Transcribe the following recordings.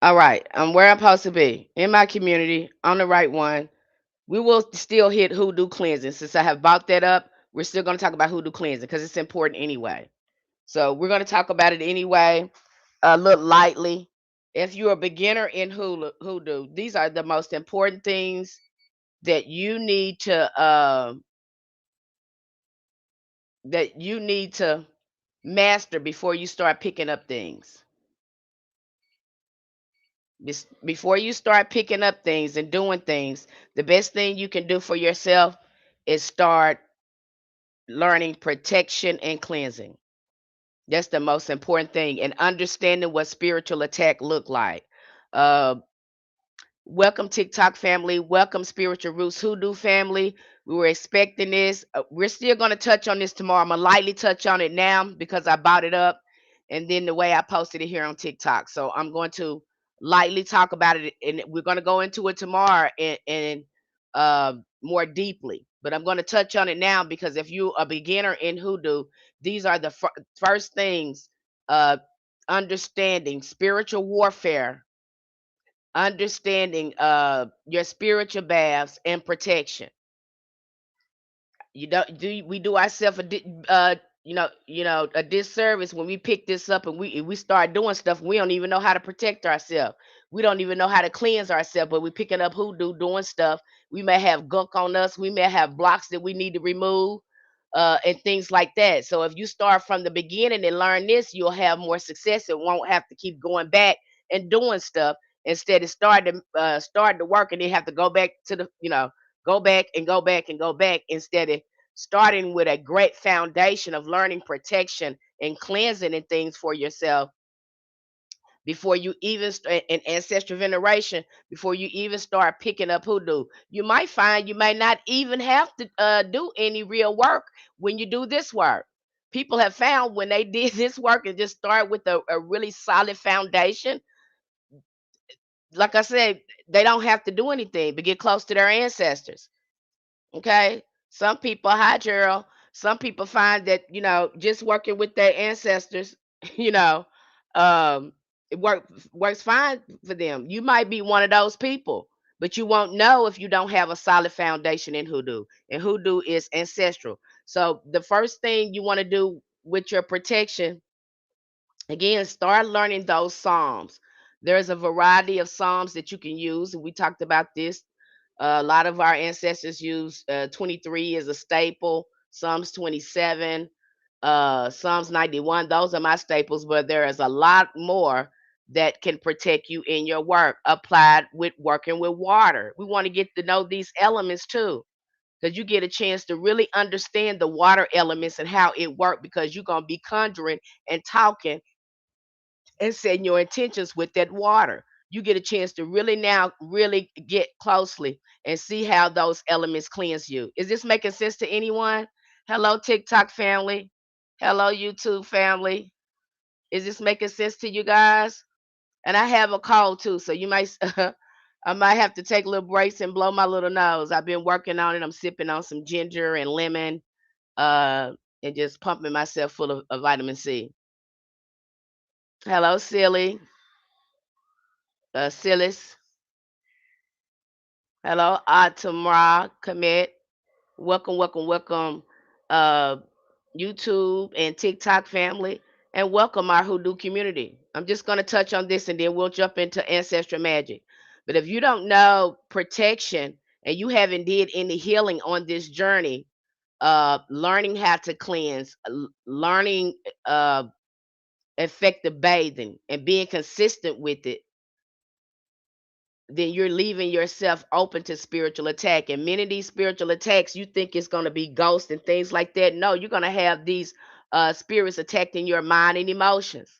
All right, I'm where I'm supposed to be in my community on the right one. We will still hit hoodoo cleansing. Since I have brought that up, we're still going to talk about hoodoo cleansing because it's important anyway. So we're going to talk about it anyway, a little lightly. If you're a beginner in hoodoo, these are the most important things that you need to master before you start picking up things. Before you start picking up things and doing things, the best thing you can do for yourself is start learning protection and cleansing. That's the most important thing, and understanding what spiritual attack look like. Uh, Welcome TikTok family. Welcome Spiritual Roots Hoodoo family. We were expecting this. We're still going to touch on this tomorrow. I'm going to lightly touch on it now because I bought it up and then the way I posted it here on TikTok. So I'm going to lightly talk about it and we're going to go into it tomorrow and more deeply. But I'm going to touch on it now because if you're a beginner in hoodoo, these are the first things, uh, understanding spiritual warfare, understanding your spiritual baths and protection. You don't do we do ourselves a disservice when we pick this up and we start doing stuff. We don't even know how to protect ourselves. We don't even know how to cleanse ourselves, but we're picking up hoodoo doing stuff. We may have gunk on us, we may have blocks that we need to remove, and things like that. So if you start from the beginning and learn this, you'll have more success and won't have to keep going back and doing stuff. Instead of start to work and then have to go back to go back and go back and go back, instead of starting with a great foundation of learning protection and cleansing and things for yourself before you even in ancestral veneration, before you even start picking up hoodoo. You might find you may not even have to do any real work when you do this work. People have found when they did this work and just start with a really solid foundation, like I said, they don't have to do anything but get close to their ancestors. Okay. Some people, hi Gerald. Some people find that, just working with their ancestors, you know, um, it works fine for them. You might be one of those people, but you won't know if you don't have a solid foundation in hoodoo. And hoodoo is ancestral. So the first thing you want to do with your protection, again, start learning those psalms. There's a variety of psalms that you can use. We talked about this. A lot of our ancestors use 23 as a staple, Psalms 27, Psalms 91. Those are my staples, but there is a lot more that can protect you in your work applied with working with water. We want to get to know these elements too, because you get a chance to really understand the water elements and how it works, because you're going to be conjuring and talking and setting your intentions with that water. You get a chance to really now really get closely and see how those elements cleanse you. Is this making sense to anyone? Hello, TikTok family. Hello, YouTube family. Is this making sense to you guys? And I have a cold too, so you might I might have to take little breaks and blow my little nose. I've been working on it. I'm sipping on some ginger and lemon, uh, and just pumping myself full of vitamin C. Hello, silly, Silas. Hello, Atamra Commit. Welcome, welcome, welcome, uh, YouTube and TikTok family, and welcome our Hoodoo community. I'm just going to touch on this and then we'll jump into Ancestral Magic. But if you don't know protection and you haven't did any healing on this journey, learning how to cleanse, learning effective bathing, and being consistent with it, then you're leaving yourself open to spiritual attack. And many of these spiritual attacks, you think it's going to be ghosts and things like that. No, you're going to have these spirits attacking your mind and emotions.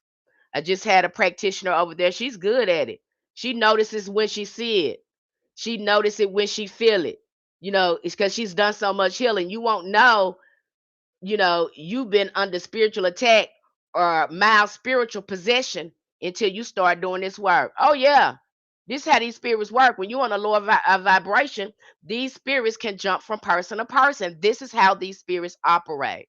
I just had a practitioner over there. She's good at it. She notices when she see it. She notices it when she feel it. It's because she's done so much healing. You won't know, you've been under spiritual attack or mild spiritual possession until you start doing this work. Oh yeah, this is how these spirits work. When you're on a lower vibration, these spirits can jump from person to person. This is how these spirits operate.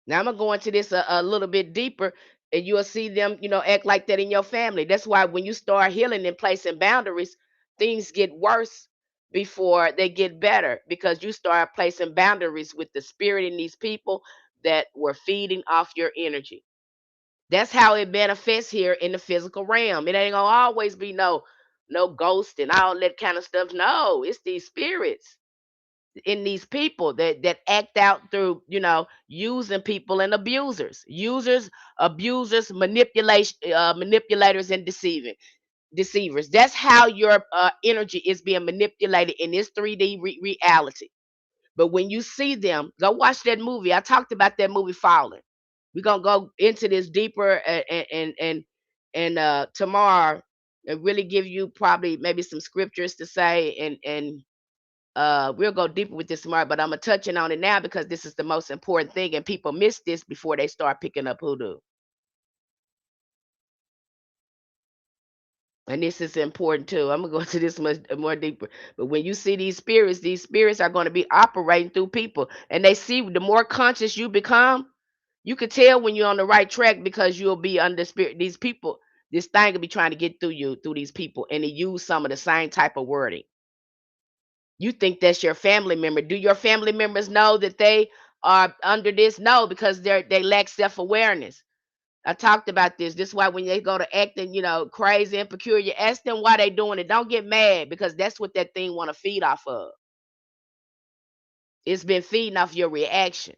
Now I'm gonna go into this a little bit deeper. and you'll see them, act like that in your family. That's why when you start healing and placing boundaries, things get worse before they get better, because you start placing boundaries with the spirit in these people that were feeding off your energy. That's how it manifests here in the physical realm. It ain't gonna always be no ghost and all that kind of stuff. No, it's these spirits in these people that act out through, using people, and abusers, manipulation, manipulators, and deceivers. That's how your energy is being manipulated in this 3D reality. But when you see them, go watch that movie. I talked about that movie, Fallen. We're gonna go into this deeper, and tomorrow, and really give you probably maybe some scriptures to say, and we'll go deeper with this tomorrow. But I'm gonna touch on it now because this is the most important thing, and people miss this before they start picking up hoodoo. And this is important too. I'm gonna go into this much more deeper. But when you see these spirits are going to be operating through people, and they see the more conscious you become, you could tell when you're on the right track, because you'll be under spirit. These people, this thing will be trying to get through you through these people, and they use some of the same type of wording. You think that's your family member. Do your family members know that they are under this? No, because they lack self-awareness. I talked about this. This is why when they go to acting, crazy and peculiar, ask them why they doing it. Don't get mad, because that's what that thing want to feed off of. It's been feeding off your reaction.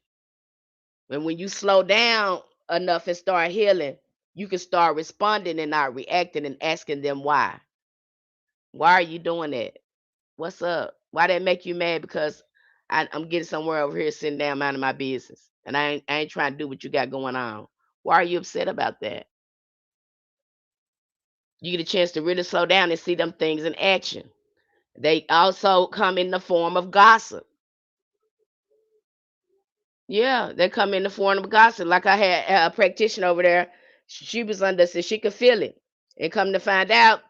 And when you slow down enough and start healing, you can start responding and not reacting, and asking them why. Why are you doing that? What's up? Why that make you mad? Because I'm getting somewhere over here sitting down minding my business, and I ain't trying to do what you got going on. Why are you upset about that? You get a chance to really slow down and see them things in action. They also come in the form of gossip. Yeah, they come in the form of gossip. Like I had a practitioner over there. She was under, so she could feel it. And come to find out,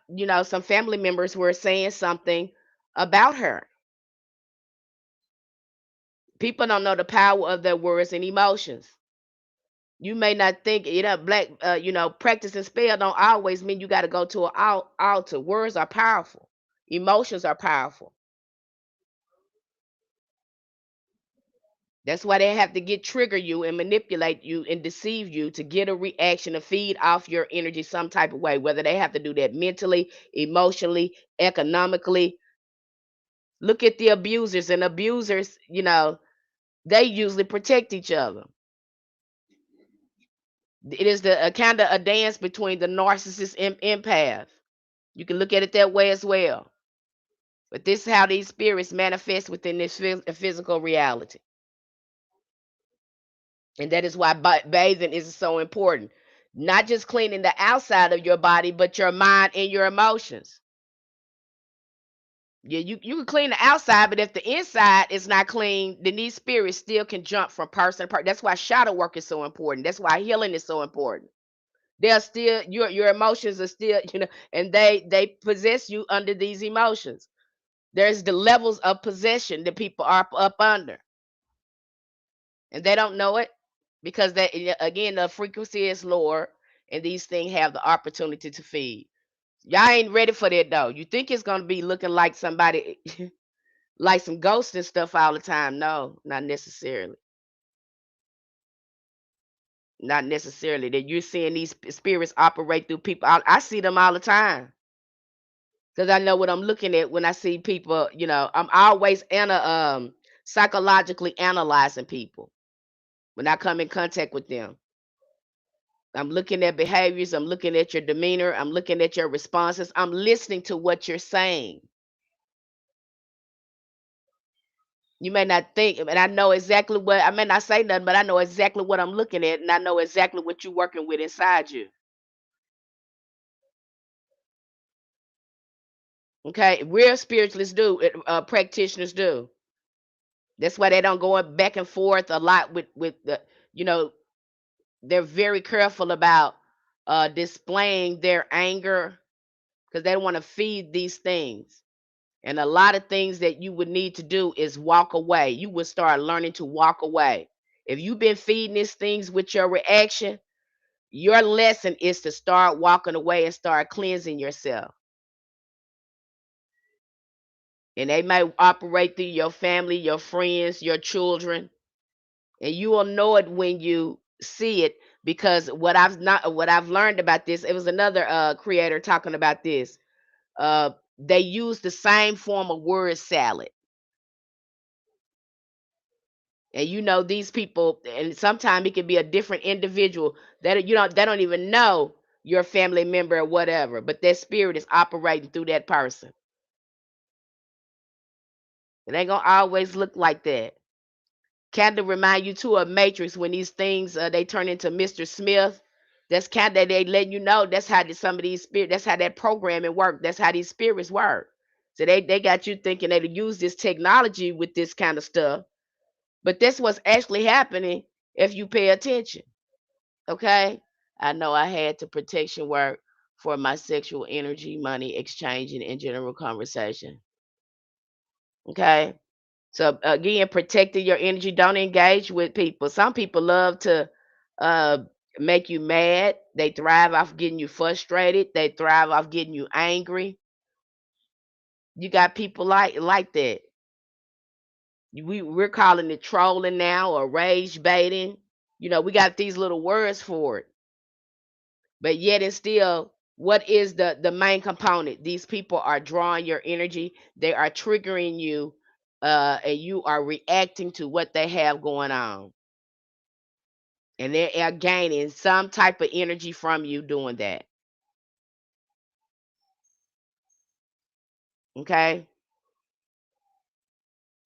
some family members were saying something about her. People don't know the power of their words and emotions. You may not think, practicing spell don't always mean you got to go to an altar. Words are powerful. Emotions are powerful. That's why they have to trigger you and manipulate you and deceive you to get a reaction to feed off your energy some type of way, whether they have to do that mentally, emotionally, economically. Look at the abusers, and abusers, they usually protect each other. It is the kind of a dance between the narcissist and empath. You can look at it that way as well. But this is how these spirits manifest within this physical reality. And that is why bathing is so important. Not just cleaning the outside of your body, but your mind and your emotions. Yeah, you can clean the outside, but if the inside is not clean, then these spirits still can jump from person to person. That's why shadow work is so important. That's why healing is so important. They're still, your emotions are still, and they possess you under these emotions. There's the levels of possession that people are up under, and they don't know it, because again, the frequency is lower, and these things have the opportunity to feed. Y'all ain't ready for that though. You think it's gonna be looking like somebody like some ghosts and stuff all the time? No, not necessarily. Not necessarily. That you're seeing these spirits operate through people. I see them all the time, because I know what I'm looking at when I see people. I'm always psychologically analyzing people when I come in contact with them. I'm looking at behaviors. I'm looking at your demeanor. I'm looking at your responses. I'm listening to what you're saying. You may not think, and I know exactly what, I may not say nothing, but I know exactly what I'm looking at, and I know exactly what you're working with inside you. Okay, real spiritualists do, practitioners do. That's why they don't go back and forth a lot with the, you know, they're very careful about displaying their anger, because they don't want to feed these things. And a lot of things that you would need to do is walk away. You would start learning to walk away. If you've been feeding these things with your reaction, Your lesson is to start walking away and start cleansing yourself. And they might operate through your family, your friends, your children, and you will know it when you see it. Because what I've learned about this, it was another creator talking about this. They use the same form of word salad. And these people, and sometimes it can be a different individual that they don't even know your family member or whatever, but their spirit is operating through that person. It ain't gonna always look like that. Kind of remind you too of Matrix when these things they turn into Mr. Smith. That's kind of they letting you know that's how some of these spirit. That's how that programming work. That's how these spirits work. So they got you thinking they use this technology with this kind of stuff, but that's what's actually happening if you pay attention. Okay, I know I had to protection work for my sexual energy, money, exchanging, and general conversation. Okay. So again, protecting your energy. Don't engage with people. Some people love to uh, make you mad. They thrive off getting you frustrated. They thrive off getting you angry. You got people like that. We're calling it trolling now or rage baiting. We got these little words for it, but yet and still, what is the main component? These people are drawing your energy. They are triggering you, and you are reacting to what they have going on. And they are gaining some type of energy from you doing that. Okay.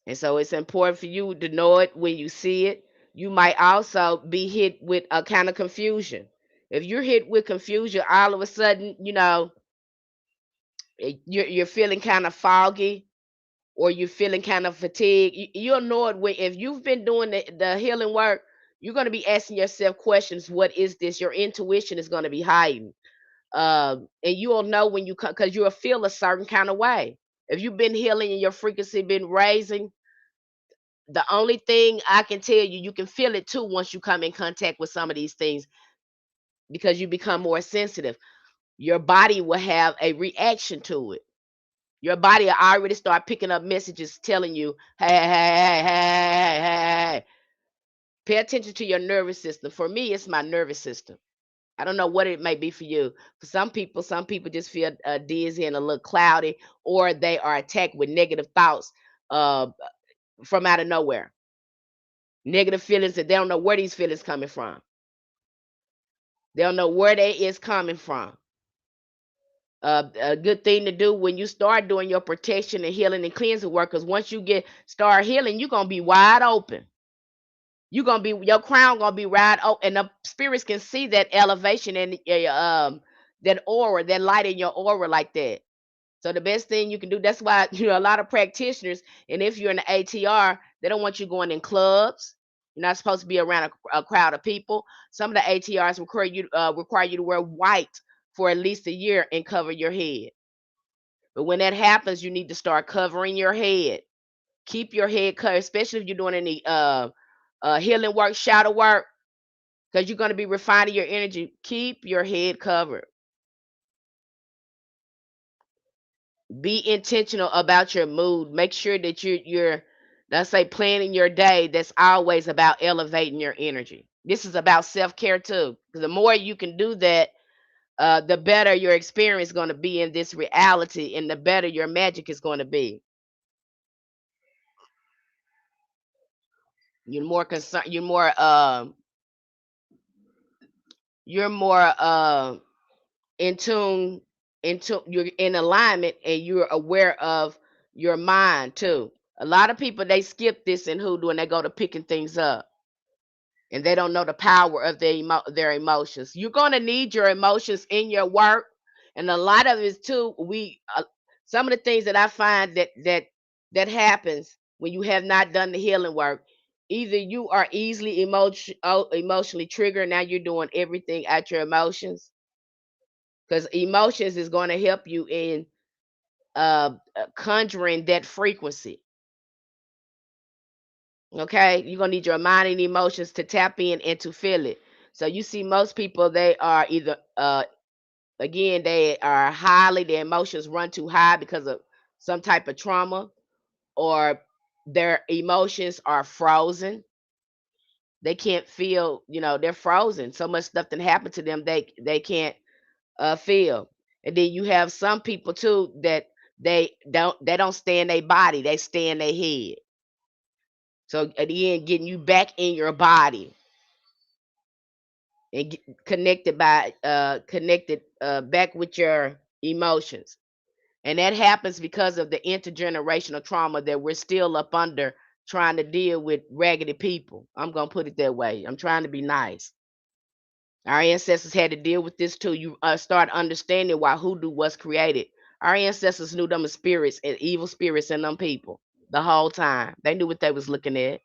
And so it's important for you to know it when you see it. You might also be hit with a kind of confusion. If you're hit with confusion, all of a sudden, you're feeling kind of foggy, or you're feeling kind of fatigued. You'll know it if you've been doing the healing work. You're going to be asking yourself questions. What is this? Your intuition is going to be heightened. And you'll know when you come, because you'll feel a certain kind of way. If you've been healing and your frequency been raising, the only thing I can tell you, you can feel it too once you come in contact with some of these things, because you become more sensitive. Your body will have a reaction to it. Your body will already start picking up messages telling you, hey, hey, hey, hey, hey, hey, hey. Pay attention to your nervous system. For me, it's my nervous system. I don't know what it may be for you. For some people just feel dizzy and a little cloudy, or they are attacked with negative thoughts uh, from out of nowhere. Negative feelings that they don't know where these feelings coming from. They don't know where they is coming from. A good thing to do when you start doing your protection and healing and cleansing work, because once you start healing, you're gonna be wide open. Your crown gonna be wide open, and the spirits can see that elevation and that aura, that light in your aura like that. So the best thing you can do, that's why a lot of practitioners, and if you're in the ATR, they don't want you going in clubs. You're not supposed to be around a crowd of people. Some of the ATRs require you to wear white for at least a year and cover your head. But when that happens, you need to start covering your head. Keep your head covered, especially if you're doing any healing work, shadow work, because you're going to be refining your energy. Keep your head covered. Be intentional about your mood. Make sure that you're let's say planning your day. That's always about elevating your energy. This is about self-care too. Because the more you can do that, the better your experience is going to be in this reality, and the better your magic is going to be. You're more concerned. You're more in tune, you're in alignment, and you're aware of your mind too. A lot of people, they skip this in hoodoo and they go to picking things up, and they don't know the power of their emotions. You're going to need your emotions in your work, and a lot of it too. Some of the things that I find that happens when you have not done the healing work. Either you are easily emotionally triggered. Now you're doing everything at your emotions, because emotions is going to help you in conjuring that frequency. Okay, you're gonna need your mind and emotions to tap in and to feel it. So you see most people, they are either again, they are highly, their emotions run too high because of some type of trauma, or their emotions are frozen. They can't feel, they're frozen. So much stuff that happened to them, they can't feel. And then you have some people too that they don't stay in their body, they stay in their head. So at the end, getting you back in your body and connected back with your emotions. And that happens because of the intergenerational trauma that we're still up under, trying to deal with raggedy people. I'm going to put it that way. I'm trying to be nice. Our ancestors had to deal with this too. You start understanding why hoodoo was created. Our ancestors knew them as spirits and evil spirits in them people the whole time. They knew what they was looking at.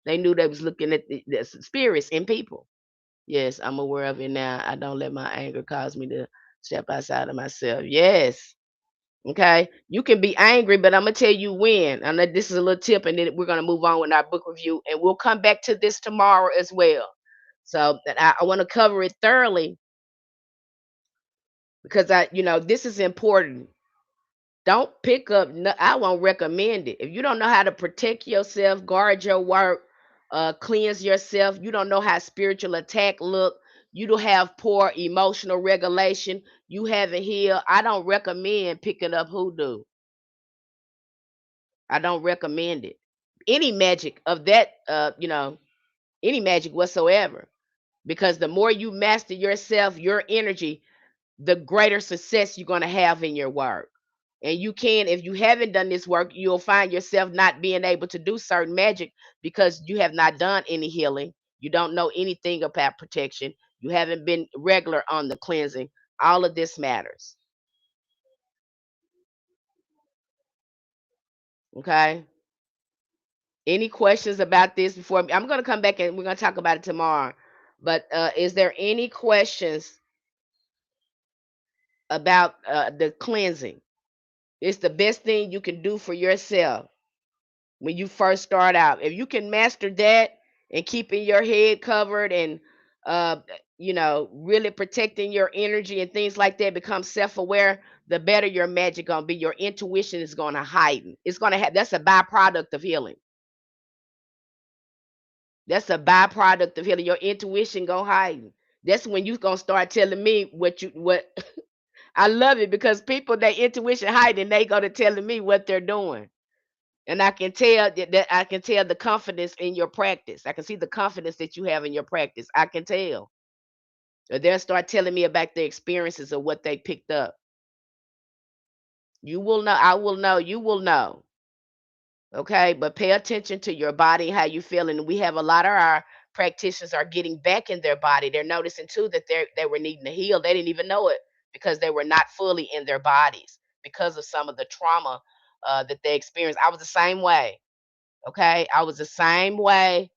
They knew they was looking at the spirits in people. Yes, I'm aware of it now. I don't let my anger cause me to step outside of myself. Yes. Okay. You can be angry, but I'm gonna tell you when. And this is a little tip, and then we're gonna move on with our book review, and we'll come back to this tomorrow as well. So that I want to cover it thoroughly because this is important. Don't pick up. I won't recommend it if you don't know how to protect yourself, guard your work, cleanse yourself. You don't know how spiritual attack look. You don't have poor emotional regulation. You haven't healed. I don't recommend picking up hoodoo. I don't recommend it. Any magic of that, any magic whatsoever. Because the more you master yourself, your energy, the greater success you're going to have in your work. And you can, if you haven't done this work, you'll find yourself not being able to do certain magic because you have not done any healing. You don't know anything about protection. You haven't been regular on the cleansing. All of this matters. Okay. Any questions about this before I'm going to come back and we're going to talk about it tomorrow. But is there any questions about the cleansing? It's the best thing you can do for yourself when you first start out. If you can master that and keeping your head covered and uh really protecting your energy and things like that, become self-aware, the better your magic gonna be. Your intuition is gonna heighten. It's gonna have That's a byproduct of healing. That's a byproduct of healing. Your intuition gonna heighten. That's when you gonna start telling me what I love it because people, their intuition heighten, they go to telling me what they're doing. And I can tell that I can tell the confidence in your practice. I can see the confidence that you have in your practice. I can tell. Or they'll start telling me about their experiences of what they picked up. You will know. I will know. You will know. Okay. But pay attention to your body, how you feeling. We have a lot of our practitioners are getting back in their body. They're noticing too that they were needing to heal. They didn't even know it because they were not fully in their bodies because of some of the trauma that they experienced. I was the same way. Okay. I was the same way.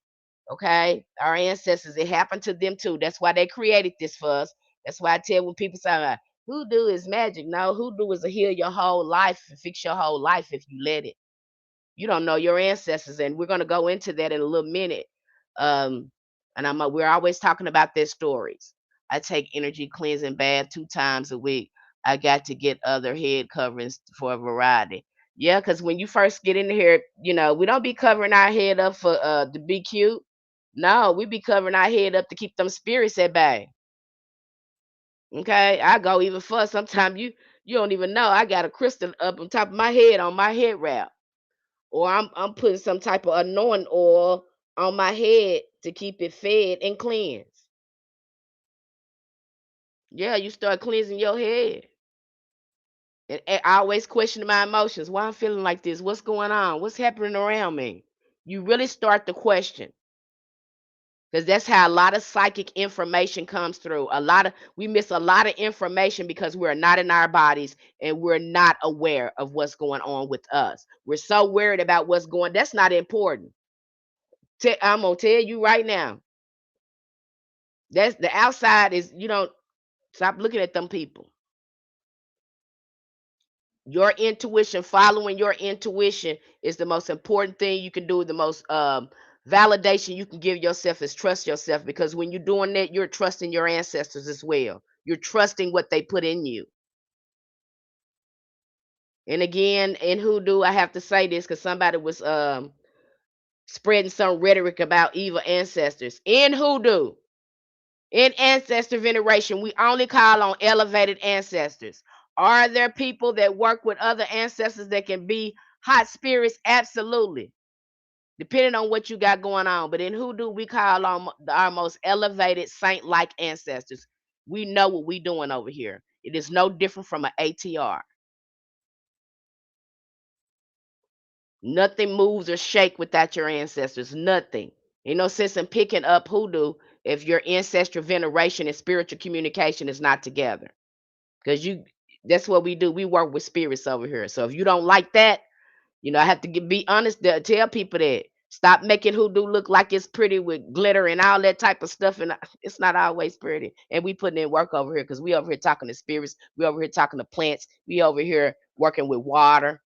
Okay. Our ancestors, it happened to them too. That's why they created this for us. That's why I tell when people say, hoodoo is magic. No, hoodoo is to heal your whole life and fix your whole life if you let it. You don't know your ancestors. And we're going to go into that in a little minute. Um, and we're always talking about their stories. I take energy cleansing bath 2 times a week. I got to get other head coverings for a variety. Yeah, because when you first get in here, we don't be covering our head up for to be cute. No, we be covering our head up to keep them spirits at bay. Okay, I go even further. Sometimes you don't even know I got a crystal up on top of my head on my head wrap, or I'm putting some type of anointing oil on my head to keep it fed and cleansed. Yeah, you start cleansing your head. And I always question my emotions. Why I'm feeling like this? What's going on? What's happening around me? You really start to question. Because that's how a lot of psychic information comes through. We miss a lot of information because we're not in our bodies and we're not aware of what's going on with us. We're so worried about what's going. That's not important. I'm gonna tell you right now. That's the outside is you don't stop looking at them people. Your intuition, following your intuition is the most important thing you can do. The most validation you can give yourself is trust yourself, because when you're doing that, you're trusting your ancestors as well. You're trusting what they put in you. And again, in hoodoo, I have to say this because somebody was spreading some rhetoric about evil ancestors. In hoodoo, in ancestor veneration, we only call on elevated ancestors. Are there people that work with other ancestors that can be hot spirits? Absolutely, depending on what you got going on. But in hoodoo, we call on our most elevated saint-like ancestors. We know what we're doing over here. It is no different from an ATR. Nothing moves or shake without your ancestors. Nothing. Ain't no sense in picking up hoodoo if your ancestral veneration and spiritual communication is not together. Because that's what we do. We work with spirits over here. So if you don't like that, I have to be honest. Tell people that stop making hoodoo look like it's pretty with glitter and all that type of stuff, and it's not always pretty. And we putting in work over here because we over here talking to spirits. We over here talking to plants. We over here working with water.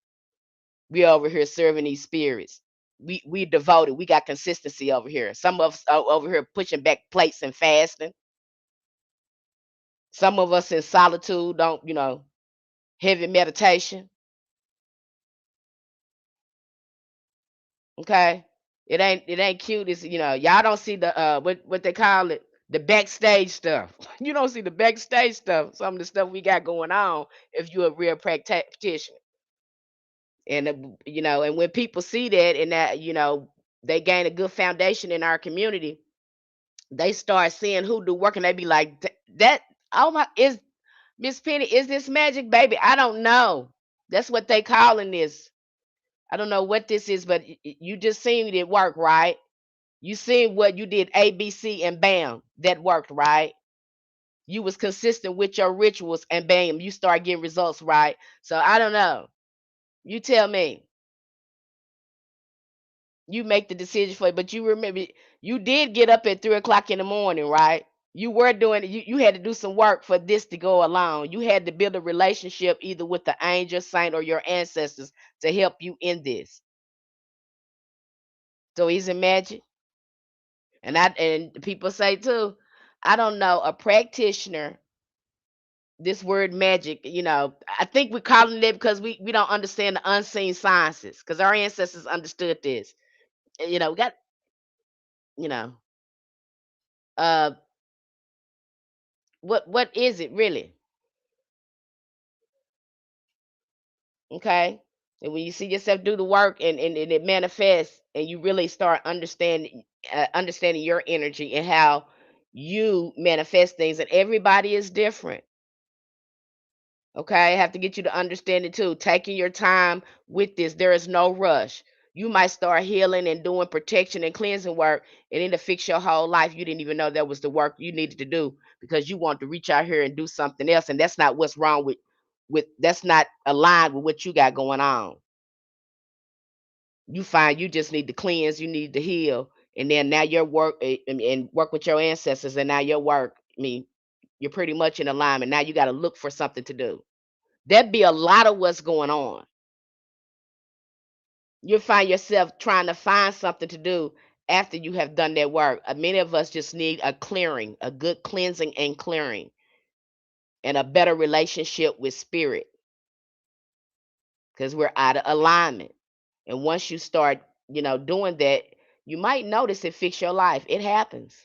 We over here serving these spirits. We devoted. We got consistency over here. Some of us are over here pushing back plates and fasting. Some of us in solitude, don't heavy meditation. Okay, it ain't cute. It's y'all don't see the what they call it, the backstage stuff. You don't see the backstage stuff. Some of the stuff we got going on. If you're a real practitioner, and and when people see that and that they gain a good foundation in our community, they start seeing who do work and they be like that. Oh my, is Miss Penny, is this magic, baby? I don't know. That's what they calling this. I don't know what this is, but you just seen it work, right? You seen what you did, ABC, and bam, that worked, right? You was consistent with your rituals, and bam, you start getting results, right? So I don't know. You tell me. You make the decision for it, but you remember you did get up at 3 o'clock in the morning, right? You were doing it. You had to do some work for this to go along. You had to build a relationship either with the angel, saint, or your ancestors to help you in this. So he's in magic. And people say too, I don't know, a practitioner, this word magic, I think we're calling it because we don't understand the unseen sciences because our ancestors understood this. We got, you know, uh what is it really? Okay. And when you see yourself do the work and it manifests and you really start understanding your energy and how you manifest things, and everybody is different. Okay, I have to get you to understand it too. Taking your time with this, there is no rush. You might start healing and doing protection and cleansing work, and it'll fix your whole life. You didn't even know that was the work you needed to do because you want to reach out here and do something else, and that's not what's wrong with that's not aligned with what you got going on. You find you just need to cleanse, you need to heal, and then now your work and work with your ancestors, and now your work. I mean, you're pretty much in alignment. Now you got to look for something to do. That'd be a lot of what's going on. You'll find yourself trying to find something to do after you have done that work. Many of us just need a clearing, a good cleansing and clearing, and a better relationship with spirit because we're out of alignment. And once you start, doing that, you might notice it fix your life. It happens.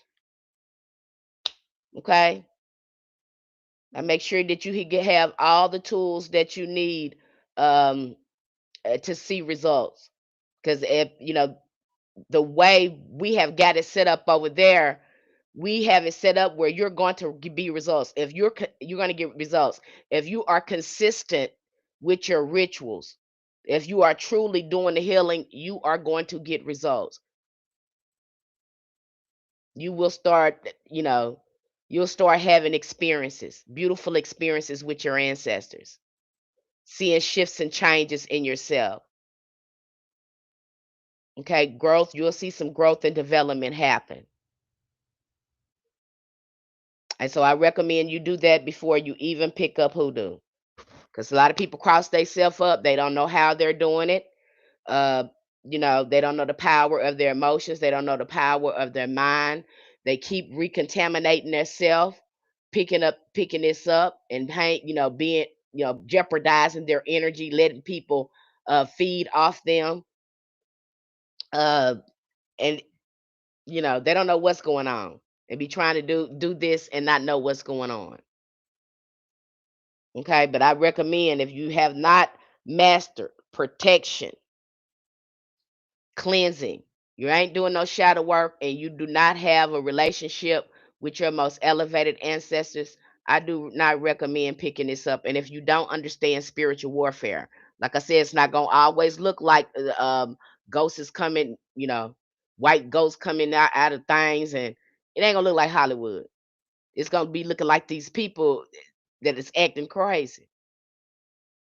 Okay. Now make sure that you have all the tools that you need um, to see results. Because if the way we have got it set up over there, we have it set up where you're going to be results. If you're going to get results if you are consistent with your rituals. If you are truly doing the healing, you are going to get results. You will start, you'll start having experiences, beautiful experiences with your ancestors, seeing shifts and changes in yourself. Okay, growth, you'll see some growth and development happen. And so I recommend you do that before you even pick up hoodoo. Because a lot of people cross themselves up. They don't know how they're doing it. They don't know the power of their emotions. They don't know the power of their mind. They keep recontaminating themselves, picking this up, and being, jeopardizing their energy, letting people feed off them. Uh, and they don't know what's going on, and be trying to do this and not know what's going on. Okay, but I recommend, if you have not mastered protection, cleansing, you ain't doing no shadow work, and you do not have a relationship with your most elevated ancestors, I do not recommend picking this up. And if you don't understand spiritual warfare, like I said, it's not gonna always look like ghosts is coming, white ghosts coming out of things, and it ain't gonna look like Hollywood. It's gonna be looking like these people that is acting crazy.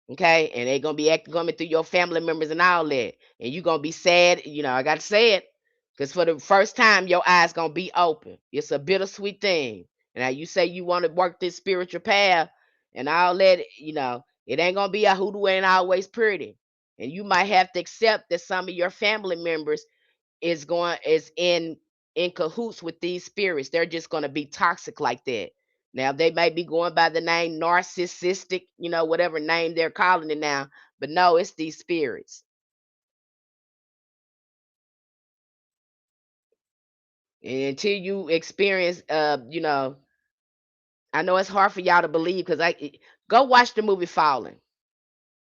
Okay, and they gonna be acting coming through your family members and all that, and you gonna be sad. I gotta say it, because for the first time, your eyes gonna be open. It's a bittersweet thing. And now you say you want to work this spiritual path and all that. It ain't gonna be a hoodoo ain't always pretty, and you might have to accept that some of your family members is in cahoots with these spirits. They're just going to be toxic like that. Now they may be going by the name narcissistic, whatever name they're calling it now, but no, it's these spirits. And until you experience, I know it's hard for y'all to believe, because go watch the movie Fallen,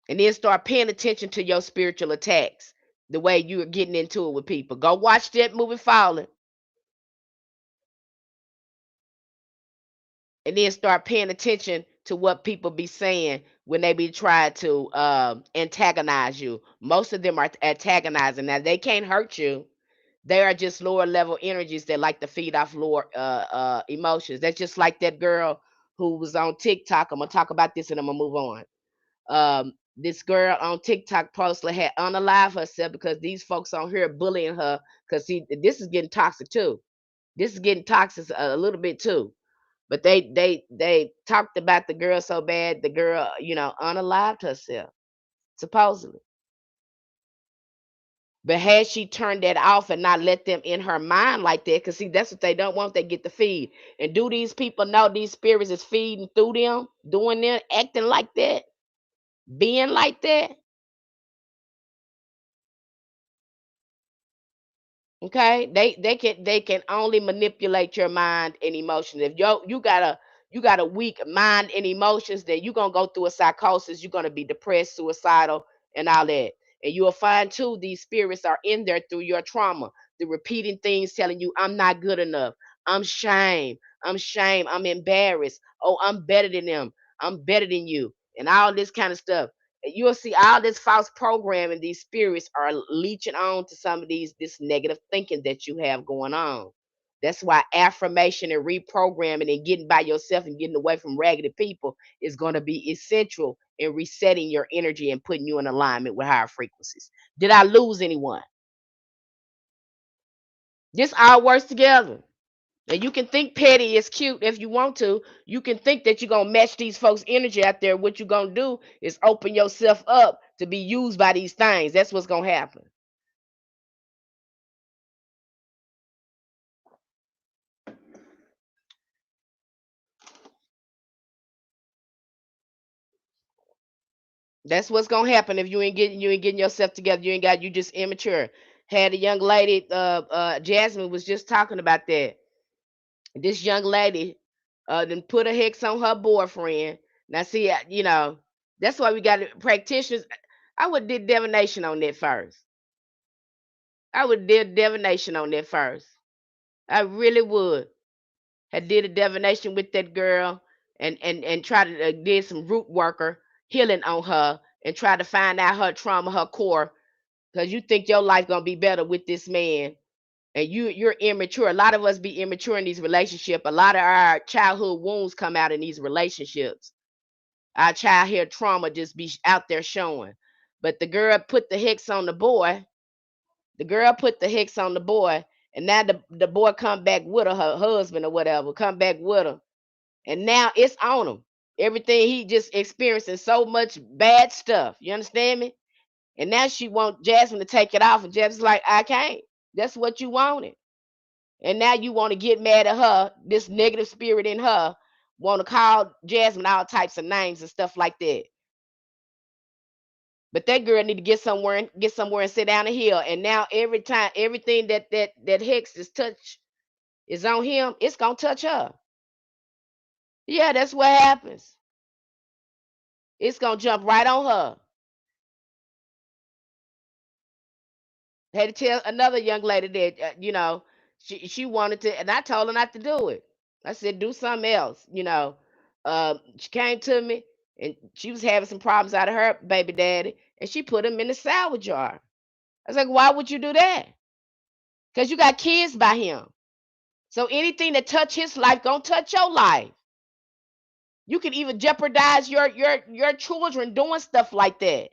and then start paying attention to your spiritual attacks, the way you are getting into it with people. Go watch that movie Fallen, and then start paying attention to what people be saying when they be trying to antagonize you. Most of them are antagonizing. Now they can't hurt you. They are just lower level energies that like to feed off lower emotions. That's just like that girl who was on TikTok. I'm gonna talk about this and I'm gonna move on. This girl on TikTok probably had unalive herself because these folks on here bullying her. Because see, this is getting toxic too. This is getting toxic a little bit too. But they talked about the girl so bad, the girl, unalived herself, supposedly. But had she turned that off and not let them in her mind like that, because see, that's what they don't want, they get the feed. And do these people know these spirits is feeding through them, doing them, acting like that, being like that? Okay, they can only manipulate your mind and emotions. If you got a weak mind and emotions, then you're gonna go through a psychosis. You're gonna be depressed, suicidal, and all that. And you'll find too, these spirits are in there through your trauma. The repeating things telling you, I'm not good enough. I'm shame. I'm shame. I'm embarrassed. Oh, I'm better than them. I'm better than you. And all this kind of stuff. You'll see all this false programming. These spirits are leeching on to some of this negative thinking that you have going on. That's why affirmation and reprogramming and getting by yourself and getting away from raggedy people is going to be essential in resetting your energy and putting you in alignment with higher frequencies. Did I lose anyone? This all works together. And you can think petty is cute if you want to. You can think that you're gonna match these folks' energy out there. What you're gonna do is open yourself up to be used by these things. That's what's gonna happen. That's what's gonna happen if you ain't getting yourself together. You just immature. Had a young lady, Jasmine was just talking about that. This young lady then put a hex on her boyfriend. Now see, that's why we got practitioners. I would did divination on that first. I would did divination on that first. I really would. Had did a divination with that girl, and try to did some root worker healing on her, and try to find out her trauma, her core, because you think your life gonna be better with this man, and you're immature. A lot of us be immature in these relationships. A lot of our childhood wounds come out in these relationships. Our childhood trauma just be out there showing. But the girl put the hex on the boy. The girl put the hex on the boy, and now the boy come back with her husband or whatever, come back with her, and now it's on him. Everything he just experiencing so much bad stuff. You understand me? And now she want Jasmine to take it off, and Jasmine's like, I can't. That's what you wanted. And now you want to get mad at her, this negative spirit in her, want to call Jasmine all types of names and stuff like that. But that girl need to get somewhere and sit down and heal. And now every time everything that Hex is touch is on him, it's gonna touch her. Yeah, that's what happens. It's gonna jump right on her. Had to tell another young lady that she wanted to, and I told her not to do it. I said do something else. She came to me and she was having some problems out of her baby daddy, and she put him in the salad jar. I was like, why would you do that? Because you got kids by him. So anything that touch his life gonna touch your life. You can even jeopardize your children doing stuff like that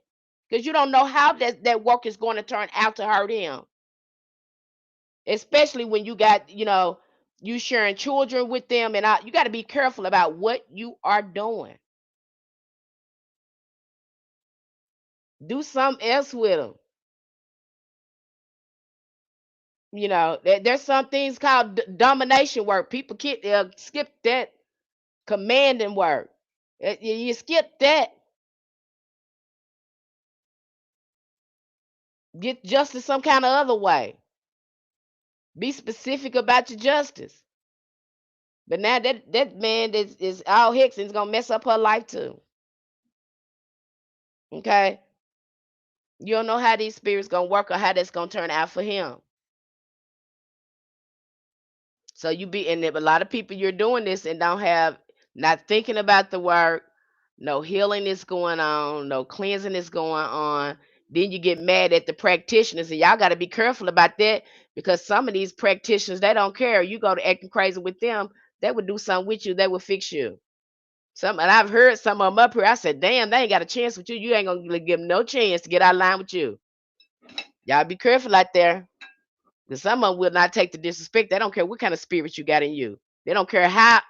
because you don't know how that work is going to turn out to hurt him. Especially when you got you sharing children with them, and you got to be careful about what you are doing. Do something else with them. There's some things called domination work. People skip that commanding work. You skip that. Get justice some kind of other way. Be specific about your justice. But now that man is all Hicks and is gonna mess up her life too. Okay, you don't know how these spirits gonna work or how that's gonna turn out for him. So you be in there. A lot of people you're doing this and don't have not thinking about the work. No healing is going on. No cleansing is going on. Then you get mad at the practitioners, and y'all got to be careful about that because some of these practitioners they don't care. You go to acting crazy with them, they would do something with you. They would fix you. And I've heard some of them up here. I said, "Damn, they ain't got a chance with you. You ain't gonna give them no chance to get out of line with you." Y'all be careful out there. Because some of them will not take the disrespect. They don't care what kind of spirit you got in you. They don't care how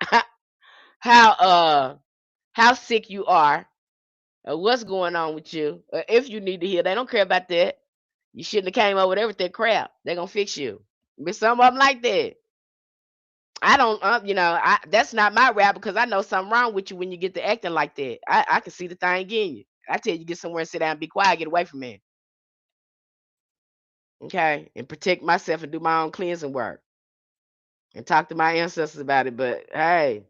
how sick you are or what's going on with you or if you need to heal. They don't care about that. You shouldn't have came up with everything crap. They're gonna fix you. But some of them like that. I don't that's not my rap because I know something wrong with you when you get to acting like that. I can see the thing in you. I tell you get somewhere and sit down and be quiet, get away from me. Okay. And protect myself and do my own cleansing work. And talk to my ancestors about it. But hey,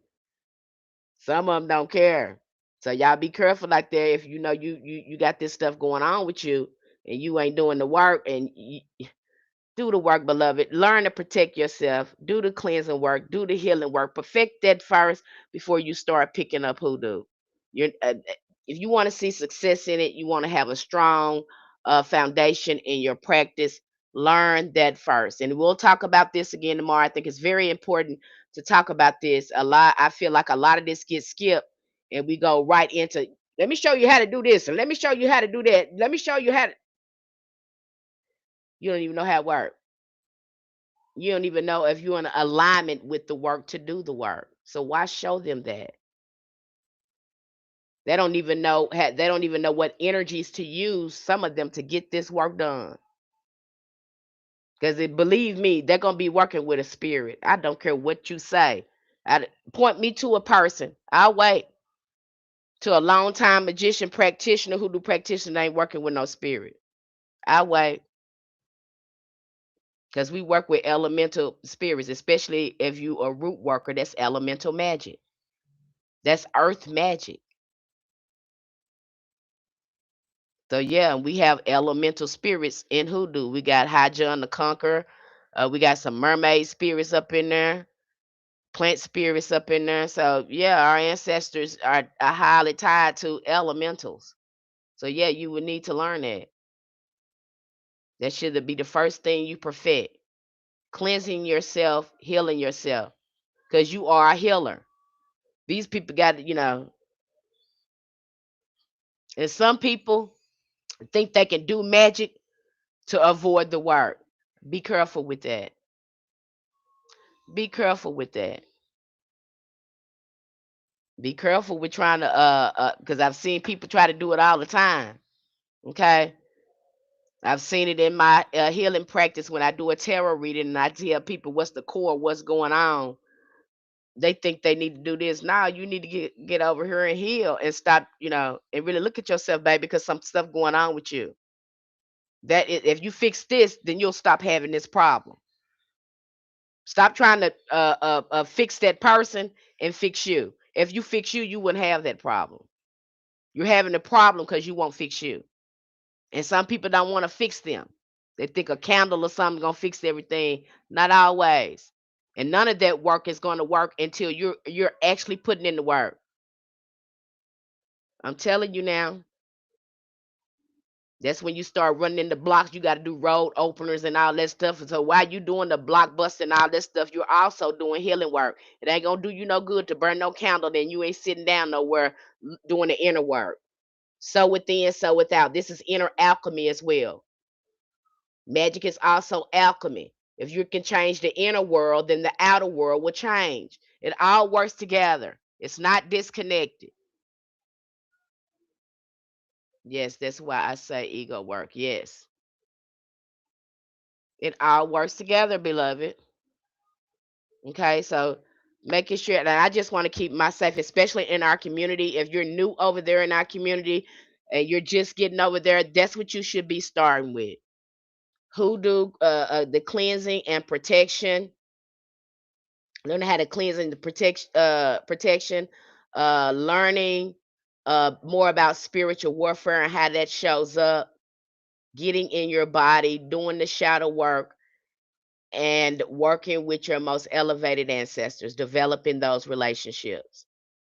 some of them don't care. So y'all be careful out there if you know you got this stuff going on with you and you ain't doing the work and do the work, beloved. Learn to protect yourself. Do the cleansing work. Do the healing work. Perfect that first before you start picking up hoodoo. You're if you want to see success in it, you want to have a strong foundation in your practice. Learn that first, and we'll talk about this again tomorrow. I think it's very important to talk about this a lot. I feel like a lot of this gets skipped, and we go right into. Let me show you how to do this, and let me show you how to do that. Let me show you how to. You don't even know how it works. You don't even know if you're in alignment with the work to do the work. So why show them that? They don't even know they don't even know what energies to use some of them to get this work done. Because believe me, they're gonna be working with a spirit. I don't care what you say. Point me to a person. I'll wait. To a long time magician practitioner who do practitioner ain't working with no spirit. I'll wait. Because we work with elemental spirits, especially if you a root worker, that's elemental magic. That's earth magic. So yeah, we have elemental spirits in hoodoo. We got High John the Conqueror. We got some mermaid spirits up in there, plant spirits up in there. So yeah, our ancestors are highly tied to elementals. So yeah, you would need to learn that. That should be the first thing you perfect. Cleansing yourself, healing yourself. Because you are a healer. These people got, and some people think they can do magic to avoid the work. Be careful with that. Be careful with that. Be careful with trying to because I've seen people try to do it all the time. Okay. I've seen it in my healing practice when I do a tarot reading and I tell people what's the core, what's going on. They think they need to do this. Now you need to get over here and heal and stop, and really look at yourself, baby, because some stuff going on with you. If you fix this, then you'll stop having this problem. Stop trying to fix that person and fix you. If you fix you, you wouldn't have that problem. You're having a problem because you won't fix you. And some people don't want to fix them. They think a candle or something gonna fix everything. Not always. And none of that work is going to work until you're actually putting in the work. I'm telling you now. That's when you start running into blocks. You got to do road openers and all that stuff. And so while you doing the block busting and all that stuff, you're also doing healing work. It ain't gonna do you no good to burn no candle. Then you ain't sitting down nowhere doing the inner work. So within, so without. This is inner alchemy as well. Magic is also alchemy. If you can change the inner world, then the outer world will change. It all works together. It's not disconnected. Yes, that's why I say ego work. Yes. It all works together, beloved. Okay, so making sure that I just want to keep myself, especially in our community. If you're new over there in our community and you're just getting over there, that's what you should be starting with. Hoodoo, the cleansing and protection. Learn how to cleanse and the protection, learning more about spiritual warfare and how that shows up, getting in your body, doing the shadow work, and working with your most elevated ancestors, developing those relationships.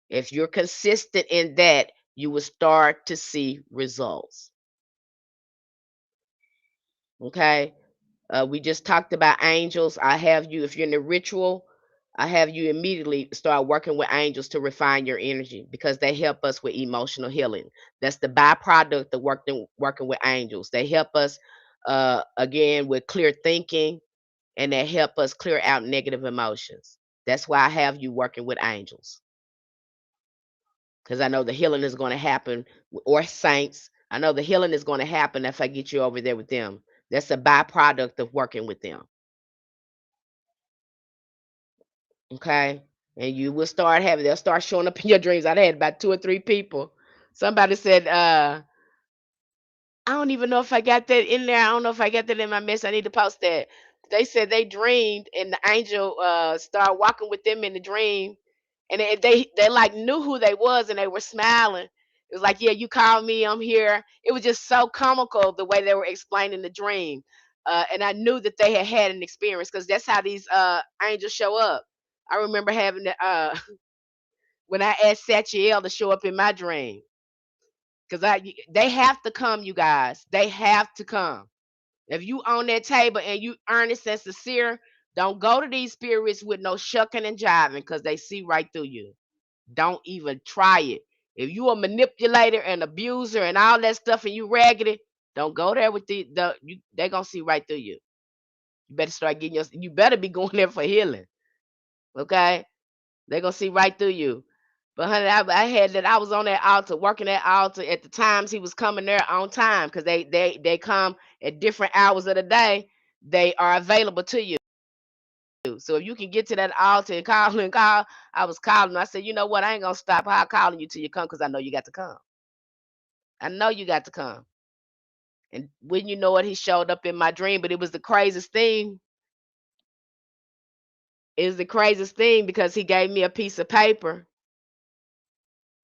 If you're consistent in that, you will start to see results. Okay. We just talked about angels. I have you, if you're in the ritual, I have you immediately start working with angels to refine your energy because they help us with emotional healing. That's the byproduct of working with angels. They help us again with clear thinking, and they help us clear out negative emotions. That's why I have you working with angels because I know the healing is going to happen, or saints. I know the healing is going to happen if I get you over there with them. That's a byproduct of working with them. Okay. And you will start having, they'll start showing up in your dreams. I had about two or three people. Somebody said, I don't even know if I got that in there. I don't know if I got that in my mess. I need to post that. They said they dreamed and the angel started walking with them in the dream. And they like knew who they was and they were smiling. It was like, yeah, you called me, I'm here. It was just so comical the way they were explaining the dream. And I knew that they had had an experience because that's how these angels show up. I remember having the when I asked Satchiel to show up in my dream. Cause they have to come, you guys. They have to come. If you on that table and you earnest and sincere, don't go to these spirits with no shucking and jiving because they see right through you. Don't even try it. If you a manipulator and abuser and all that stuff and you raggedy, don't go there with they gonna see right through you. You better start getting you better be going there for healing. Okay? They gonna see right through you. But honey, I had that. I was on that altar, working that altar at the times he was coming there on time because they come at different hours of the day. They are available to you. So if you can get to that altar and call, I was calling. I said, you know what? I ain't gonna stop calling you till you come because I know you got to come. I know you got to come. And when you know it, he showed up in my dream. But it was the craziest thing. It was the craziest thing because he gave me a piece of paper.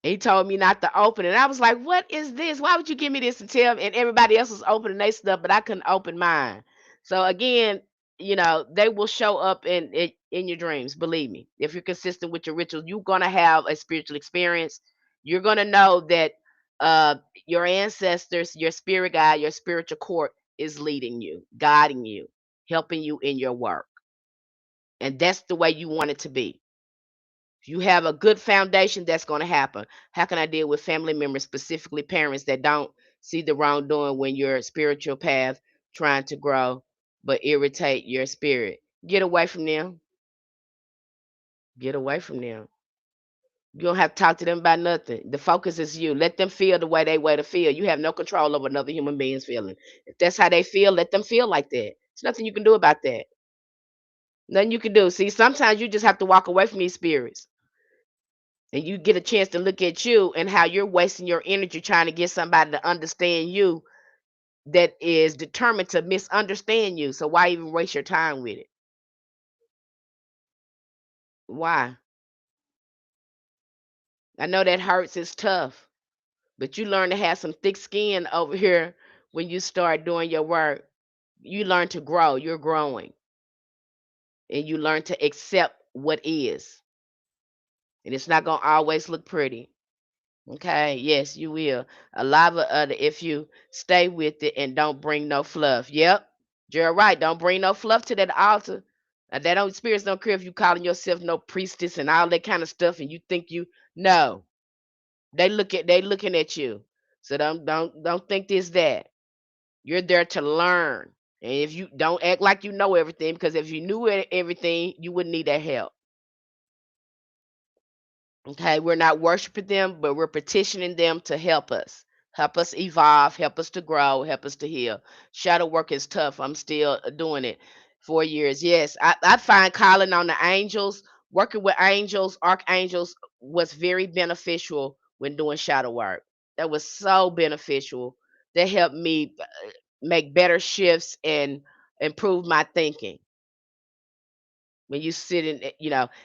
He told me not to open it. I was like, "What is this? Why would you give me this and tell me?" And everybody else was opening their stuff, but I couldn't open mine. So again, they will show up in your dreams. Believe me, if you're consistent with your rituals, you're gonna have a spiritual experience. You're gonna know that uh, your ancestors, your spirit guide, your spiritual court is leading you, guiding you, helping you in your work, and that's the way you want it to be. If you have a good foundation, that's going to happen. How can I deal with family members, specifically parents that don't see the wrongdoing when your spiritual path trying to grow but irritate your spirit? Get away from them. Get away from them. You don't have to talk to them about nothing. The focus is you. Let them feel the way to feel. You have no control over another human being's feeling. If that's how they feel, let them feel like that. There's nothing you can do about that. Nothing you can do. See, sometimes you just have to walk away from these spirits and you get a chance to look at you and how you're wasting your energy trying to get somebody to understand you that is determined to misunderstand you. So why even waste your time with it? Why? I know that hurts, it's tough, but you learn to have some thick skin over here when you start doing your work. You learn to grow, you're growing, and you learn to accept what is. And it's not going to always look pretty. Okay, yes, you will. A lot of other if you stay with it and don't bring no fluff. Yep, you're right. Don't bring no fluff to that altar. That don't spirits don't care if you calling yourself no priestess and all that kind of stuff, and you think you no. They looking at you. So don't think this that. You're there to learn. And if you don't act like you know everything, because if you knew everything, you wouldn't need that help. Okay, we're not worshiping them, but we're petitioning them to help us evolve, help us to grow, help us to heal. Shadow work is tough. I'm still doing it. 4 years. Yes, I find calling on the angels, working with angels, archangels was very beneficial when doing shadow work. That was so beneficial. That helped me make better shifts and improve my thinking when you sit in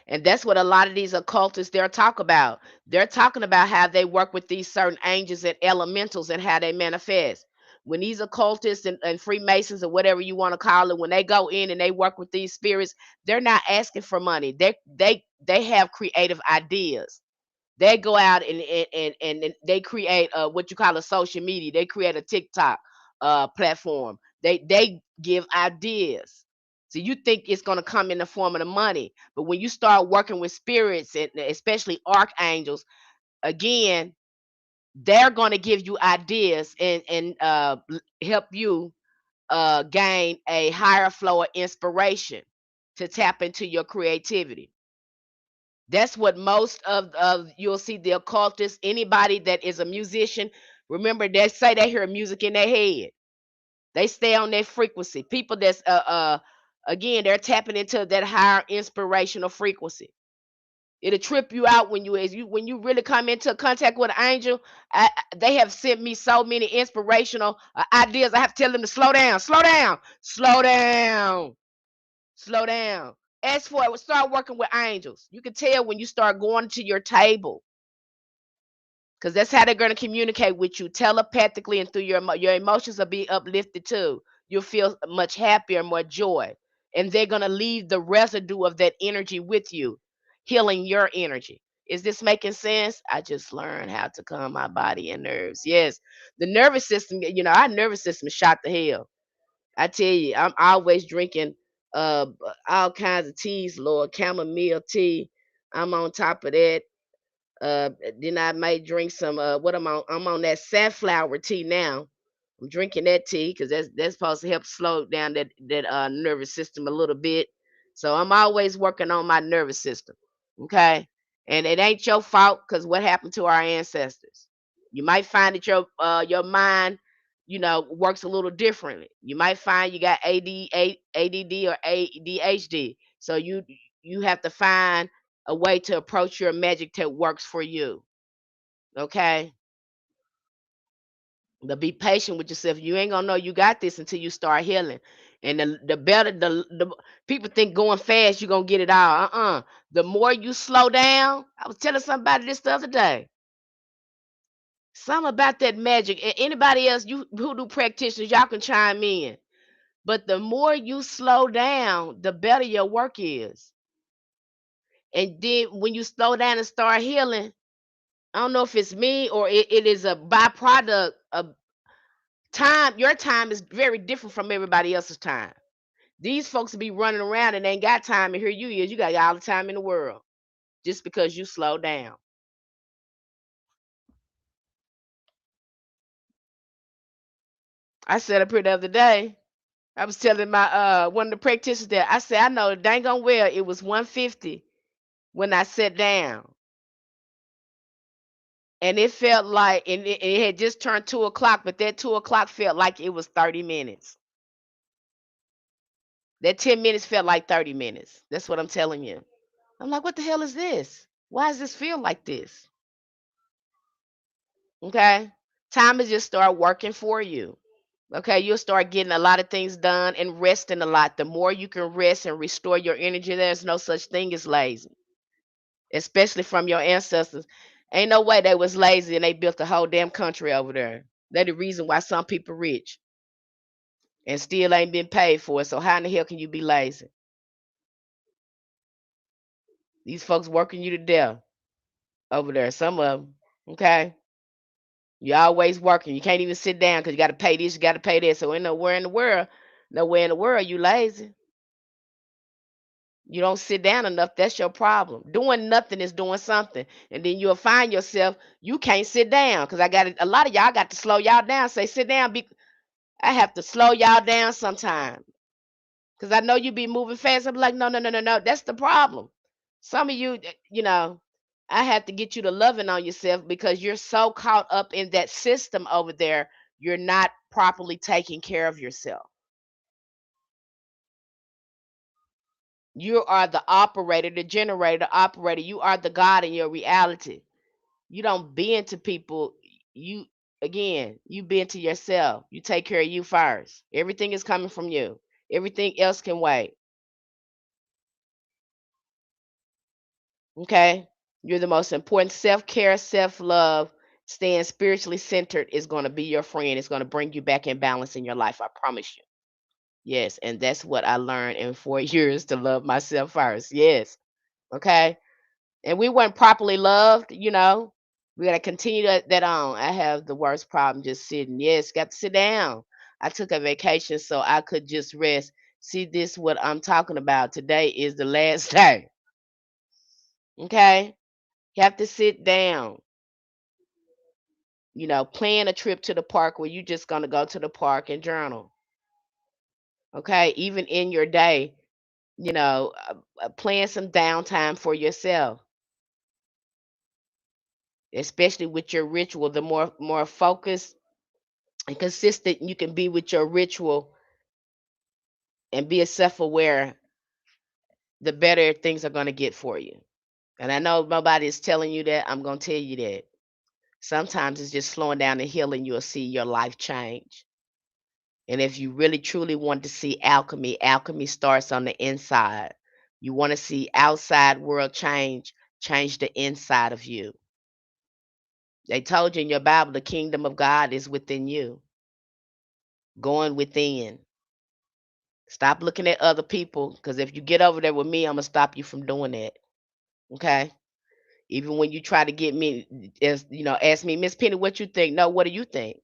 and that's what a lot of these occultists they're talking about how they work with these certain angels and elementals and how they manifest when these occultists and freemasons or whatever you want to call it when they go in and they work with these spirits they're not asking for money they have creative ideas they go out and they create what you call a social media. They create a TikTok platform. They give ideas. So you think it's going to come in the form of the money, but when you start working with spirits and especially archangels, again, they're going to give you ideas and help you gain a higher flow of inspiration to tap into your creativity. That's what most of you'll see the occultists, anybody that is a musician, remember they say they hear music in their head. They stay on that frequency. People that's again, they're tapping into that higher inspirational frequency. It'll trip you out when you really come into contact with an angel. They have sent me so many inspirational ideas. I have to tell them to slow down, slow down, slow down. Slow down. As for it, start working with angels. You can tell when you start going to your table because that's how they're going to communicate with you telepathically and through your emotions will be uplifted too. You'll feel much happier, more joy, and they're going to leave the residue of that energy with you, healing your energy. Is this making sense? I just learned how to calm my body and nerves. Yes, the nervous system. Our nervous system is shot to hell. I tell you, I'm always drinking all kinds of teas, Lord, chamomile tea. I'm on top of that. Then I may drink some what I'm on that safflower tea now. I'm drinking that tea because that's supposed to help slow down that nervous system a little bit. So I'm always working on my nervous system. Okay. And it ain't your fault because what happened to our ancestors. You might find that your mind, works a little differently. You might find you got ADD or ADHD. So you have to find a way to approach your magic that works for you. Okay. But be patient with yourself. You ain't gonna know you got this until you start healing. And the better the people think going fast, you're gonna get it all. The more you slow down, I was telling somebody this the other day. Something about that magic. Anybody else, you voodoo practitioners, y'all can chime in. But the more you slow down, the better your work is. And then when you slow down and start healing, I don't know if it's me or it is a byproduct of time. Your time is very different from everybody else's time. These folks be running around and ain't got time, and here you is. You got all the time in the world just because you slow down. I said up here the other day. I was telling my one of the practitioners there. I said I know dang on well it was 150 when I sat down. And it felt like, and it had just turned 2 o'clock, but that 2 o'clock felt like it was 30 minutes. That 10 minutes felt like 30 minutes. That's what I'm telling you. I'm like, what the hell is this? Why does this feel like this? Okay. Time to just start working for you. Okay. You'll start getting a lot of things done and resting a lot. The more you can rest and restore your energy, there's no such thing as lazy, especially from your ancestors. Ain't no way they was lazy and they built a whole damn country over there. They're the reason why some people rich and still ain't been paid for it. So how in the hell can you be lazy? These folks working you to death over there. Some of them. Okay. You're always working. You can't even sit down because you got to pay this, you got to pay that. So ain't nowhere in the world you lazy. You don't sit down enough. That's your problem. Doing nothing is doing something, and then you'll find yourself you can't sit down because a lot of y'all got to slow y'all down. Say sit down. I have to slow y'all down sometimes because I know you be moving fast. I'm like, no, no, no, no, no. That's the problem. Some of you, I have to get you to loving on yourself because you're so caught up in that system over there. You're not properly taking care of yourself. You are the operator, the generator, the operator. You are the God in your reality. You don't bend to people. You you bend to yourself. You take care of you first. Everything is coming from you. Everything else can wait. Okay? You're the most important. Self-care, self-love, staying spiritually centered is going to be your friend. It's going to bring you back in balance in your life. I promise you. Yes, and that's what I learned in 4 years to love myself first. Yes. Okay. And we weren't properly loved. We got to continue that on. I have the worst problem just sitting. Yes, got to sit down. I took a vacation so I could just rest. See, this what I'm talking about. Today is the last day. Okay? You have to sit down. Plan a trip to the park where you're just going to go to the park and journal. Okay? Even in your day, plan some downtime for yourself, especially with your ritual. The more focused and consistent you can be with your ritual and be self-aware, the better things are going to get for you. And I know nobody is telling you that. I'm going to tell you that. Sometimes it's just slowing down and healing. You'll see your life change. And if you really truly want to see alchemy, alchemy starts on the inside. You want to see outside world change the inside of you. They told you in your Bible the kingdom of God is within you. Going within. Stop looking at other people, because if you get over there with me, I'm gonna stop you from doing that. Okay? Even when you try to get me, ask me, Miss Penny, what you think? No, what do you think?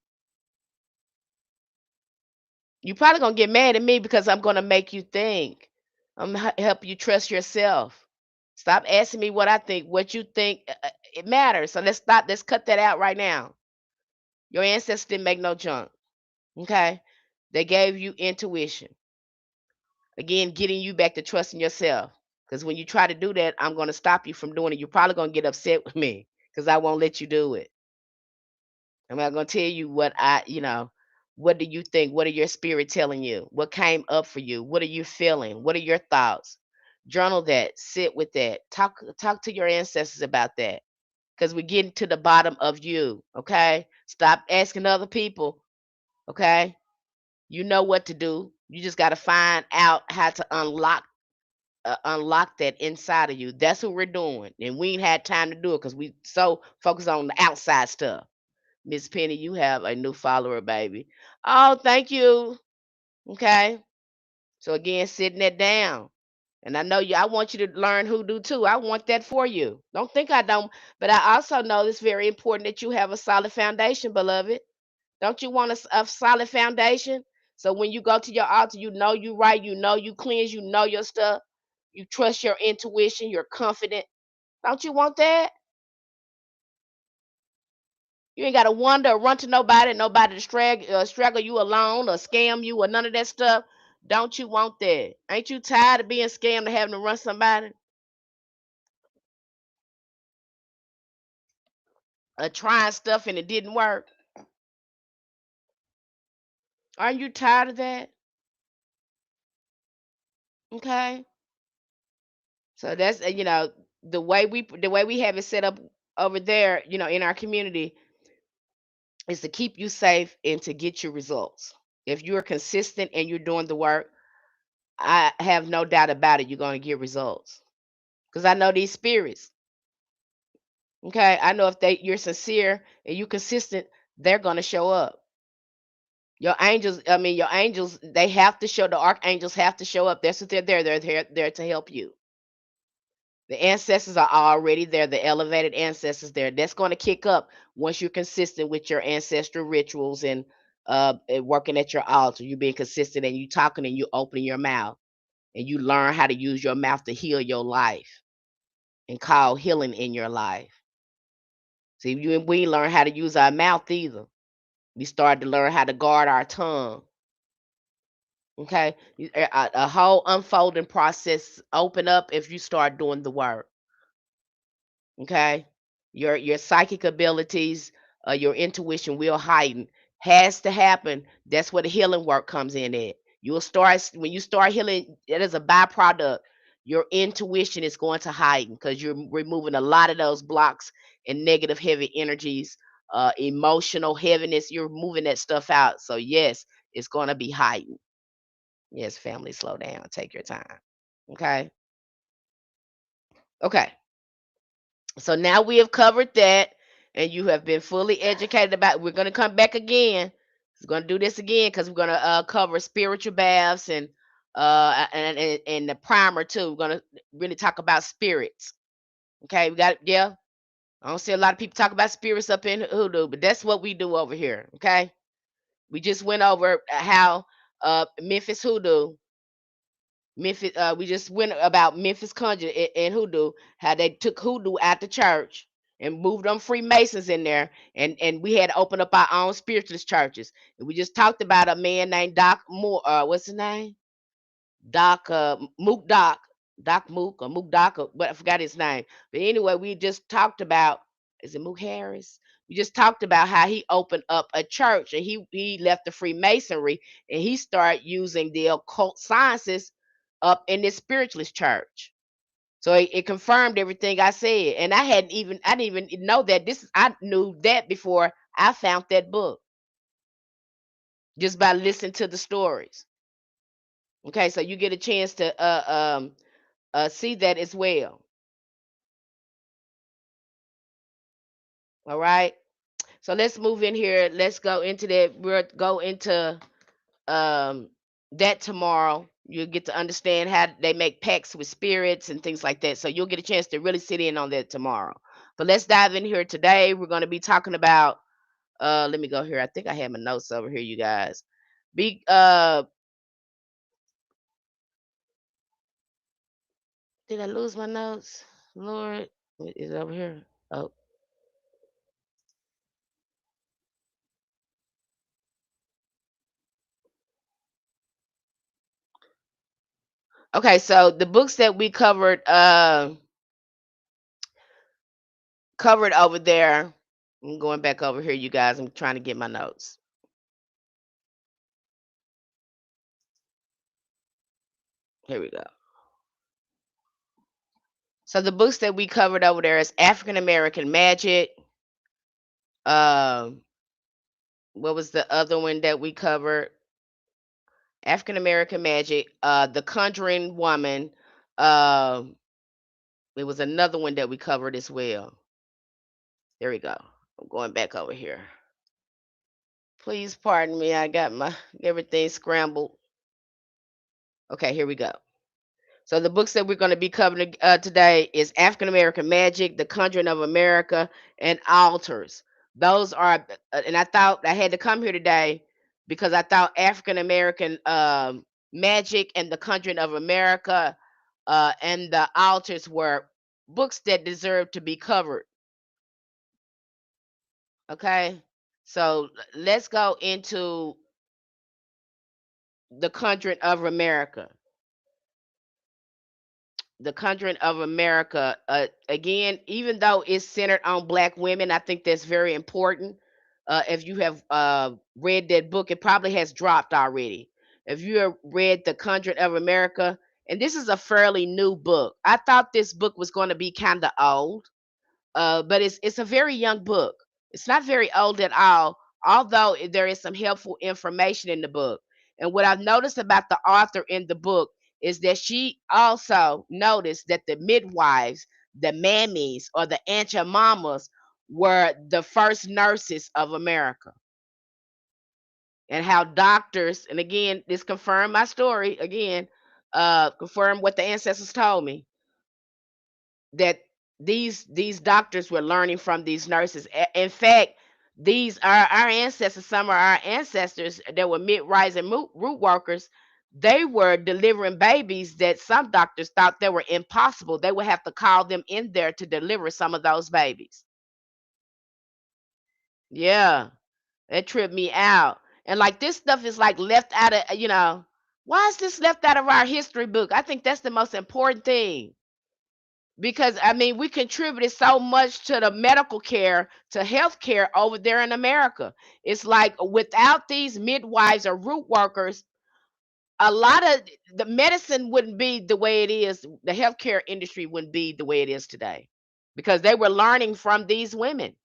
You probably gonna get mad at me because I'm gonna make you think. I'm gonna help you trust yourself. Stop asking me what I think. What you think, it matters. So let's stop. Let's cut that out right now. Your ancestors didn't make no junk. Okay? They gave you intuition. Again, getting you back to trusting yourself. Because when you try to do that, I'm going to stop you from doing it. You're probably going to get upset with me because I won't let you do it. I'm not going to tell you what do you think? What are your spirit telling you? What came up for you? What are you feeling? What are your thoughts? Journal that. Sit with that. Talk to your ancestors about that. Because we're getting to the bottom of you. Okay? Stop asking other people. Okay? You know what to do. You just got to find out how to unlock that inside of you. That's what we're doing, and we ain't had time to do it because we so focused on the outside stuff. Miss Penny, you have a new follower, baby. Oh, thank you. Okay, so again, sitting that down, and I know you. I want you to learn hoodoo too. I want that for you. Don't think I don't, but I also know it's very important that you have a solid foundation, beloved. Don't you want a solid foundation? So when you go to your altar, you know you right, you know you cleanse, you know your stuff. You trust your intuition, you're confident. Don't you want that? You ain't got to wonder or run to nobody to straggle you alone or scam you or none of that stuff. Don't you want that? Ain't you tired of being scammed and having to run somebody? trying stuff and it didn't work? Aren't you tired of that? Okay. So that's the way we have it set up over there, in our community is to keep you safe and to get you results. If you're consistent and you're doing the work, I have no doubt about it, you're going to get results. Because I know these spirits. Okay. I know if you're sincere and you're consistent, they're going to show up. Your angels, they have to show, the archangels have to show up. That's what they're there. They're there to help you. The ancestors are already there, the elevated ancestors there. That's going to kick up once you're consistent with your ancestral rituals and working at your altar. You being consistent and you talking and you opening your mouth and you learn how to use your mouth to heal your life and call healing in your life. See, we learn how to use our mouth either. We started to learn how to guard our tongue. Okay, a whole unfolding process open up if you start doing the work. Okay, your psychic abilities, your intuition will heighten. Has to happen. That's where the healing work comes in at. You'll start when you start healing. It is a byproduct. Your intuition is going to heighten because you're removing a lot of those blocks and negative heavy energies, emotional heaviness. You're moving that stuff out. So yes, it's going to be heightened. Yes, family, slow down. Take your time. Okay. Okay. So now we have covered that, and you have been fully educated about. We're going to come back again. We're going to do this again because we're going to cover spiritual baths and the primer too. We're going to really talk about spirits. Okay, we got it. Yeah, I don't see a lot of people talk about spirits up in hoodoo, but that's what we do over here. Okay, we just went over how Memphis hoodoo Memphis, we just went about Memphis conjure and hoodoo, how they took hoodoo out the church and moved them Freemasons in there, and we had to open up our own spiritualist churches. And we just talked about a man named Doc Moore. What's his name? Doc Mook Doc Doc Mook or Mook Doc, but I forgot his name. But anyway, we just talked about, is it Mook Harris? We just talked about how he opened up a church and he left the Freemasonry and he started using the occult sciences up in this spiritualist church. So it confirmed everything I said, and I didn't even know that I knew that before I found that book just by listening to the stories. Okay, so you get a chance to see that as well. All right. So let's move in here. Let's go into that. We'll go into um, that tomorrow. You'll get to understand how they make pacts with spirits and things like that. So you'll get a chance to really sit in on that tomorrow. But let's dive in here today. We're going to be talking about. Let me go here. I think I have my notes over here, you guys. Be Did I lose my notes? Lord, is it over here? Oh, okay. So the books that we covered over there. I'm going back over here, you guys. I'm trying to get my notes. Here we go. So the books that we covered over there is African American Magic. Um, what was the other one that we covered? African American Magic. The Conjuring Woman. Um, it was another one that we covered as well. There we go. I'm going back over here. Please pardon me. I got my everything scrambled. Okay, here we go. So the books that we're going to be covering today is African American Magic, The Conjuring of America, and Altars. Those are, and I thought I had to come here today because I thought African American Magic and The Conjuring of America and the Altars were books that deserve to be covered. Okay, so let's go into The Conjuring of America. The Conjuring of America. Again, even though it's centered on Black women, I think that's very important. If you have read that book, it probably has dropped already. If you have read The Conjuring of America, and this is a fairly new book, I thought this book was going to be kind of old, but it's a very young book. It's not very old at all, although there is some helpful information in the book. And what I've noticed about the author in the book is that she also noticed that the midwives, the mammies, or the Aunt Mamas were the first nurses of America. And how doctors, and again, this confirmed my story again, confirmed what the ancestors told me, that these doctors were learning from these nurses. In fact, these are our ancestors. Some of our ancestors that were midwives and root workers. They were delivering babies that some doctors thought they were impossible. They would have to call them in there to deliver some of those babies. Yeah, it tripped me out. And like this stuff is like left out of, why is this left out of our history book? I think that's the most important thing. Because I mean, we contributed so much to the medical care, to health care over there in America. It's like without these midwives or root workers, a lot of the medicine wouldn't be the way it is. The healthcare industry wouldn't be the way it is today, because they were learning from these women.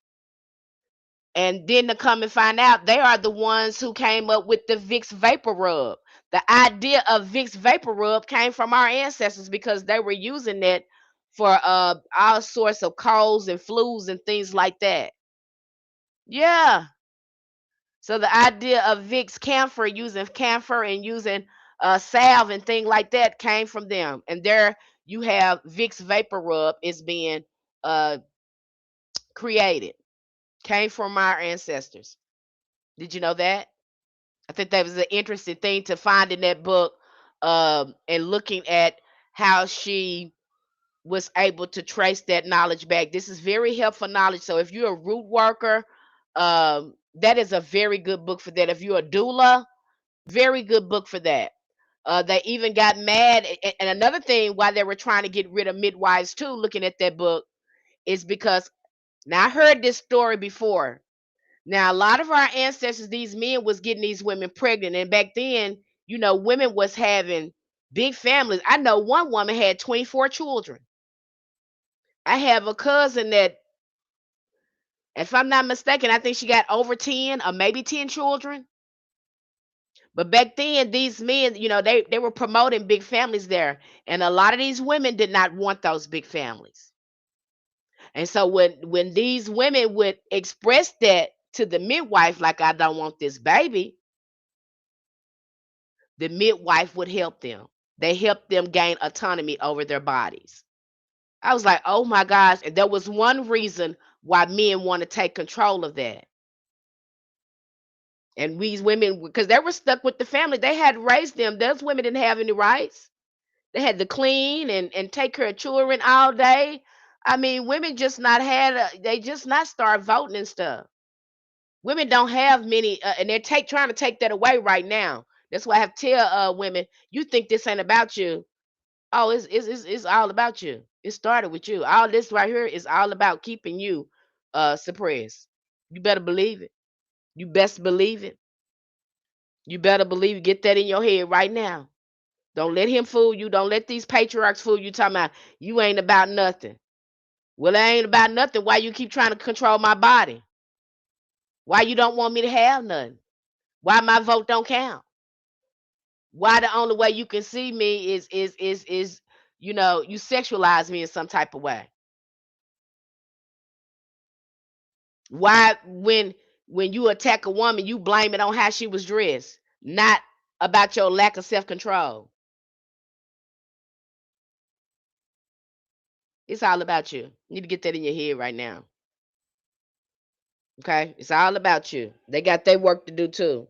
And then to come and find out, they are the ones who came up with the Vicks Vapor Rub. The idea of Vicks Vapor Rub came from our ancestors because they were using it for all sorts of colds and flus and things like that. Yeah. So the idea of Vicks camphor, using camphor and using salve and thing like that, came from them. And there you have Vicks Vapor Rub is being uh, created. Came from our ancestors. Did you know that? I think that was an interesting thing to find in that book, and looking at how she was able to trace that knowledge back. This is very helpful knowledge. So if you're a root worker, that is a very good book for that. If you're a doula, very good book for that. They even got mad. And another thing why they were trying to get rid of midwives too, looking at that book, is because now I heard this story before. Now, a lot of our ancestors, these men was getting these women pregnant. And back then, women was having big families. I know one woman had 24 children. I have a cousin that, if I'm not mistaken, I think she got over 10 or maybe 10 children. But back then, these men, they were promoting big families there. And a lot of these women did not want those big families. And so when these women would express that to the midwife, like, I don't want this baby, the midwife would help them. They helped them gain autonomy over their bodies. I was like, oh my gosh. And there was one reason why men want to take control of that. And these women, because they were stuck with the family, they had raised them. Those women didn't have any rights. They had to clean and take care of children all day. I mean, women just not they just not start voting and stuff. Women don't have many, and they're trying to take that away right now. That's why I have to tell women, you think this ain't about you. Oh, it's all about you. It started with you. All this right here is all about keeping you suppressed. You better believe it. You best believe it. You better believe it. Get that in your head right now. Don't let him fool you. Don't let these patriarchs fool you talking about you ain't about nothing. Well, I ain't about nothing. Why you keep trying to control my body? Why you don't want me to have nothing? Why my vote don't count? Why the only way you can see me is you sexualize me in some type of way? Why, when you attack a woman, you blame it on how she was dressed, not about your lack of self-control. It's all about you. You need to get that in your head right now. Okay? It's all about you. They got their work to do too.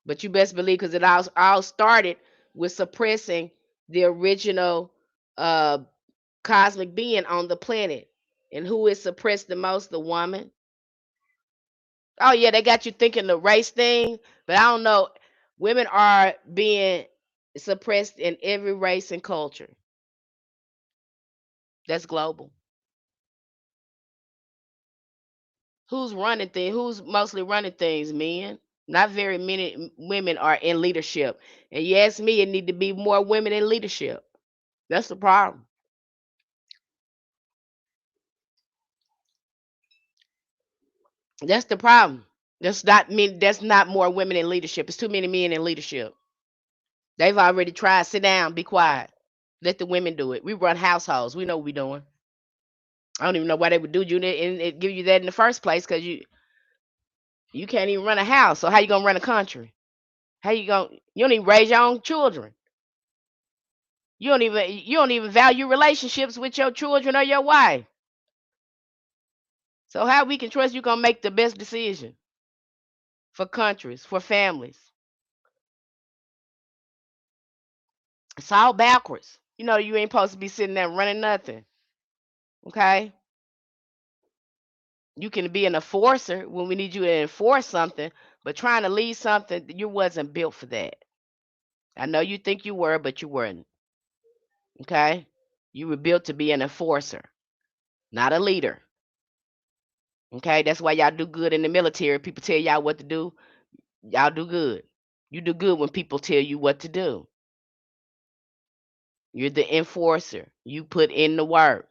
But you best believe, because it all started with suppressing the original uh cosmic being on the planet. And who is suppressed the most? The woman. Oh yeah, they got you thinking the race thing, but I don't know. Women are being suppressed in every race and culture. That's global. Who's running things? Who's mostly running things? Men. Not very many women are in leadership. And you ask me, it need to be more women in leadership. That's the problem. That's the problem. That's not more women in leadership. It's too many men in leadership. They've already tried. Sit down, be quiet. Let the women do it. We run households. We know what we're doing. I don't even know why they would do you and give you that in the first place because you can't even run a house. So how you gonna run a country? How you don't even raise your own children. You don't even value relationships with your children or your wife. So how we can trust you gonna make the best decision for countries, for families? It's all backwards. You know you ain't supposed to be sitting there running nothing. Okay? You can be an enforcer when we need you to enforce something, but trying to lead something, you wasn't built for that. I know you think you were, but you weren't. Okay? You were built to be an enforcer, not a leader. Okay? That's why y'all do good in the military. People tell y'all what to do, y'all do good. You do good when people tell you what to do. You're the enforcer. You put in the work.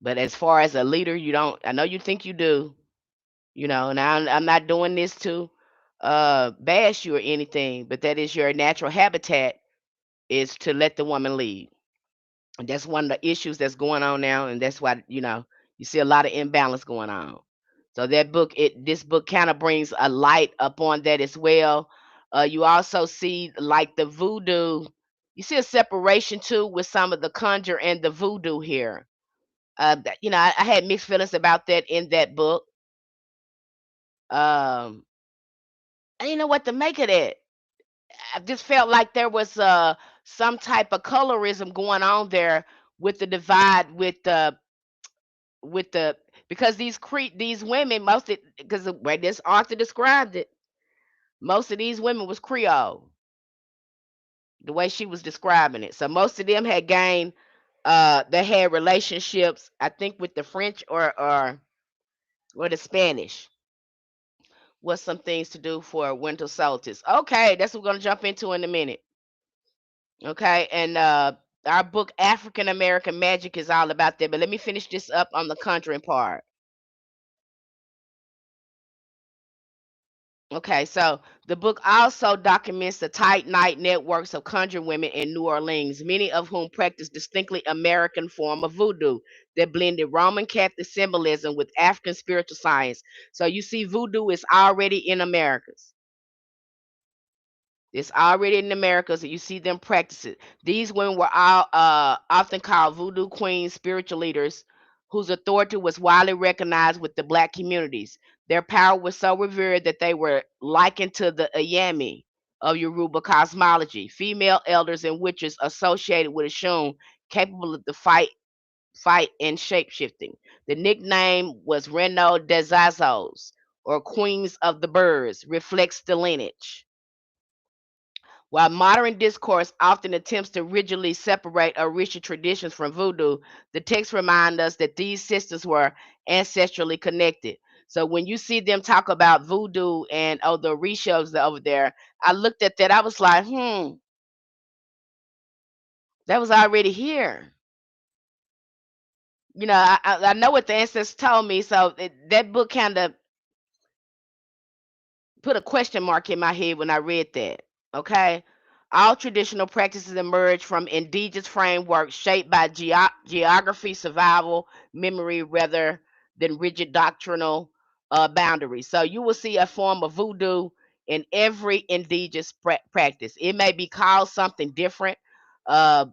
But as far as a leader, you don't. I know you think you do. Now I'm not doing this to bash you or anything, but that is your natural habitat is to let the woman lead. And that's one of the issues that's going on now, and that's why you see a lot of imbalance going on. So this book kind of brings a light upon that as well. You also see like the voodoo. You see a separation too with some of the conjure and the voodoo here. I had mixed feelings about that in that book. Um, I didn't know what to make of that. I just felt like there was some type of colorism going on there with the divide with the because these women because the way this author described it, most of these women was Creole, the way she was describing it. So most of them had gained they had relationships, I think, with the French or the Spanish. What's some things to do for winter solstice? Okay, that's what we're gonna jump into in a minute. Okay, and our book African American Magic is all about that. But let me finish this up on the conjuring part. Okay, so the book also documents the tight night networks of conjure women in New Orleans, many of whom practice distinctly American form of voodoo that blended Roman Catholic symbolism with African spiritual science. So you see, voodoo is already in Americas. It's already in America, so you see them practice it. These women were all often called voodoo queens, spiritual leaders, whose authority was widely recognized with the black communities. Their power was so revered that they were likened to the Ayami of Yoruba cosmology, female elders and witches associated with Oshun, capable of the fight and shapeshifting. The nickname was Reno Desazos, or Queens of the Birds, reflects the lineage. While modern discourse often attempts to rigidly separate Orisha traditions from voodoo, the text reminds us that these systems were ancestrally connected. So when you see them talk about voodoo and the Orishas over there, I looked at that. I was like, that was already here. I know what the ancestors told me, so that book kind of put a question mark in my head when I read that. Okay. All traditional practices emerge from indigenous frameworks shaped by geography, survival, memory, rather than rigid doctrinal boundaries. So you will see a form of voodoo in every indigenous practice. It may be called something different. Uh,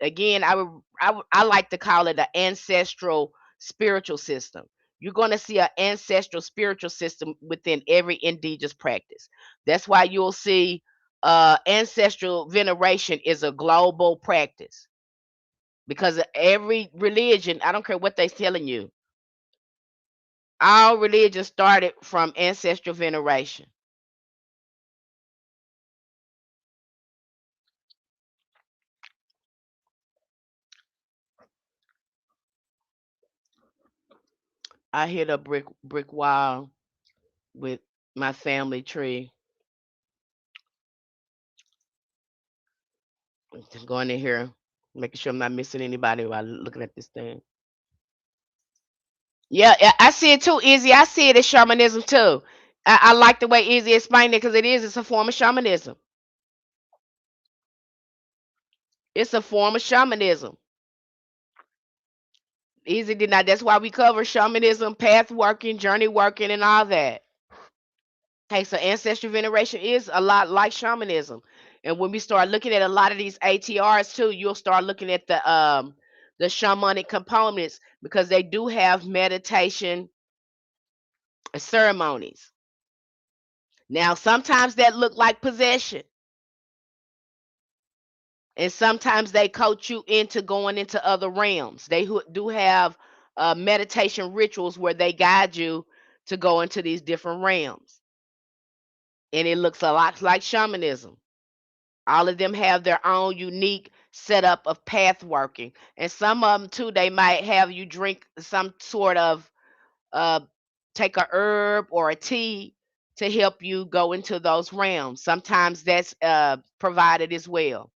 Again, I like to call it an ancestral spiritual system. You're going to see an ancestral spiritual system within every indigenous practice. That's why you'll see ancestral veneration is a global practice because every religion, I don't care what they're telling you, all religions started from ancestral veneration. I hit a brick wall with my family tree. Just going in here, making sure I'm not missing anybody while looking at this thing. Yeah, yeah, I see it too, Izzy. I see it as shamanism too. I like the way Izzy explained it because it's a form of shamanism. It's a form of shamanism. Easy did not. That's why we cover shamanism, path working, journey working, and all that. Okay, so ancestral veneration is a lot like shamanism. And when we start looking at a lot of these ATRs too, you'll start looking at the shamanic components because they do have meditation ceremonies. Now, sometimes that look like possession, and sometimes they coach you into going into other realms. They do have meditation rituals where they guide you to go into these different realms, and it looks a lot like shamanism. All of them have their own unique setup of path working, and some of them too. They might have you drink some sort of uh, take a herb or a tea to help you go into those realms. Sometimes that's provided as well,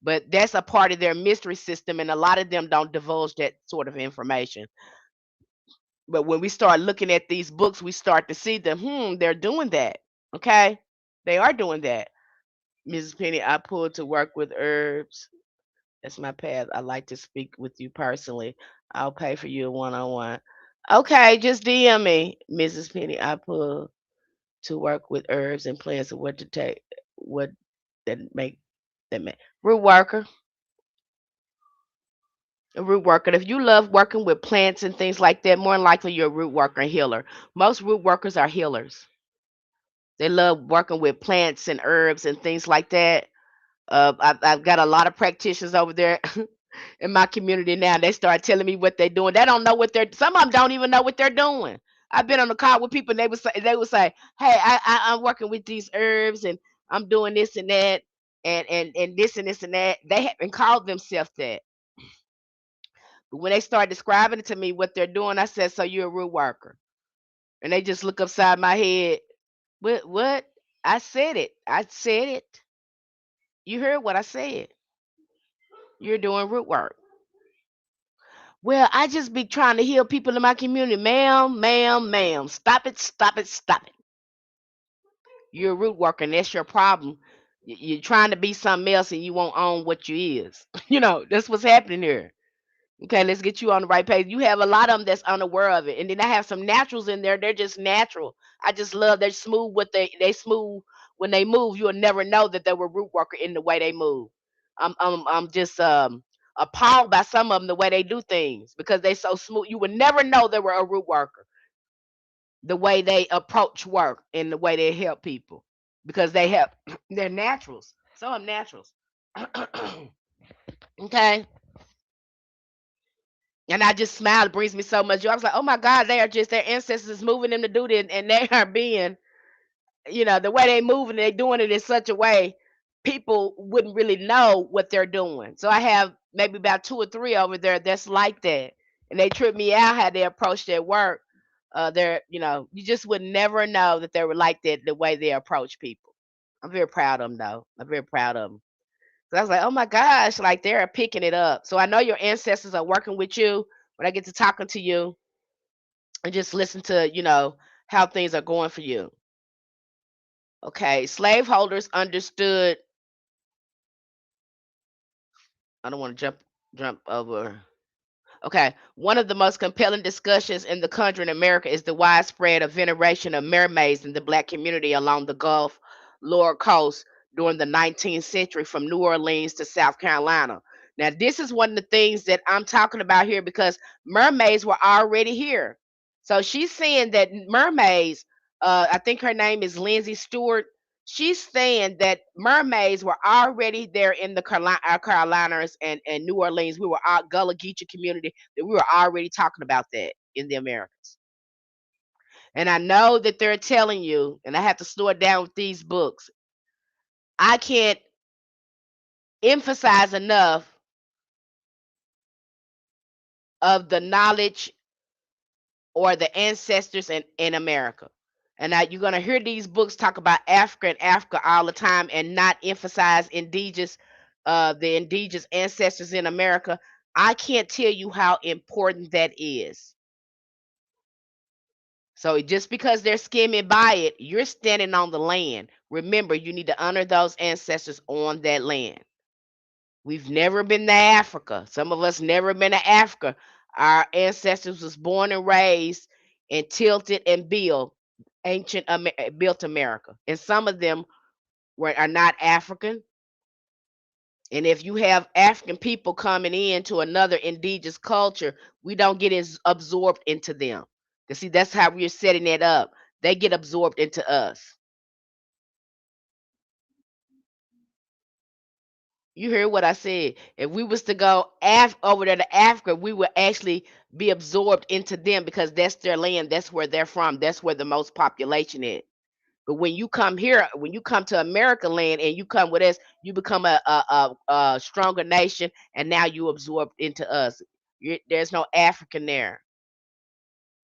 but that's a part of their mystery system, and a lot of them don't divulge that sort of information. But when we start looking at these books, we start to see them. They're doing that. Okay, they are doing that. Mrs. Penny, I pulled to work with herbs. That's my path. I like to speak with you personally. I'll pay for you one on one. Okay, just DM me, Mrs. Penny. I pull to work with herbs and plants and what to take, what that make root worker. A root worker. If you love working with plants and things like that, more than likely you're a root worker and healer. Most root workers are healers. They love working with plants and herbs and things like that. I've got a lot of practitioners over there in my community now. They start telling me what they're doing. They don't know what they're. Some of them don't even know what they're doing. I've been on the call with people, and they would say, "Hey, I'm working with these herbs, and I'm doing this and that, and this and this and that." They haven't called themselves that. But when they start describing it to me what they're doing, I said, "So you're a root worker?" And they just look upside my head. What? What? I said it. I said it. You heard what I said. You're doing root work. Well, I just be trying to heal people in my community. Ma'am, ma'am, ma'am. Stop it, stop it, stop it. You're a root worker, and that's your problem. You're trying to be something else and you won't own what you is. That's what's happening here. Okay, let's get you on the right page. You have a lot of them that's unaware of it. And then I have some naturals in there. They're just natural. I just love they're smooth what they smooth when they move. You'll never know that they were root worker in the way they move. I'm just appalled by some of them the way they do things because they so smooth. You would never know they were a root worker. The way they approach work and the way they help people because they have they're naturals. Some of them naturals. Okay. And I just smiled. It brings me so much joy. I was like, oh my God, they are just their ancestors moving them to do this, and they are being, the way they moving, they doing it in such a way people wouldn't really know what they're doing. So I have maybe about two or three over there that's like that, and they trip me out how they approach their work. You just would never know that they were like that the way they approach people. I'm very proud of them, though. I'm very proud of them. So I was like, oh my gosh, like they're picking it up. So I know your ancestors are working with you when I get to talking to you and just listen to, how things are going for you. Okay. Slaveholders understood. I don't want to jump over. Okay. One of the most compelling discussions in the Conjuring America is the widespread of veneration of mermaids in the black community along the Gulf lower coast during the 19th century from New Orleans to South Carolina. Now, this is one of the things that I'm talking about here because mermaids were already here. So she's saying that mermaids, I think her name is Lindsay Stewart. She's saying that mermaids were already there in the Carolinas and New Orleans. We were our Gullah Geechee community that we were already talking about that in the Americas. And I know that they're telling you, and I have to slow it down with these books. I can't emphasize enough of the knowledge or the ancestors in America. And now you're gonna hear these books talk about Africa and Africa all the time and not emphasize indigenous the indigenous ancestors in America. I can't tell you how important that is. So just because they're skimming by it, you're standing on the land. Remember, you need to honor those ancestors on that land. We've never been to Africa. Some of us never been to Africa. Our ancestors was born and raised and tilted and built built America. And some of them are not African. And if you have African people coming into another indigenous culture, we don't get as absorbed into them. You see, that's how we're setting it up. They get absorbed into us. You heard what I said. If we was to go over there to Africa, we would actually be absorbed into them because that's their land. That's where they're from. That's where the most population is. But when you come here, when you come to American land and you come with us, you become a stronger nation, and now you absorb into us. There's no African there.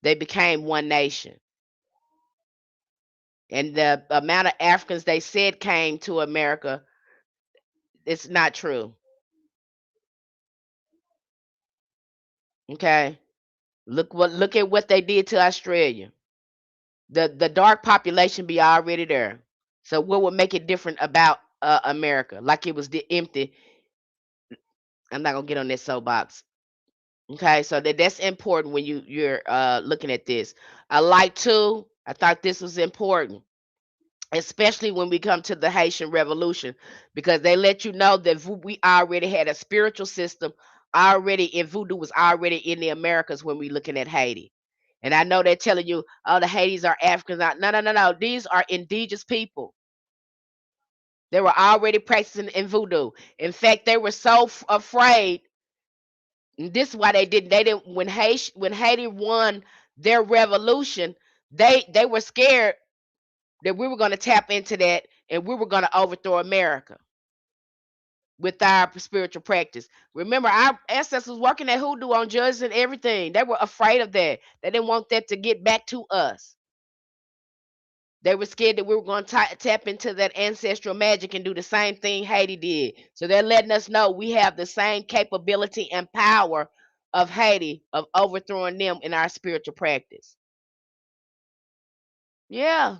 They became one nation, and the amount of Africans they said came to America, it's not true. Okay, look at what they did to Australia. The dark population be already there. So what would make it different about America? Like it was empty. I'm not gonna get on that soapbox. Okay, so that's important when you're looking at this. I thought this was important, especially when we come to the Haitian Revolution, because they let you know that we already had a spiritual system already, and voodoo was already in the Americas when we looking at Haiti. And I know they're telling you, oh, the Haitis are Africans. No, no, no, no. These are indigenous people. They were already practicing in voodoo. In fact, they were so afraid. And this is why they didn't when Haiti won their revolution, they were scared that we were going to tap into that and we were going to overthrow America with our spiritual practice. Remember, our ancestors working at hoodoo on judges and everything. They were afraid of that. They didn't want that to get back to us. They were scared that we were going to tap into that ancestral magic and do the same thing Haiti did. So they're letting us know we have the same capability and power of Haiti of overthrowing them in our spiritual practice. Yeah.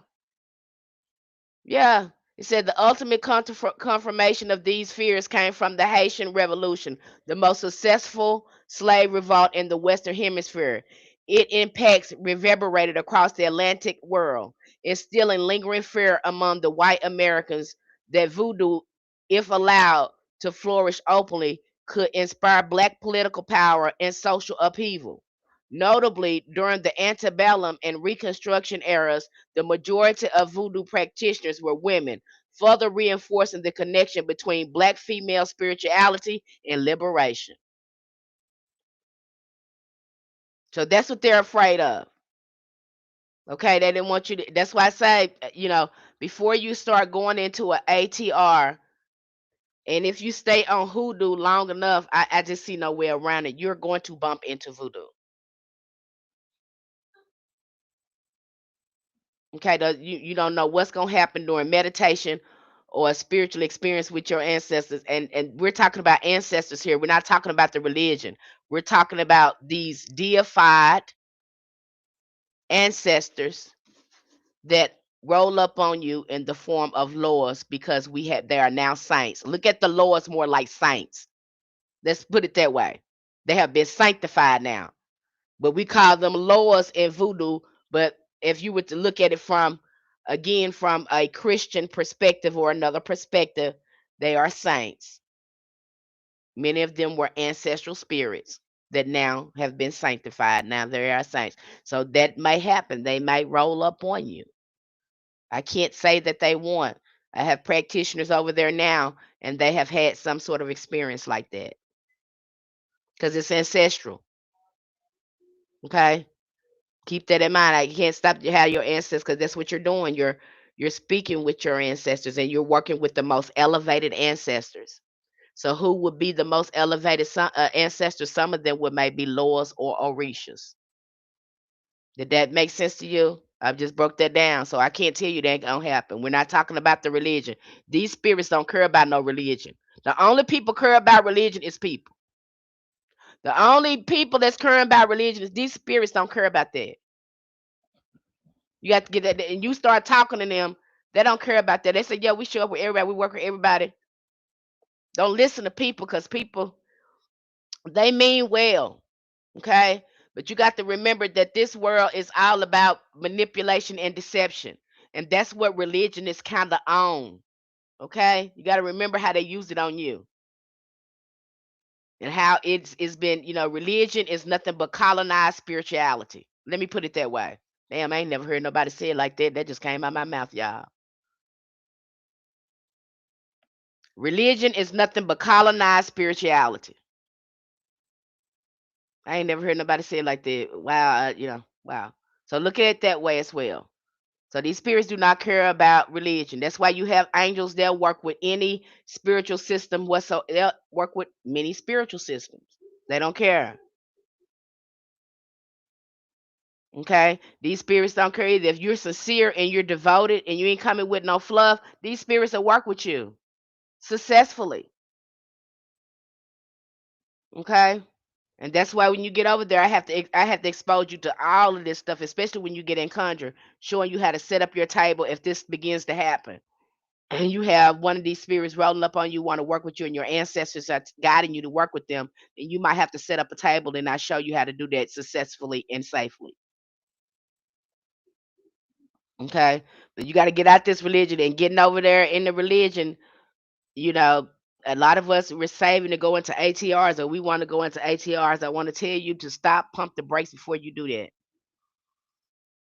Yeah. It said the ultimate confirmation of these fears came from the Haitian Revolution, the most successful slave revolt in the Western Hemisphere. It impacts reverberated across the Atlantic world, instilling lingering fear among the white Americans that voodoo, if allowed to flourish openly, could inspire black political power and social upheaval. Notably, during the antebellum and Reconstruction eras, the majority of voodoo practitioners were women, further reinforcing the connection between black female spirituality and liberation. So that's what they're afraid of. Okay, they didn't want you to. That's why I say, before you start going into an ATR, and if you stay on hoodoo long enough, I just see no way around it. You're going to bump into voodoo. Okay, you don't know what's going to happen during meditation or a spiritual experience with your ancestors. And we're talking about ancestors here. We're not talking about the religion. We're talking about these deified ancestors that roll up on you in the form of lords because they are now saints. Look at the lords more like saints. Let's put it that way. They have been sanctified now. But we call them lords in voodoo. But if you were to look at it from a Christian perspective or another perspective, they are saints. Many of them were ancestral spirits that now have been sanctified. Now they are saints. So that may happen. They may roll up on you. I can't say that they won't. I have practitioners over there now, and they have had some sort of experience like that because it's ancestral. Okay, keep that in mind. I can't stop you have your ancestors because that's what you're doing. You're speaking with your ancestors, and you're working with the most elevated ancestors. So, who would be the most elevated ancestors? Some of them would maybe Loas or Orishas. Did that make sense to you? I've just broke that down, so I can't tell you that ain't gonna happen. We're not talking about the religion. These spirits don't care about no religion. The only people care about religion is people. The only people that's caring about religion is these spirits don't care about that. You have to get that, and you start talking to them. They don't care about that. They say, "Yeah, we show up with everybody. We work with everybody." Don't listen to people because people they mean well, okay? But you got to remember that this world is all about manipulation and deception, and that's what religion is kind of on. Okay, you got to remember how they use it on you and how it's been. Religion is nothing but colonized spirituality. Let me put it that way. Damn, I ain't never heard nobody say it like that. That just came out my mouth, y'all. Religion is nothing but colonized spirituality. I ain't never heard nobody say it like that. Wow, wow. So look at it that way as well. So these spirits do not care about religion. That's why you have angels. They'll work with any spiritual system whatsoever. They'll work with many spiritual systems. They don't care. Okay? These spirits don't care either. If you're sincere and you're devoted and you ain't coming with no fluff, these spirits will work with you successfully. Okay? And that's why when you get over there, I have to expose you to all of this stuff, especially when you get in conjure, showing you how to set up your table if this begins to happen. And you have one of these spirits rolling up on you, want to work with you, and your ancestors are guiding you to work with them, and you might have to set up a table, and I show you how to do that successfully and safely. Okay, but you got to get out this religion and getting over there in the religion. You know, a lot of us we're saving to go into ATRs, or we want to go into ATRs. I want to tell you to stop, pump the brakes before you do that.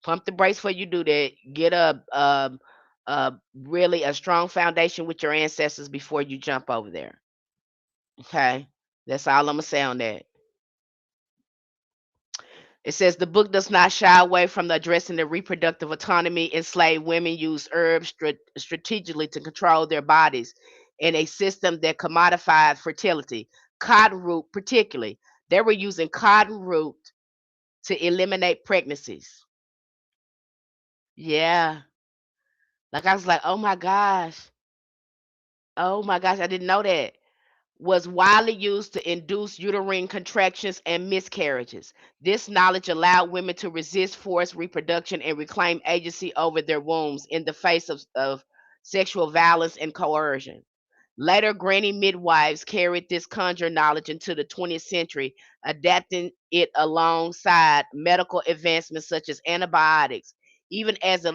Pump the brakes before you do that. Get a really a strong foundation with your ancestors before you jump over there. Okay, that's all I'm gonna say on that. It says the book does not shy away from addressing the reproductive autonomy. Enslaved women use herbs strategically to control their bodies in a system that commodified fertility. Cotton root, particularly, they were using cotton root to eliminate pregnancies. Yeah, like I was like, oh my gosh, I didn't know that. Was widely used to induce uterine contractions and miscarriages. This knowledge allowed women to resist forced reproduction and reclaim agency over their wombs in the face of sexual violence and coercion. Later, granny midwives carried this conjure knowledge into the 20th century, adapting it alongside medical advancements such as antibiotics, even as a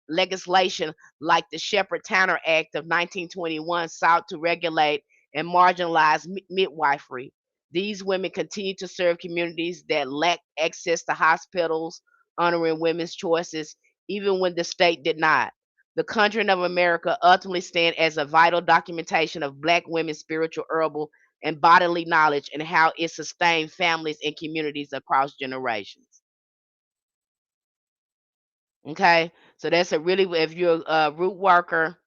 legislation like the Shepard-Tanner Act of 1921 sought to regulate and marginalize midwifery. These women continue to serve communities that lack access to hospitals, honoring women's choices, even when the state did not. The Conjuring of America ultimately stand as a vital documentation of Black women's spiritual, herbal, and bodily knowledge and how it sustained families and communities across generations. Okay, so that's a really if you're a root worker,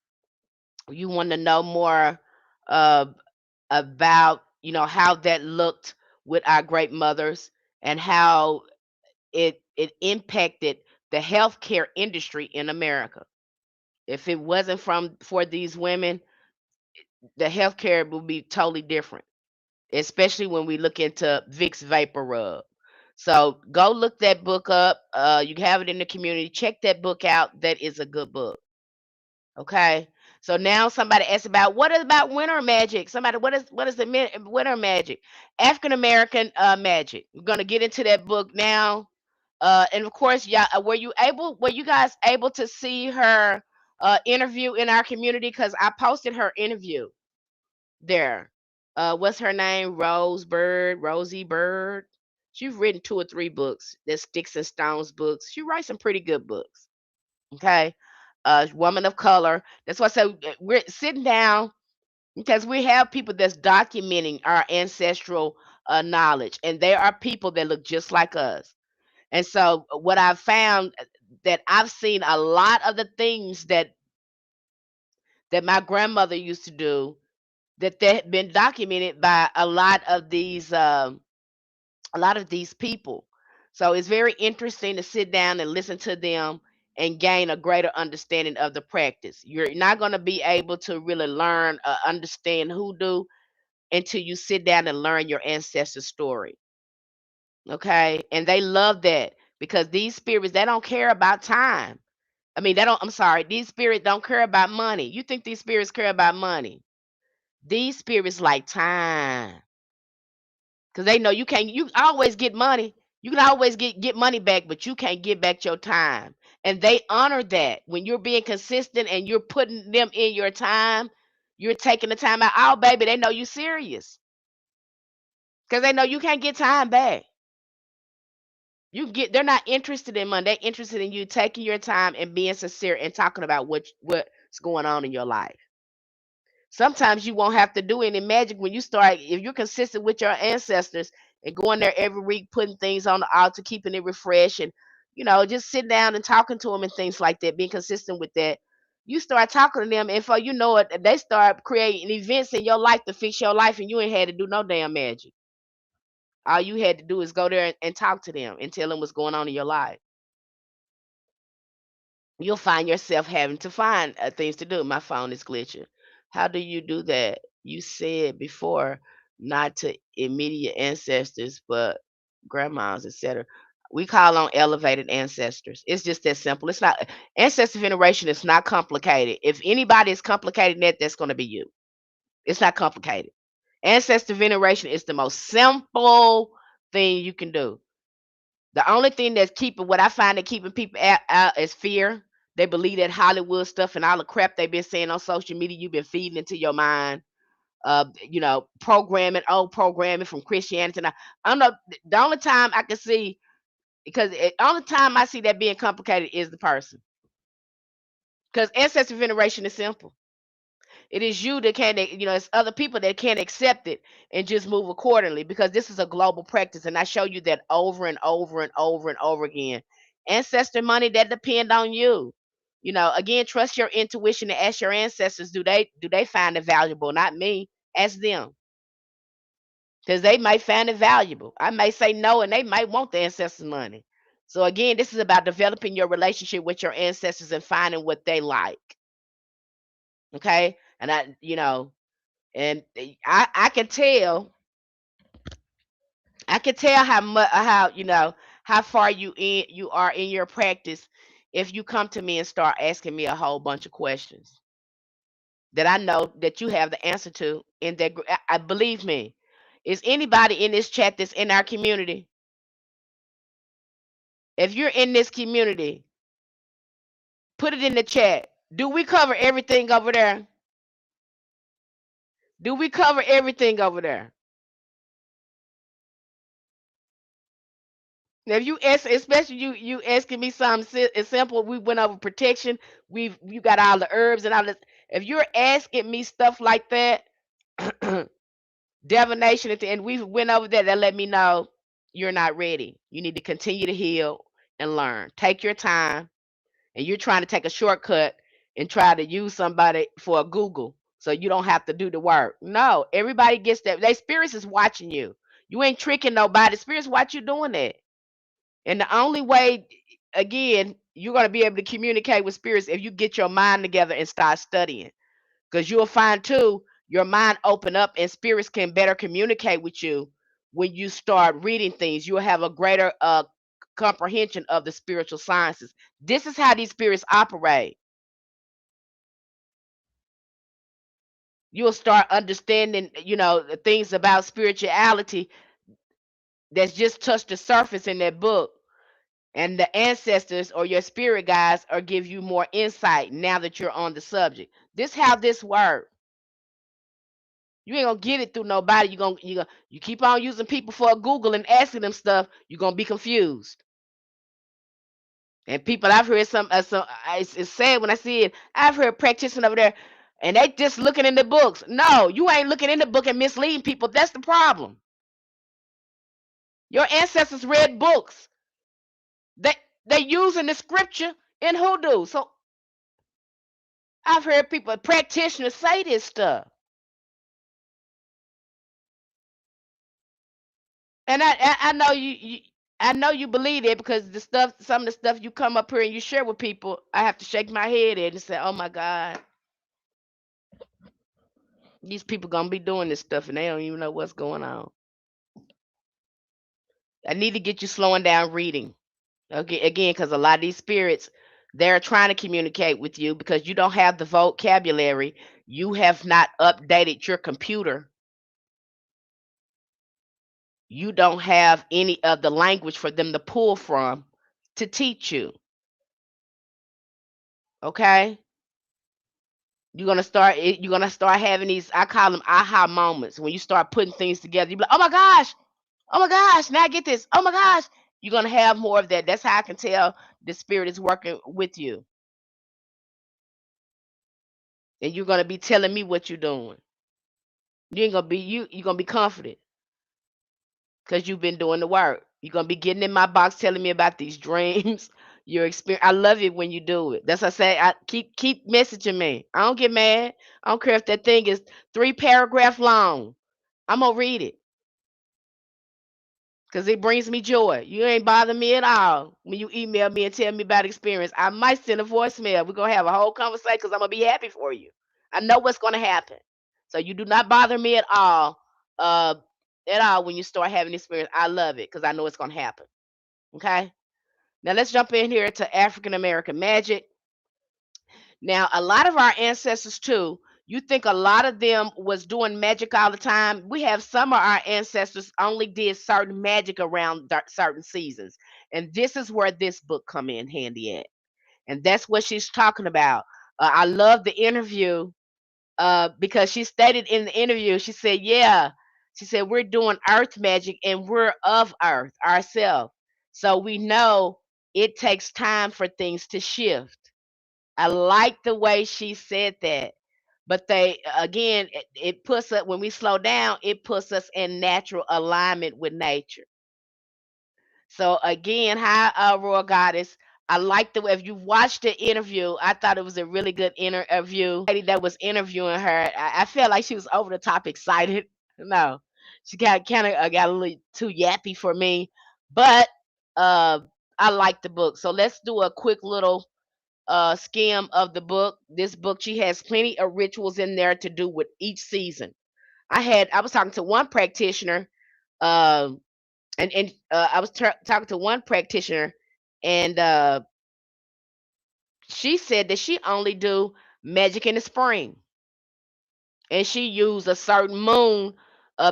you want to know more uh, about how that looked with our great mothers and how it impacted the healthcare industry in America. If it wasn't from for these women, the healthcare will be totally different, especially when we look into Vicks Vapor Rub. So go look that book up. You have it in the community. Check that book out. That is a good book. Okay. So now somebody asked about what is about winter magic. Somebody, what is the winter magic? African American magic. We're gonna get into that book now. And of course, yeah, were you guys able to see her interview in our community? Because I posted her interview there. What's her name? Rosie Bird. She's written 2 or 3 books. There's Sticks and Stones books. She writes some pretty good books. Okay. Woman of color. That's why I said we're sitting down because we have people that's documenting our ancestral knowledge, and there are people that look just like us. And so, what I've found that I've seen a lot of the things that my grandmother used to do that they had been documented by a lot of these people. So it's very interesting to sit down and listen to them and gain a greater understanding of the practice. You're not going to be able to really learn, understand hoodoo until you sit down and learn your ancestor story. Okay. And they love that because these spirits, they don't care about time. I mean, they don't, I'm sorry, these spirits don't care about money. You think these spirits care about money? These spirits like time because they know you can't, you always get money. You can always get money back, but you can't get back your time. And they honor that when you're being consistent and you're putting them in your time, you're taking the time out. Oh, baby, they know you serious because they know you can't get time back. You get they're not interested in money. They're interested in you taking your time and being sincere and talking about what's going on in your life. Sometimes you won't have to do any magic when you start if you're consistent with your ancestors and going there every week, putting things on the altar, keeping it refreshed, and just sitting down and talking to them and things like that, being consistent with that. You start talking to them, and for you know it, they start creating events in your life to fix your life, and you ain't had to do no damn magic. All you had to do is go there and talk to them and tell them what's going on in your life. You'll find yourself having to find things to do. My phone is glitching. How do you do that? You said before not to immediate ancestors, but grandmas, etc. We call on elevated ancestors. It's just that simple. It's not ancestor veneration is not complicated. If anybody is complicated in that, that's going to be you. It's not complicated. Ancestor veneration is the most simple thing you can do. The only thing that's keeping what I find that keeping people out is fear. They believe that Hollywood stuff and all the crap they've been saying on social media, you've been feeding into your mind. Programming, old programming from Christianity. And I don't know. The only time I can see, because the only time I see that being complicated is the person. Because ancestor veneration is simple. It is you that can't, it's other people that can't accept it and just move accordingly because this is a global practice. And I show you that over and over and over and over again. Ancestor money that depend on you. Again, trust your intuition and ask your ancestors, do they find it valuable? Not me. Ask them. Because they might find it valuable. I may say no and they might want the ancestors' money. So again, this is about developing your relationship with your ancestors and finding what they like. Okay. And I can tell how much how far you are in your practice if you come to me and start asking me a whole bunch of questions that I know that you have the answer to. And that I believe me, is anybody in this chat that's in our community? If you're in this community, put it in the chat. Do we cover everything over there? Do we cover everything over there? Now, if you ask, especially you asking me something simple, we went over protection. You got all the herbs and all this. If you're asking me stuff like that, divination and we went over that let me know you're not ready. You need to continue to heal and learn. Take your time, and you're trying to take a shortcut and try to use somebody for a Google so you don't have to do the work. No, everybody gets that. They spirits is watching you. You ain't tricking nobody. Spirits watch you doing that. And the only way, again, you're going to be able to communicate with spirits if you get your mind together and start studying. Because you'll find too, your mind open up and spirits can better communicate with you when you start reading things. You'll have a greater comprehension of the spiritual sciences. This is how these spirits operate. You'll start understanding, the things about spirituality that's just touched the surface in that book. And the ancestors or your spirit guides are give you more insight now that you're on the subject. This how this works. You ain't gonna get it through nobody. You keep on using people for a Google and asking them stuff. You're gonna be confused. And people I've heard it's sad when I see it. I've heard practitioners over there, and they just looking in the books. No, you ain't looking in the book and misleading people. That's the problem. Your ancestors read books. They they using the scripture in hoodoo. So I've heard people, practitioners, say this stuff, and I know you. I know you believe it because the stuff, some of the stuff you come up here and you share with people, I have to shake my head at and say, "Oh my God, these people gonna be doing this stuff and they don't even know what's going on." I need to get you slowing down reading. Okay, again, because a lot of these spirits, they're trying to communicate with you because you don't have the vocabulary. You have not updated your computer. You don't have any of the language for them to pull from to teach you. Okay? You're gonna start having these, I call them aha moments, when you start putting things together. You be like, oh my gosh, now I get this. Oh my gosh. You're gonna have more of that. That's how I can tell the spirit is working with you. And you're gonna be telling me what you're doing. You ain't gonna be you're gonna be confident because you've been doing the work. You're gonna be getting in my box telling me about these dreams, your experience. I love it when you do it. That's what I say. I keep messaging me. I don't get mad. I don't care if that thing is 3 paragraph long. I'm gonna read it because it brings me joy. You ain't bother me at all when you email me and tell me about experience. I might send a voicemail. We're gonna have a whole conversation because I'm gonna be happy for you. I know what's gonna happen. So you do not bother me uh, at all when you start having experience. I love it because I know it's gonna happen. Okay. Now let's jump in here to African American magic. Now, a lot of our ancestors too, you think a lot of them was doing magic all the time. We have some of our ancestors only did certain magic around certain seasons. And this is where this book come in handy at. And that's what she's talking about. I love the interview because she stated in the interview, she said, yeah, she said, we're doing earth magic and we're of earth ourselves. So we know it takes time for things to shift. I like the way she said that. But they again, it puts us, when we slow down, it puts us in natural alignment with nature. So again, hi, Royal Goddess. I like the way, if you watched the interview, I thought it was a really good interview. Lady that was interviewing her, I felt like she was over the top excited. No, she got kind of got a little too yappy for me, but uh, I like the book. So let's do a quick little skim of the book. This book, she has plenty of rituals in there to do with each season. I was talking to one practitioner, um, and I was talking to one practitioner, and she said that she only do magic in the spring, and she used a certain moon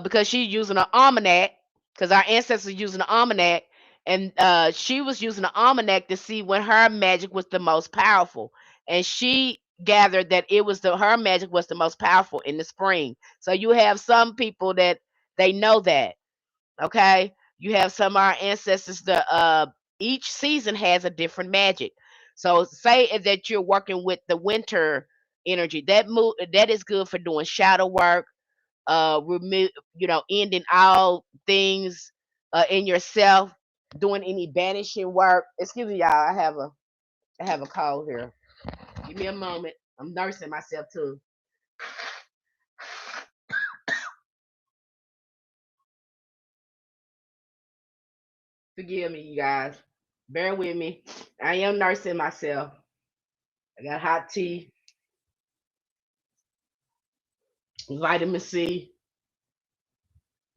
because she's using an almanac because our ancestors using an almanac, and she was using an almanac to see when her magic was the most powerful, and she gathered that it was her magic was the most powerful in the spring. So you have some people that they know that. Okay, you have some of our ancestors that each season has a different magic. So say that you're working with the winter energy, that is good for doing shadow work, remove, ending all things in yourself, doing any banishing work. Excuse me, y'all. I have a call here. Give me a moment. I'm nursing myself too. Forgive me, you guys. Bear with me. I am nursing myself. I got hot tea, vitamin C,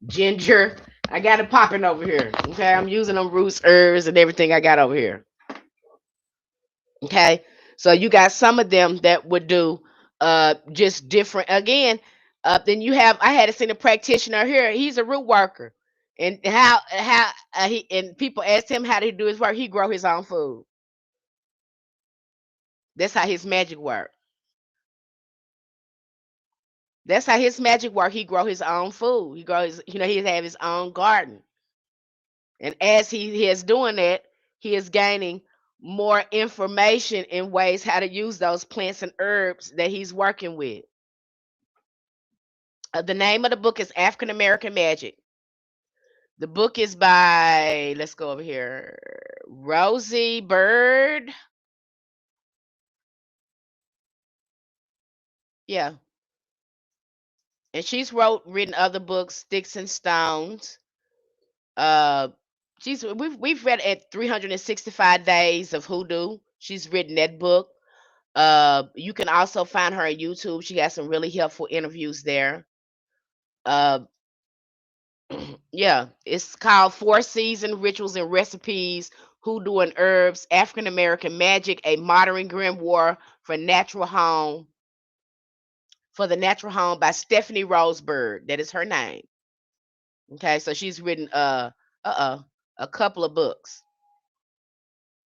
ginger. I got it popping over here. Okay, I'm using them roots, herbs, and everything I got over here. Okay, so you got some of them that would do just different. Again, then you have, I had a seen a practitioner here. He's a root worker, and how he, and people asked him how to do his work. He grow his own food. That's how his magic work. That's how his magic work. He grow his own food. He grow his, he have his own garden. And as he is doing that, he is gaining more information in ways how to use those plants and herbs that he's working with. The name of the book is African American Magic. The book is by, let's go over here, Rosie Bird. Yeah. And she's written other books, Sticks and Stones. We've read at 365 Days of Hoodoo. She's written that book. You can also find her on YouTube. She got some really helpful interviews there. Uh, yeah, it's called Four Season Rituals and Recipes, Hoodoo and Herbs, African American Magic, a Modern Grimoire for Natural Home, for the Natural Home by Stephanie Roseberg. That is her name. Okay, so she's written a couple of books.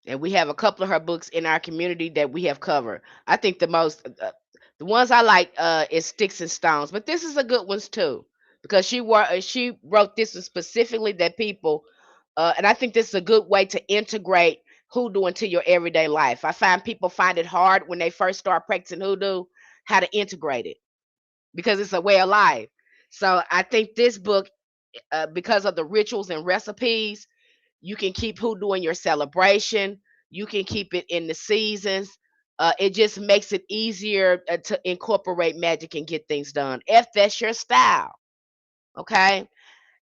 And we have a couple of her books in our community that we have covered. I think the ones I like is Sticks and Stones, but this is a good ones too because she wrote this one specifically that people, and I think this is a good way to integrate hoodoo into your everyday life. I find people find it hard when they first start practicing hoodoo how to integrate it because it's a way of life. So I think this book, because of the rituals and recipes, you can keep hoodoo in your celebration. You can keep it in the seasons. It just makes it easier to incorporate magic and get things done if that's your style. Okay.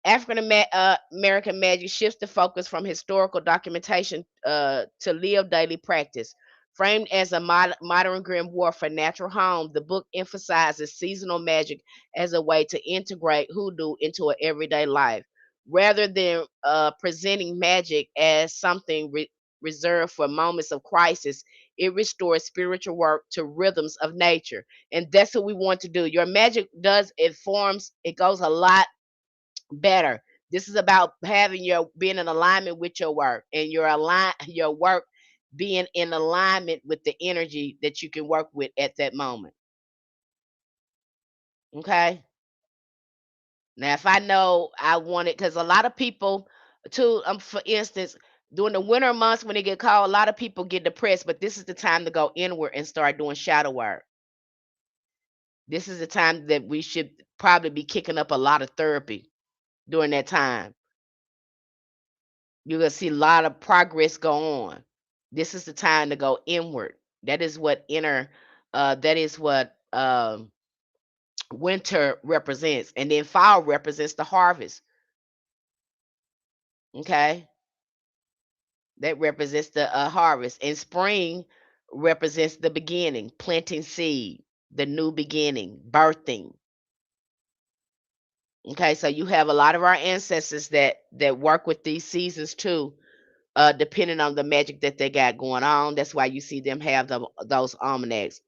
American Magic shifts the focus from historical documentation to live daily practice. Framed as a modern grimoire for natural home, the book emphasizes seasonal magic as a way to integrate hoodoo into an everyday life. Rather than presenting magic as something reserved for moments of crisis, it restores spiritual work to rhythms of nature. And that's what we want to do. Your magic does, it forms, it goes a lot better. This is about having your being in alignment with your work and your work being in alignment with the energy that you can work with at that moment. Okay. Now, if I know I want it, because a lot of people, too, for instance, during the winter months when they get cold, a lot of people get depressed. But this is the time to go inward and start doing shadow work. This is the time that we should probably be kicking up a lot of therapy during that time. You're gonna see a lot of progress go on. This is the time to go inward. That is what winter represents. And then fall represents the harvest. Okay. That represents the harvest. And spring represents the beginning, planting seed, the new beginning, birthing. Okay, so you have a lot of our ancestors that work with these seasons too, depending on the magic that they got going on. That's why you see them have those almanacs.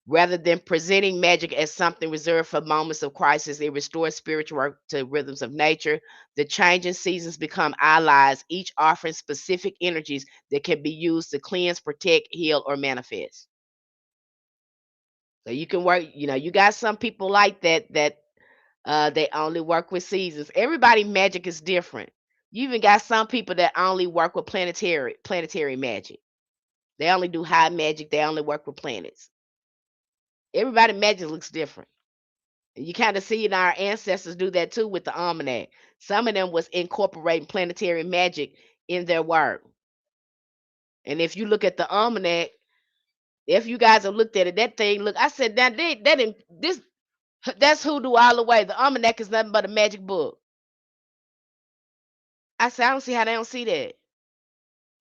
Rather than presenting magic as something reserved for moments of crisis, it restores spiritual work to rhythms of nature. The changing seasons become allies, each offering specific energies that can be used to cleanse, protect, heal, or manifest. So you can work, you got some people like that they only work with seasons. Everybody magic is different. You even got some people that only work with planetary magic. They only do high magic, they only work with planets. Everybody magic looks different. You kind of see our ancestors do that too with the almanac. Some of them was incorporating planetary magic in their work. And if you look at the almanac, if you guys have looked at it, that thing look. I said that that didn't this that's hoodoo all the way. The almanac is nothing but a magic book. I said I don't see how they don't see that.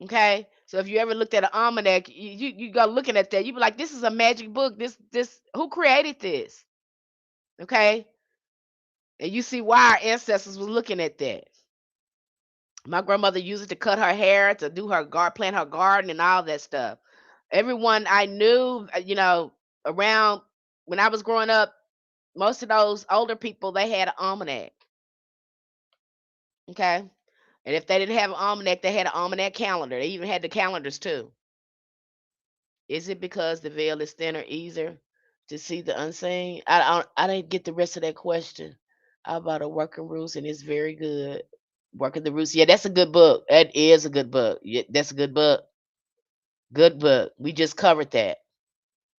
Okay, so if you ever looked at an almanac, you go looking at that, you be like, this is a magic book. This who created this? Okay, and you see why our ancestors was looking at that. My grandmother used it to cut her hair, to do her plant her garden, and all that stuff. Everyone I knew, around when I was growing up, most of those older people they had an almanac. Okay, and if they didn't have an almanac, they had an almanac calendar. They even had the calendars too. Is it because the veil is thinner, easier to see the unseen? I didn't get the rest of that question. How about a working roots? And it's very good. Working the roots. Yeah, that's a good book. That is a good book. Yeah, that's a good book. Good book. We just covered that.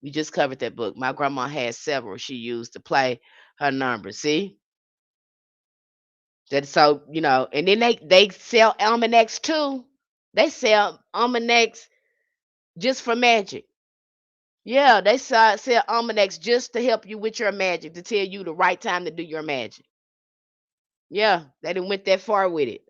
We just covered that book. My grandma had several she used to play her numbers. See? That so, and then they sell almanacs too. They sell almanacs just for magic. Yeah, they sell almanacs just to help you with your magic, to tell you the right time to do your magic. Yeah, they didn't went that far with it.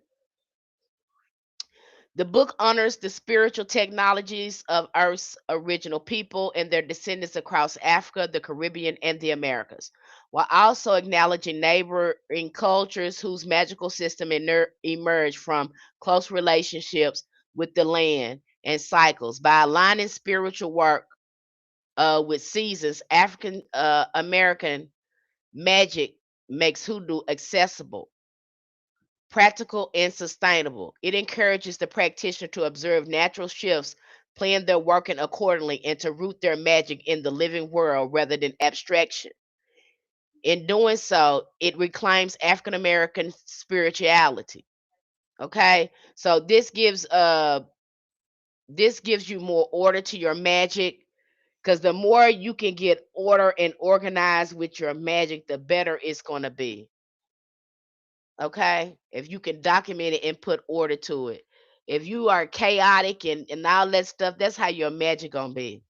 The book honors the spiritual technologies of Earth's original people and their descendants across Africa, the Caribbean, and the Americas, while also acknowledging neighboring cultures whose magical system emerged from close relationships with the land and cycles. By aligning spiritual work with seasons, African American magic makes hoodoo accessible, practical, and sustainable. It encourages the practitioner to observe natural shifts, plan their working accordingly, and to root their magic in the living world rather than abstraction. In doing so, it reclaims African American spirituality. Okay, so this gives you more order to your magic, because the more you can get order and organized with your magic, the better it's going to be. Okay, if you can document it and put order to it. If you are chaotic and all that stuff, that's how your magic gonna be.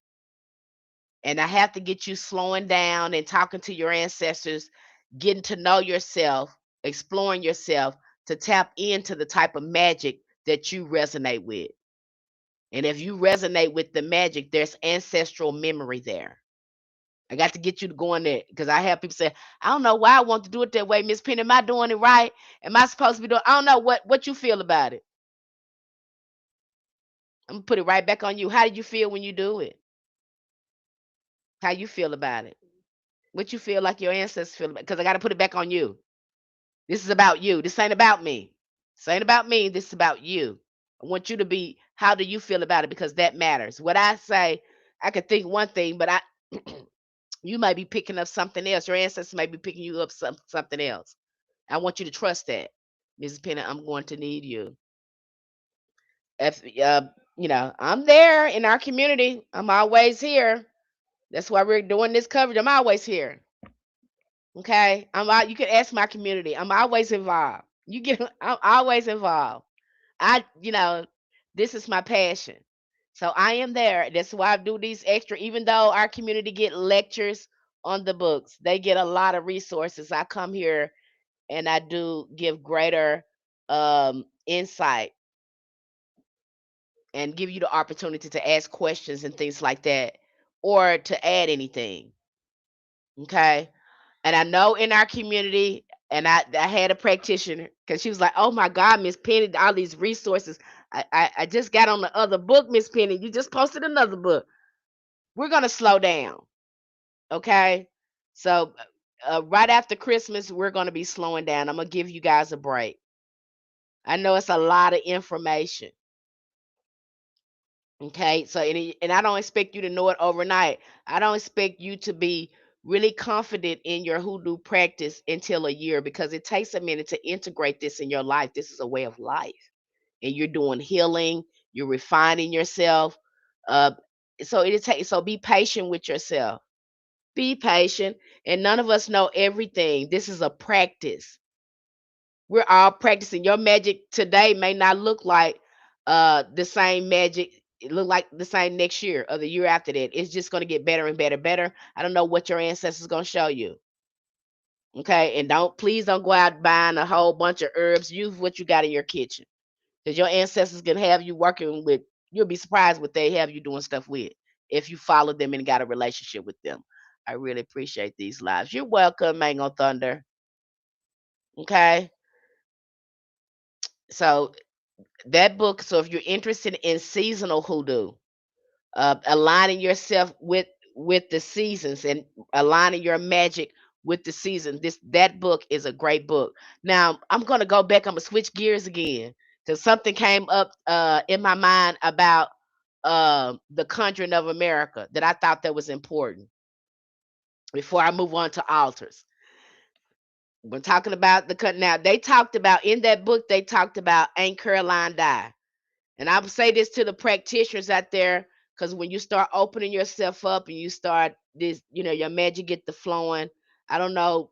And I have to get you slowing down and talking to your ancestors, getting to know yourself, exploring yourself, to tap into the type of magic that you resonate with. And if you resonate with the magic, there's ancestral memory there. I got to get you to go in there, because I have people say, I don't know why I want to do it that way, Miss Penny. Am I doing it right? Am I supposed to be doing? I don't know what you feel about it. I'm gonna put it right back on you. How did you feel when you do it? How you feel about it? What you feel like your ancestors feel about? Because I got to put it back on you. This is about you. This ain't about me. This ain't about me. This is about you. I want you to be. How do you feel about it? Because that matters. What I say, I could think one thing, but I you might be picking up something else. Your ancestors might be picking you up something else. I want you to trust that, Mrs. Penny. I'm going to need you. If I'm there in our community. I'm always here. That's why we're doing this coverage. I'm always here. Okay, I'm out. You can ask my community. I'm always involved. You get. I'm always involved. This is my passion. So I am there. That's why I do these extra. Even though our community get lectures on the books, they get a lot of resources. I come here and I do give greater insight and give you the opportunity to ask questions and things like that, or to add anything. Okay. And I know in our community, and I had a practitioner, because she was like, "Oh my God, Miss Penny, all these resources. I just got on the other book, Miss Penny. You just posted another book. We're gonna slow down, okay? So right after Christmas, we're gonna be slowing down. I'm gonna give you guys a break. I know it's a lot of information. Okay, so and I don't expect you to know it overnight. I don't expect you to be really confident in your hoodoo practice until a year, because it takes a minute to integrate this in your life. This is a way of life, and you're doing healing. You're refining yourself. Uh, so be patient with yourself. Be patient, and none of us know everything. This is a practice. We're all practicing. Your magic today may not look like the same magic. It look like the same next year or the year after that. It's just gonna get better and better, better. I don't know what your ancestors gonna show you. Okay, and please don't go out buying a whole bunch of herbs. Use what you got in your kitchen, because your ancestors can have you working with. You'll be surprised what they have you doing stuff with if you follow them and got a relationship with them. I really appreciate these lives. You're welcome, Mango Thunder. Okay, so that book. So if you're interested in seasonal hoodoo, aligning yourself with the seasons and aligning your magic with the season, that book is a great book. Now I'm gonna go back. I'm gonna switch gears again, because something came up in my mind about the Conjuring of America that I thought that was important before I move on to altars. We're talking about the cut now. They talked about in that book. They talked about Aunt Caroline die. And I would say this to the practitioners out there, because when you start opening yourself up and you start this, your magic get the flowing. I don't know,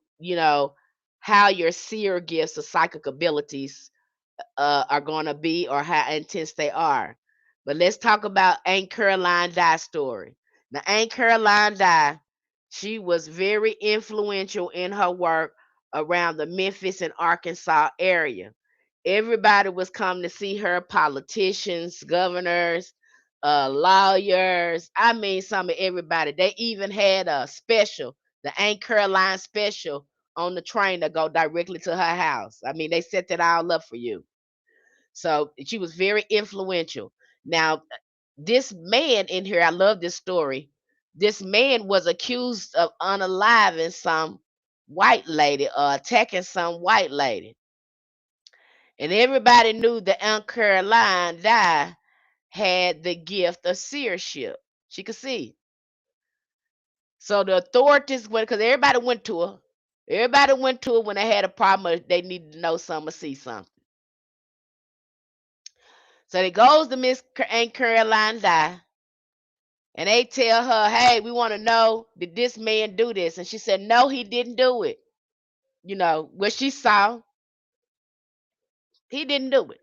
how your seer gifts or psychic abilities are going to be, or how intense they are. But let's talk about Aunt Caroline Dye story. Now, Aunt Caroline Dye, she was very influential in her work around the Memphis and Arkansas area. Everybody was coming to see her, politicians, governors, lawyers. I mean, some of everybody. They even had a special, the Anchor Line special on the train to go directly to her house. I mean, they set that all up for you. So she was very influential. Now, this man in here, I love this story. This man was accused of unaliving some white lady or attacking some white lady. And everybody knew that Aunt Caroline Dye had the gift of seership. She could see. So the authorities went, because everybody went to her. Everybody went to her when they had a problem or they needed to know something or see something. So they goes to Miss Aunt Caroline Dye and they tell her, hey, we want to know, did this man do this? And she said, no, he didn't do it. You know, what she saw, he didn't do it.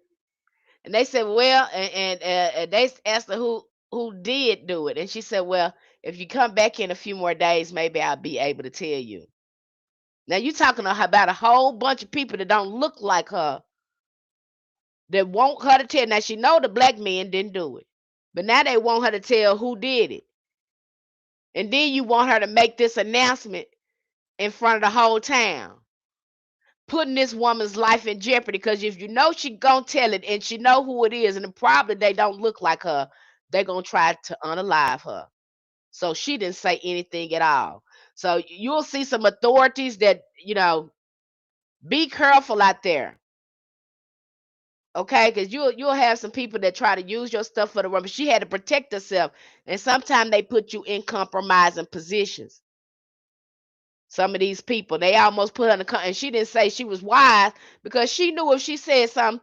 And they said, well, and they asked her who did do it. And she said, well, if you come back in a few more days, maybe I'll be able to tell you. Now you're talking about a whole bunch of people that don't look like her that want her to tell. Now she know the black men didn't do it, but now they want her to tell who did it. And then you want her to make this announcement in front of the whole town, putting this woman's life in jeopardy. Because if you know she gonna tell it and she know who it is, and probably they don't look like her, they're gonna try to unalive her. So she didn't say anything at all. So you'll see some authorities that, be careful out there. Okay, because you'll have some people that try to use your stuff for the rubber. She had to protect herself, and sometimes they put you in compromising positions. Some of these people, they almost put her in and she didn't say she was wise because she knew if she said something,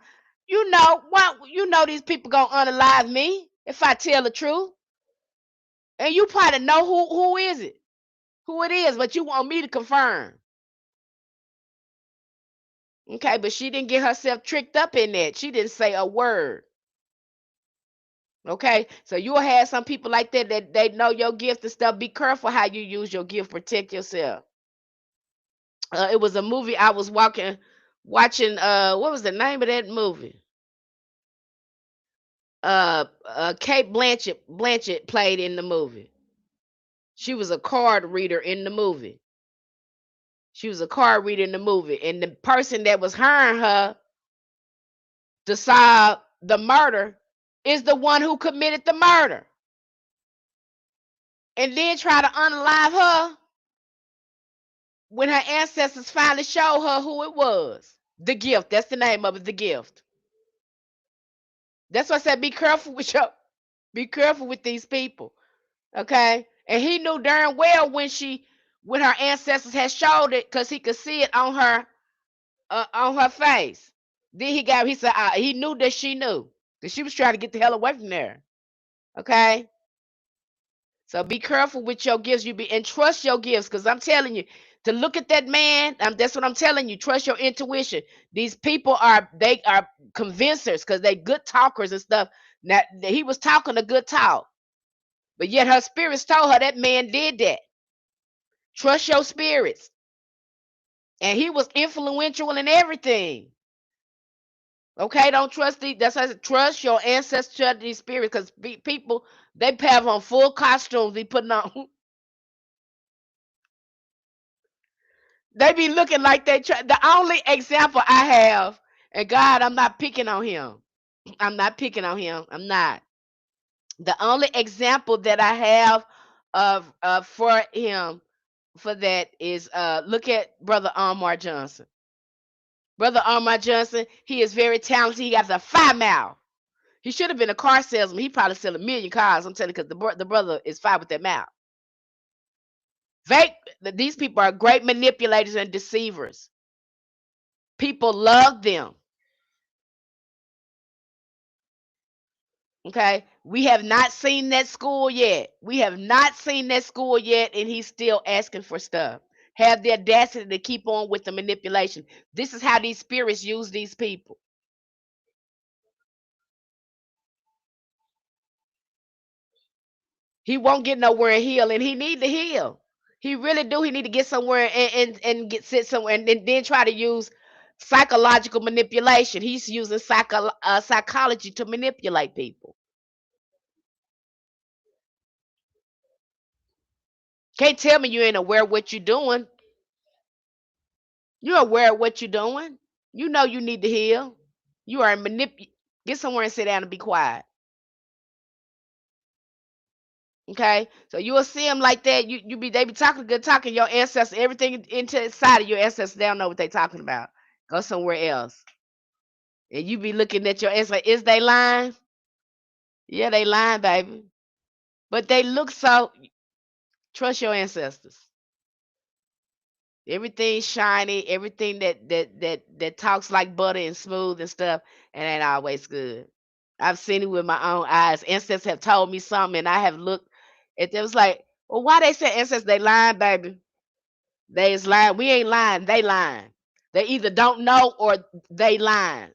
what these people gonna unalive me if I tell the truth. And you probably know who it is, but you want me to confirm. Okay, but she didn't get herself tricked up in that. She didn't say a word. Okay, so you'll have some people like that they know your gift and stuff. Be careful how you use your gift. Protect yourself. It was a movie I was watching. What was the name of that movie? Kate Blanchett played in the movie. She was a card reader in the movie. She was a card reader in the movie, and the person that was hiring her to solve the murder is the one who committed the murder, and then try to unalive her when her ancestors finally showed her who it was. The gift. That's the name of it. The gift. That's why I said be careful with these people. Okay. And he knew darn well when her ancestors had showed it, because he could see it on her face. Then he said he knew that she knew that she was trying to get the hell away from there. Okay. So be careful with your gifts. And trust your gifts, because I'm telling you to look at that man. That's what I'm telling you. Trust your intuition. These people are convincers because they good talkers and stuff. Now he was talking a good talk, but yet her spirits told her that man did that. Trust your spirits, and he was influential in everything. Okay, don't trust these. That's why I said trust your ancestors, these spirits, because people they have on full costumes. They putting on. They be looking like they try. The only example I have, and God, I'm not picking on him. I'm not picking on him. I'm not. The only example that I have of for him for that is look at Brother Amar Johnson. Brother Amar Johnson, he is very talented. He got the fire mouth. He should have been a car salesman. He probably sell a million cars. I'm telling you, because the brother is fine with that mouth. These people are great manipulators and deceivers. People love them. Okay, we have not seen that school yet. We have not seen that school yet, and he's still asking for stuff. Have the audacity to keep on with the manipulation. This is how these spirits use these people. He won't get nowhere and heal, and he need to heal. He really do. He need to get somewhere and get sit somewhere, and then try to use. Psychological manipulation. He's using psychology to manipulate people. Can't tell me you ain't aware of what you're doing. You're aware of what you're doing. You know you need to heal. You are Get somewhere and sit down and be quiet. Okay, so you will see them like that. They be talking good talking. Your ancestors, everything inside of your ancestors, they don't know what they talking about. Go somewhere else, and you be looking at your ancestors. Is they lying? Yeah, they lying, baby. But they look so. Trust your ancestors. Everything shiny, everything that talks like butter and smooth and stuff, and ain't always good. I've seen it with my own eyes. Ancestors have told me something, and I have looked. It was like, well, why they say ancestors? They lying, baby. They is lying. We ain't lying. They lying. They either don't know or they lying.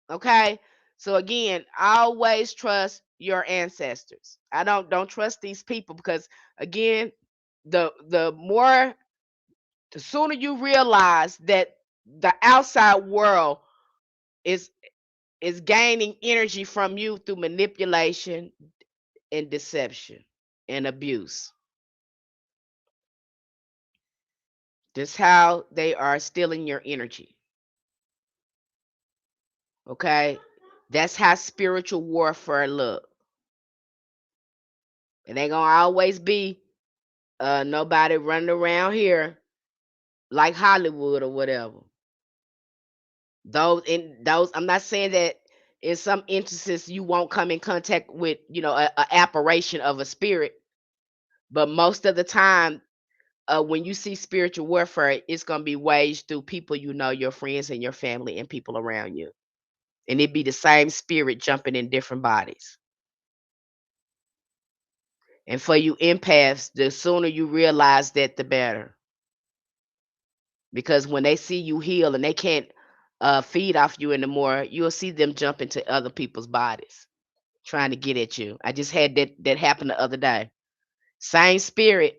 Okay. So again, always trust your ancestors. I don't trust these people because again, the more the sooner you realize that the outside world is is gaining energy from you through manipulation and deception and abuse. That's how they are stealing your energy. Okay? That's how spiritual warfare look. It ain't gonna always be nobody running around here like Hollywood or whatever. Those I'm not saying that in some instances you won't come in contact with, a apparition of a spirit, but most of the time, when you see spiritual warfare, it's gonna be waged through people you know, your friends and your family and people around you. And it be the same spirit jumping in different bodies. And for you empaths, the sooner you realize that, the better. Because when they see you heal and they can't feed off you anymore, you'll see them jump into other people's bodies trying to get at you. I just had that happen the other day. Same spirit,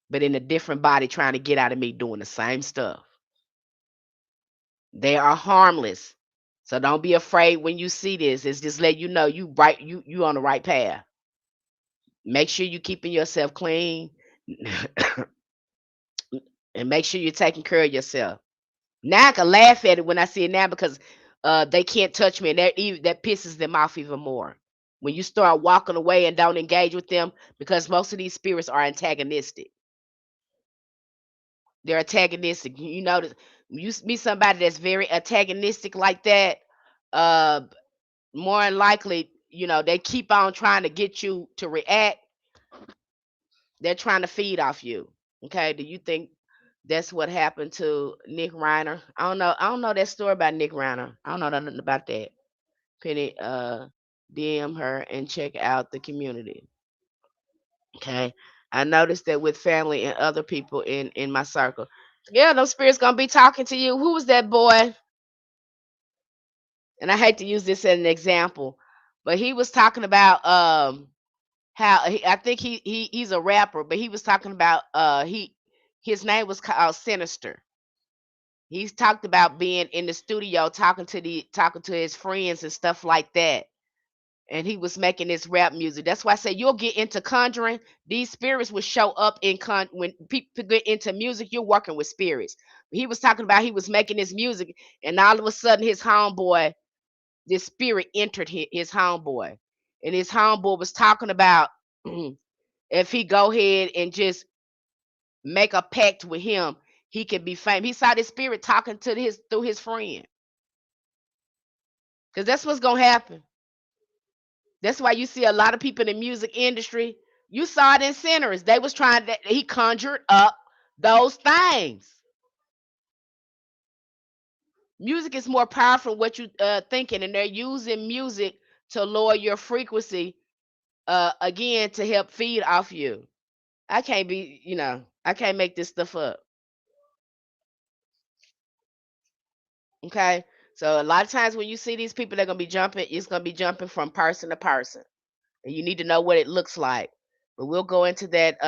but in a different body trying to get out of me doing the same stuff. They are harmless. So don't be afraid when you see this. It's just let you know you on the right path. Make sure you keeping yourself clean and make sure you're taking care of yourself. Now I can laugh at it when I see it now because they can't touch me, and that pisses them off even more. When you start walking away and don't engage with them, because most of these spirits are antagonistic. They're antagonistic. You notice you meet somebody that's very antagonistic like that, uh, more than likely, they keep on trying to get you to react. They're trying to feed off you. Okay, do you think that's what happened to Nick Reiner? I don't know. I don't know that story about Nick Reiner. I don't know nothing about that. Penny, DM her and check out the community. Okay, I noticed that with family and other people in my circle. Yeah, those spirits gonna be talking to you. Who was that boy? And I hate to use this as an example, but he was talking about I think he's a rapper, but he was talking about his name was called Sinister. He's talked about being in the studio talking to his friends and stuff like that. And he was making this rap music. That's why I say you'll get into conjuring. These spirits will show up when people get into music. You're working with spirits. He was talking about he was making this music, and all of a sudden his homeboy, this spirit entered his homeboy, and his homeboy was talking about if he go ahead and just make a pact with him, he could be famous. He saw this spirit talking to his through his friend, because that's what's gonna happen. That's why you see a lot of people in the music industry. You saw it in Sinners. They was trying that he conjured up those things. Music is more powerful than what you thinking, and they're using music to lower your frequency again to help feed off you. I can't make this stuff up. Okay. So a lot of times when you see these people, they're gonna be jumping, it's gonna be jumping from person to person. And you need to know what it looks like. But we'll go into that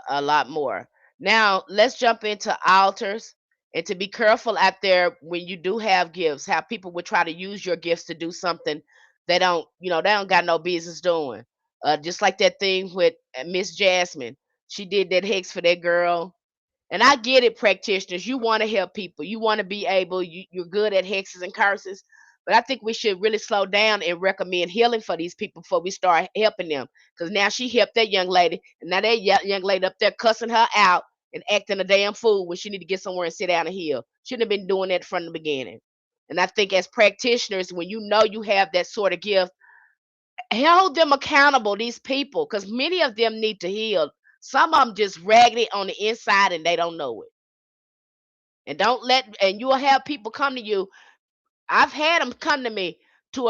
a lot more. Now let's jump into altars and to be careful out there when you do have gifts, how people would try to use your gifts to do something they don't got no business doing. Just like that thing with Miss Jasmine. She did that hex for that girl. And I get it, practitioners. You want to help people. You want to be able, you're good at hexes and curses. But I think we should really slow down and recommend healing for these people before we start helping them. Because now she helped that young lady. And now that young lady up there cussing her out and acting a damn fool when she need to get somewhere and sit down and heal. Shouldn't have been doing that from the beginning. And I think as practitioners, when you know you have that sort of gift, hold them accountable, these people, because many of them need to heal. Some of them just raggedy on the inside and they don't know it. And don't let, and you'll have people come to you. I've had them come to me to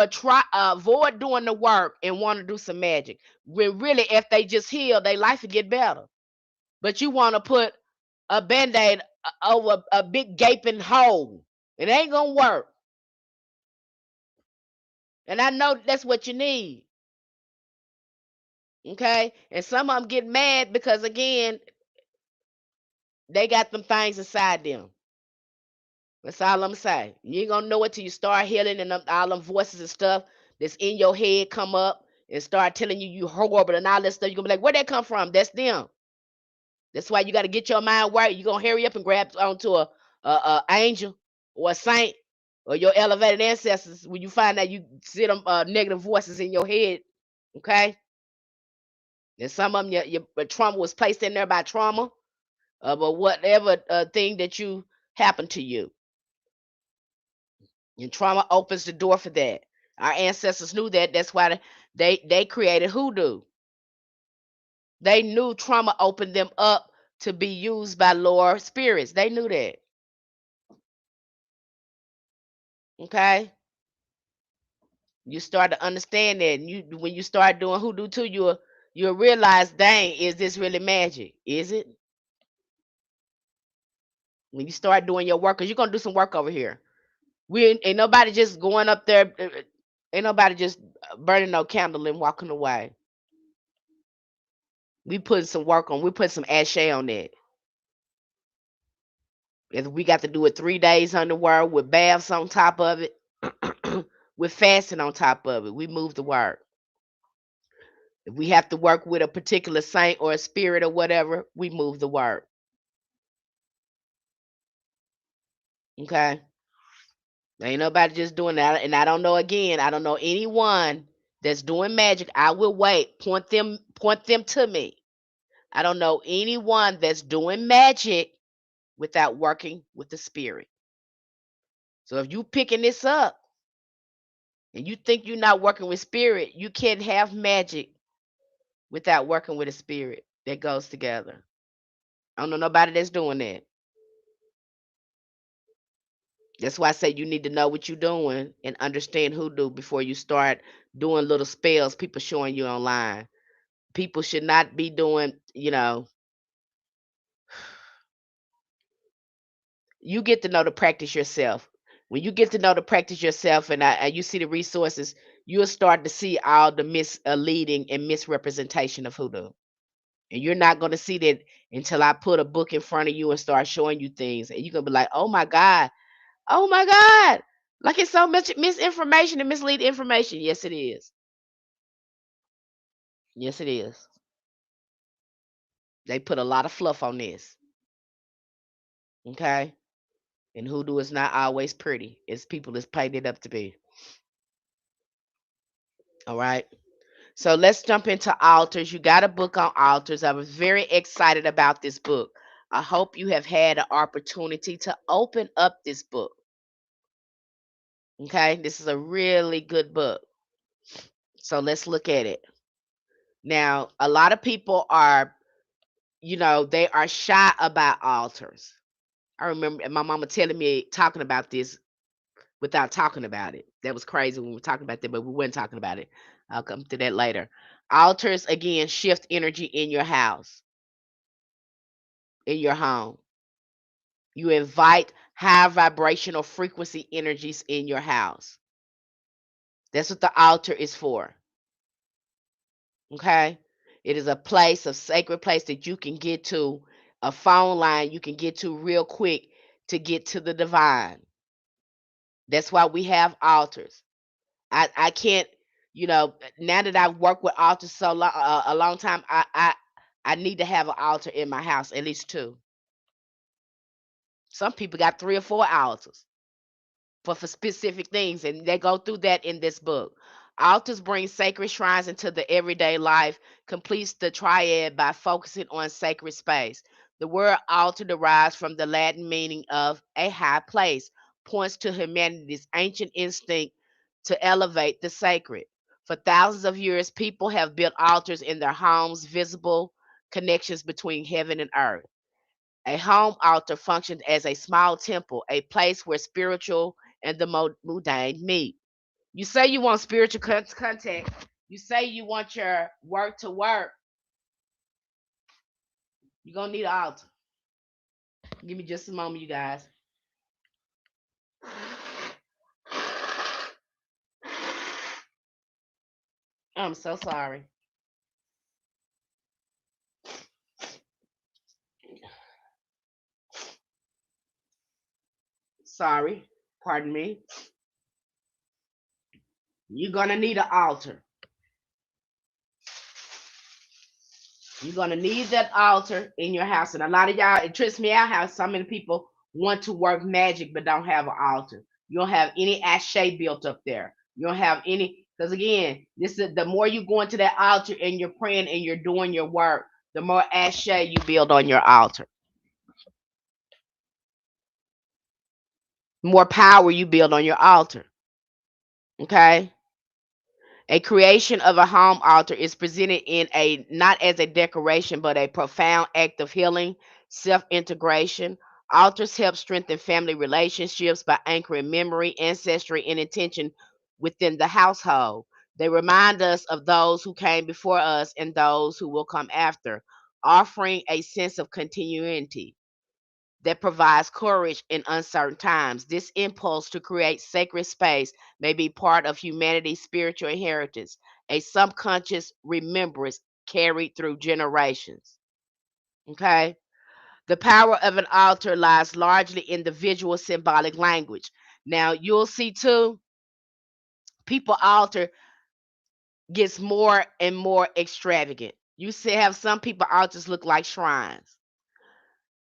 avoid doing the work and want to do some magic. When really, if they just heal, their life will get better. But you want to put a band-aid over a big gaping hole. It ain't gonna work. And I know that's what you need. Okay? And some of them get mad because again, they got them things inside them. That's all I'm saying. You ain't gonna know it till you start healing and all them voices and stuff that's in your head come up and start telling you you horrible and all that stuff. You're gonna be like, where'd that come from? That's them. That's why you gotta get your mind right. You're gonna hurry up and grab onto a angel or a saint or your elevated ancestors when you find out you see them negative voices in your head. Okay? And some of them your trauma was placed in there by trauma, but whatever thing that you happened to you. And trauma opens the door for that. Our ancestors knew that. That's why they created hoodoo. They knew trauma opened them up to be used by lower spirits. They knew that. Okay? You start to understand that. And you when you start doing hoodoo too, you'll realize, dang, is this really magic? Is it? When you start doing your work, because you're gonna do some work over here. We ain't nobody just going up there, ain't nobody just burning no candle and walking away. We putting some work on. We put some ashe on that. If we got to do it 3 days underwear with baths on top of it, with fasting on top of it, we move the work. If we have to work with a particular saint or a spirit or whatever, we move the work. Okay? Ain't nobody just doing that. And I don't know again, I don't know anyone that's doing magic. I will wait. Point them to me. I don't know anyone that's doing magic without working with the spirit. So if you picking this up and you think you're not working with spirit, you can't have magic without working with a spirit. That goes together. I don't know nobody that's doing that. That's why I say you need to know what you're doing and understand hoodoo before you start doing little spells people showing you online. People should not be doing, you get to know the practice yourself. When you get to know the practice yourself and you see the resources, you'll start to see all the misleading and misrepresentation of hoodoo. And you're not going to see that until I put a book in front of you and start showing you things. And you're going to be like, oh my God, oh my God. Like it's so much misinformation and misleading information. Yes, it is. Yes, it is. They put a lot of fluff on this. Okay. And hoodoo is not always pretty. It's people that's paid it up to be. All right. So let's jump into altars. You got a book on altars. I was very excited about this book. I hope you have had an opportunity to open up this book. Okay. This is a really good book. So let's look at it. Now, a lot of people are, they are shy about altars. I remember my mama telling me talking about this without talking about it. That was crazy when we were talking about that, but we weren't talking about it. I'll come to that later. Altars again shift energy in your house, in your home. You invite high vibrational frequency energies in your house. That's what the altar is for. Okay? It is a place, a sacred place that you can get to, a phone line you can get to real quick to get to the divine. That's why we have altars. I can't, now that I've worked with altars so long, a long time, I need to have an altar in my house, at least two. Some people got three or four altars for specific things, and they go through that in this book. Altars bring sacred shrines into the everyday life, completes the triad by focusing on sacred space. The word altar derives from the Latin meaning of a high place, points to humanity's ancient instinct to elevate the sacred. For thousands of years, people have built altars in their homes, visible connections between heaven and earth. A home altar functions as a small temple, a place where spiritual and the mundane meet. You say you want spiritual contact. You say you want your work to work. You're going to need an altar. Give me just a moment, you guys. I'm so sorry. Sorry. Pardon me. You're going to need an altar. You're going to need that altar in your house. And a lot of y'all, it trips me out how so many people want to work magic but don't have an altar. You don't have any ashe built up there. You don't have any, because again, this is the more you go into that altar and you're praying and you're doing your work, the more ashe you build on your altar. More power you build on your altar. Okay? A creation of a home altar is presented in a not as a decoration but a profound act of healing, self-integration. Altars help strengthen family relationships by anchoring memory, ancestry, and intention within the household. They remind us of those who came before us and those who will come after, offering a sense of continuity that provides courage in uncertain times. This impulse to create sacred space may be part of humanity's spiritual inheritance, a subconscious remembrance carried through generations. Okay? The power of an altar lies largely in the visual symbolic language. Now, you'll see too, people altar gets more and more extravagant. You see, have some people altars look like shrines.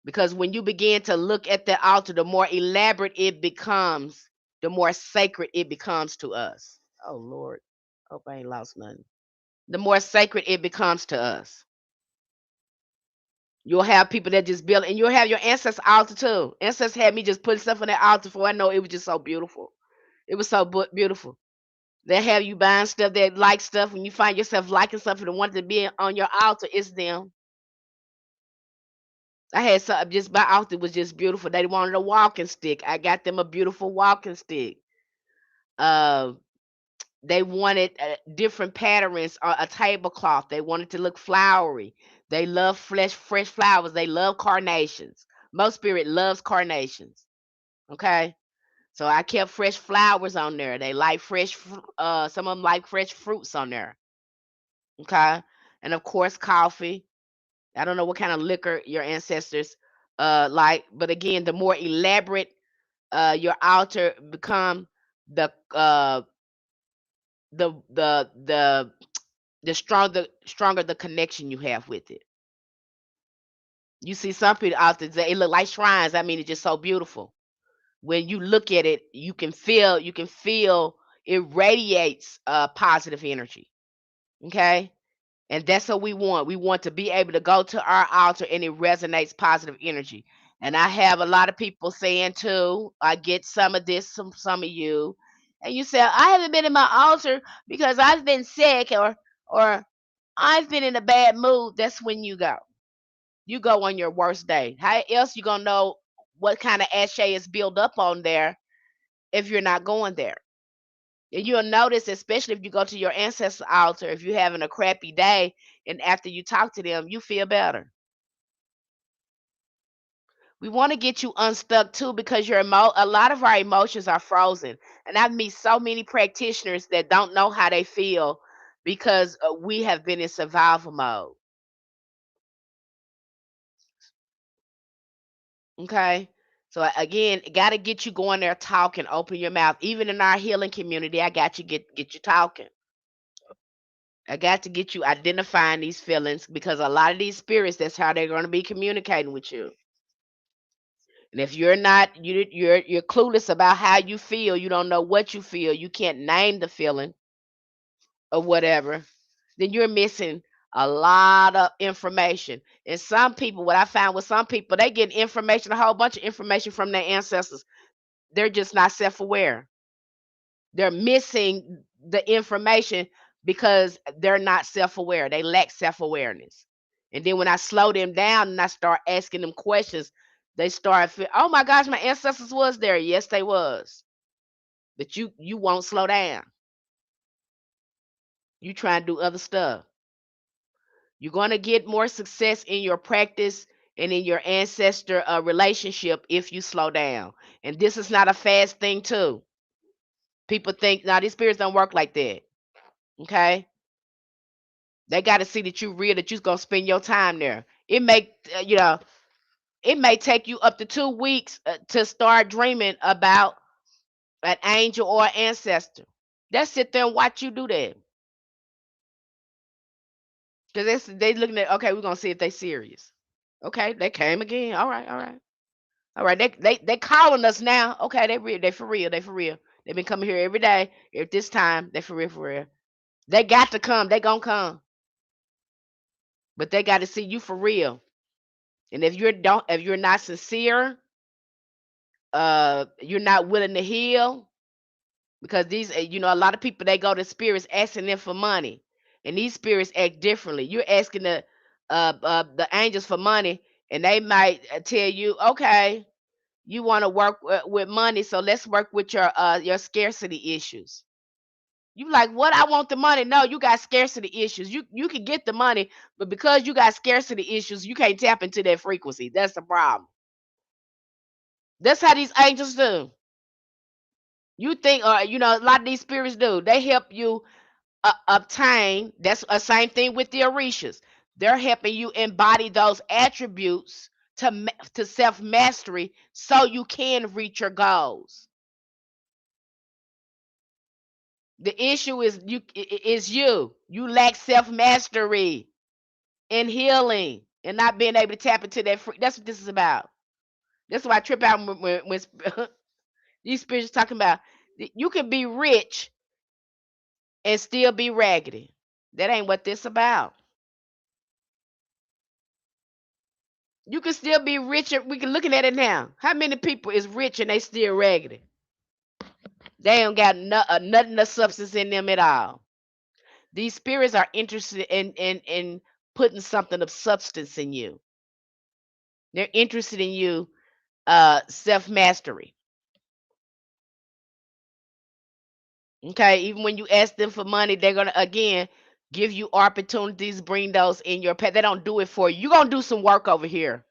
Because when you begin to look at the altar, the more elaborate it becomes, the more sacred it becomes to us. Oh Lord, hope I ain't lost nothing. The more sacred it becomes to us. You'll have people that just build, and you'll have your ancestors altar too. Ancestors had me just putting stuff on that altar for I know it was just so beautiful. It was so beautiful. They have you buying stuff that like stuff when you find yourself liking something and want to be on your altar. It's them. I had something just my outfit was just beautiful. They wanted a walking stick. I got them a beautiful walking stick. Uh, they wanted different patterns on a tablecloth. They wanted to look flowery. They love fresh flowers. They love carnations. Most spirit loves carnations. Okay, so I kept fresh flowers on there. They like fresh. Some of them like fresh fruits on there. Okay, and of course coffee. I don't know what kind of liquor your ancestors like, but again, the more elaborate your altar become, the the the stronger the connection you have with it. You see some people out there, it look like shrines. I mean, it's just so beautiful. When you look at it, you can feel it radiates positive energy. Okay. And that's what we want. We want to be able to go to our altar and it resonates positive energy. And I have a lot of people saying too, I get some of this from some of you. And you say, I haven't been in my altar because I've been sick or I've been in a bad mood. That's when you go. You go on your worst day. How else you gonna know what kind of ashe is built up on there if you're not going there? And you'll notice, especially if you go to your ancestor altar, if you're having a crappy day and after you talk to them, you feel better. We want to get you unstuck too because a lot of our emotions are frozen. And I've met so many practitioners that don't know how they feel because we have been in survival mode. Okay. So again, got to get you going there talking, open your mouth. Even in our healing community, I got you get you talking. I got to get you identifying these feelings because a lot of these spirits, that's how they're going to be communicating with you. And if you're not, you're clueless about how you feel, you don't know what you feel, you can't name the feeling or whatever, then you're missing a lot of information. And some people, what I found with some people, they get information, a whole bunch of information from their ancestors. They're just not self-aware. They're missing the information because they're not self-aware. They lack self-awareness. And then when I slow them down and I start asking them questions, they start feel, oh my gosh, my ancestors was there. Yes, they was. But you won't slow down. You try and do other stuff. You're going to get more success in your practice and in your ancestor relationship if you slow down. And this is not a fast thing, too. People think, now these spirits don't work like that. Okay? They got to see that you real, that you're going to spend your time there. It may, it may take you up to 2 weeks to start dreaming about an angel or an ancestor. Let's sit there and watch you do that. Because they looking at, okay, we're going to see if they serious. Okay, they came again. All right, all right. All right, they calling us now. Okay, they real, they for real, they for real. They've been coming here every day. At this time, they for real, for real. They got to come. They gonna come, but they got to see you for real. And if you're not sincere, you're not willing to heal, because these, a lot of people, they go to spirits asking them for money, and these spirits act differently. You're asking the angels for money, and they might tell you, okay, you want to work with money, so let's work with your scarcity issues. You like, what? I want the money. No, you got scarcity issues. You can get the money, but because you got scarcity issues, you can't tap into that frequency. That's the problem. That's how these angels do. You think, a lot of these spirits do. They help you obtain. That's the same thing with the orishas. They're helping you embody those attributes to self mastery, so you can reach your goals. The issue is you. You lack self mastery and healing and not being able to tap into that free. That's what this is about. That's why I trip out when these spirits talking about you can be rich and still be raggedy. That ain't what this about. You can still be rich. We can looking at it now. How many people is rich and they still raggedy? They ain't got nothing of substance in them at all. These spirits are interested in putting something of substance in you. They're interested in you self mastery. Okay, even when you ask them for money, they're gonna again give you opportunities, bring those in your path. They don't do it for you. You're gonna do some work over here.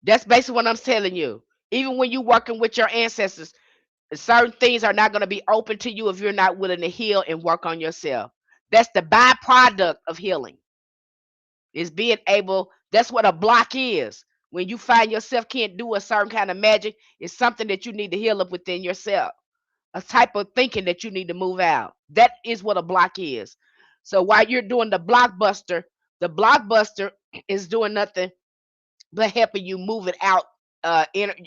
That's basically what I'm telling you. Even when you're working with your ancestors, certain things are not gonna be open to you if you're not willing to heal and work on yourself. That's the byproduct of healing. Is being able, that's what a block is. When you find yourself can't do a certain kind of magic, it's something that you need to heal up within yourself. A type of thinking that you need to move out. That is what a block is. So while you're doing the blockbuster is doing nothing but helping you move it out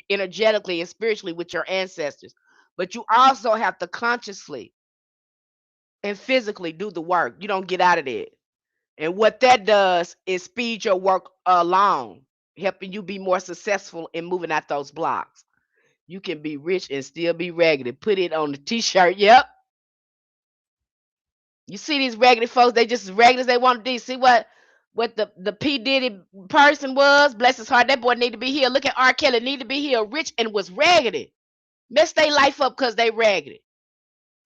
energetically and spiritually with your ancestors. But you also have to consciously and physically do the work. You don't get out of it. And what that does is speed your work along, helping you be more successful in moving out those blocks. You can be rich and still be raggedy. Put it on the t-shirt. Yep. You see these raggedy folks, they just as raggedy as they want to be. See what the P. Diddy person was? Bless his heart. That boy need to be here. Look at R. Kelly, need to be here, rich and was raggedy. Messed their life up because they raggedy.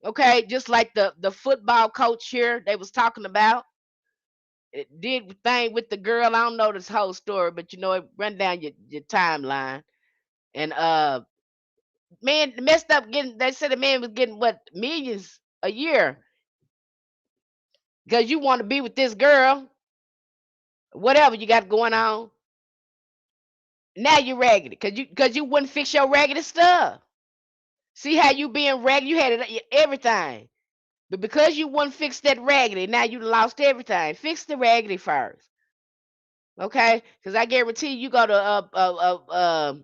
Okay, just like the football coach here they was talking about. It did thing with the girl. I don't know this whole story, but it run down your timeline. And man messed up getting, they said the man was getting what, millions a year because you want to be with this girl, whatever you got going on. Now you raggedy because you wouldn't fix your raggedy stuff. See how you being raggedy? You had it everything. But because you wouldn't fix that raggedy, now you lost everything. Fix the raggedy first. Okay? Because I guarantee you go to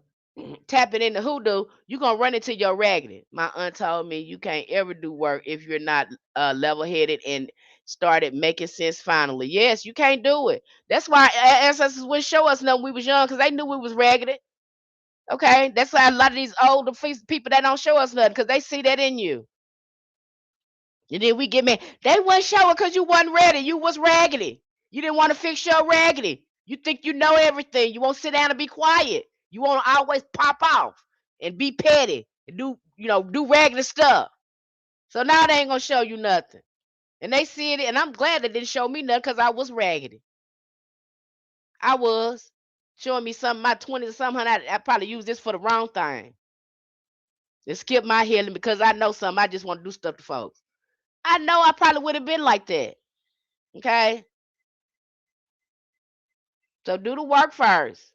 tap it in the hoodoo, you're gonna run into your raggedy. My aunt told me you can't ever do work if you're not level headed and started making sense finally. Yes, you can't do it. That's why ancestors wouldn't show us nothing when we was young because they knew we was raggedy. Okay, that's why a lot of these older people that don't show us nothing because they see that in you. And then we get mad. They wasn't showing because you wasn't ready. You was raggedy. You didn't want to fix your raggedy. You think you know everything. You won't sit down and be quiet. You want to always pop off and be petty and do raggedy stuff. So now they ain't gonna show you nothing. And they see it, and I'm glad they didn't show me nothing because I was raggedy. I was showing me something. My 20s or something. I probably used this for the wrong thing. And skip my healing because I know something. I just want to do stuff to folks. I know I probably would have been like that. Okay. So do the work first,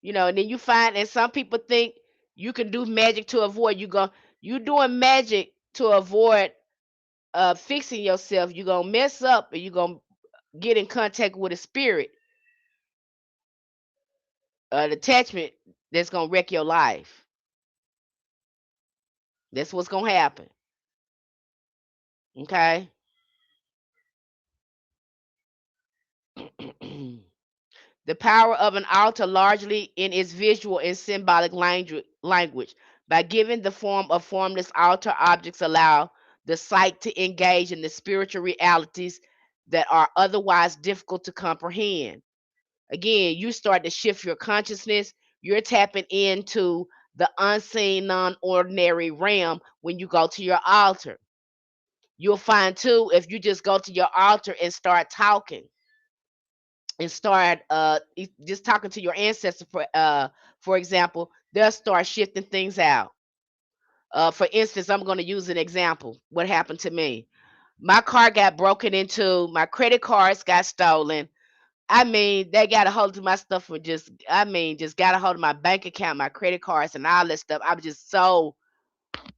and then you find, and some people think you can do magic to avoid you doing magic to avoid fixing yourself. You're gonna mess up and you're gonna get in contact with a spirit, an attachment that's gonna wreck your life. That's what's gonna happen. Okay. The power of an altar largely in its visual and symbolic language. By giving the form of formless altar objects allow the sight to engage in the spiritual realities that are otherwise difficult to comprehend. Again, you start to shift your consciousness. You're tapping into the unseen, non-ordinary realm when you go to your altar. You'll find too, if you just go to your altar and start talking and start just talking to your ancestors, for example, they'll start shifting things out. For instance, I'm going to use an example. What happened to me? My car got broken into. My credit cards got stolen. I mean, they got a hold of my stuff for just got a hold of my bank account, my credit cards, and all that stuff. I was just so,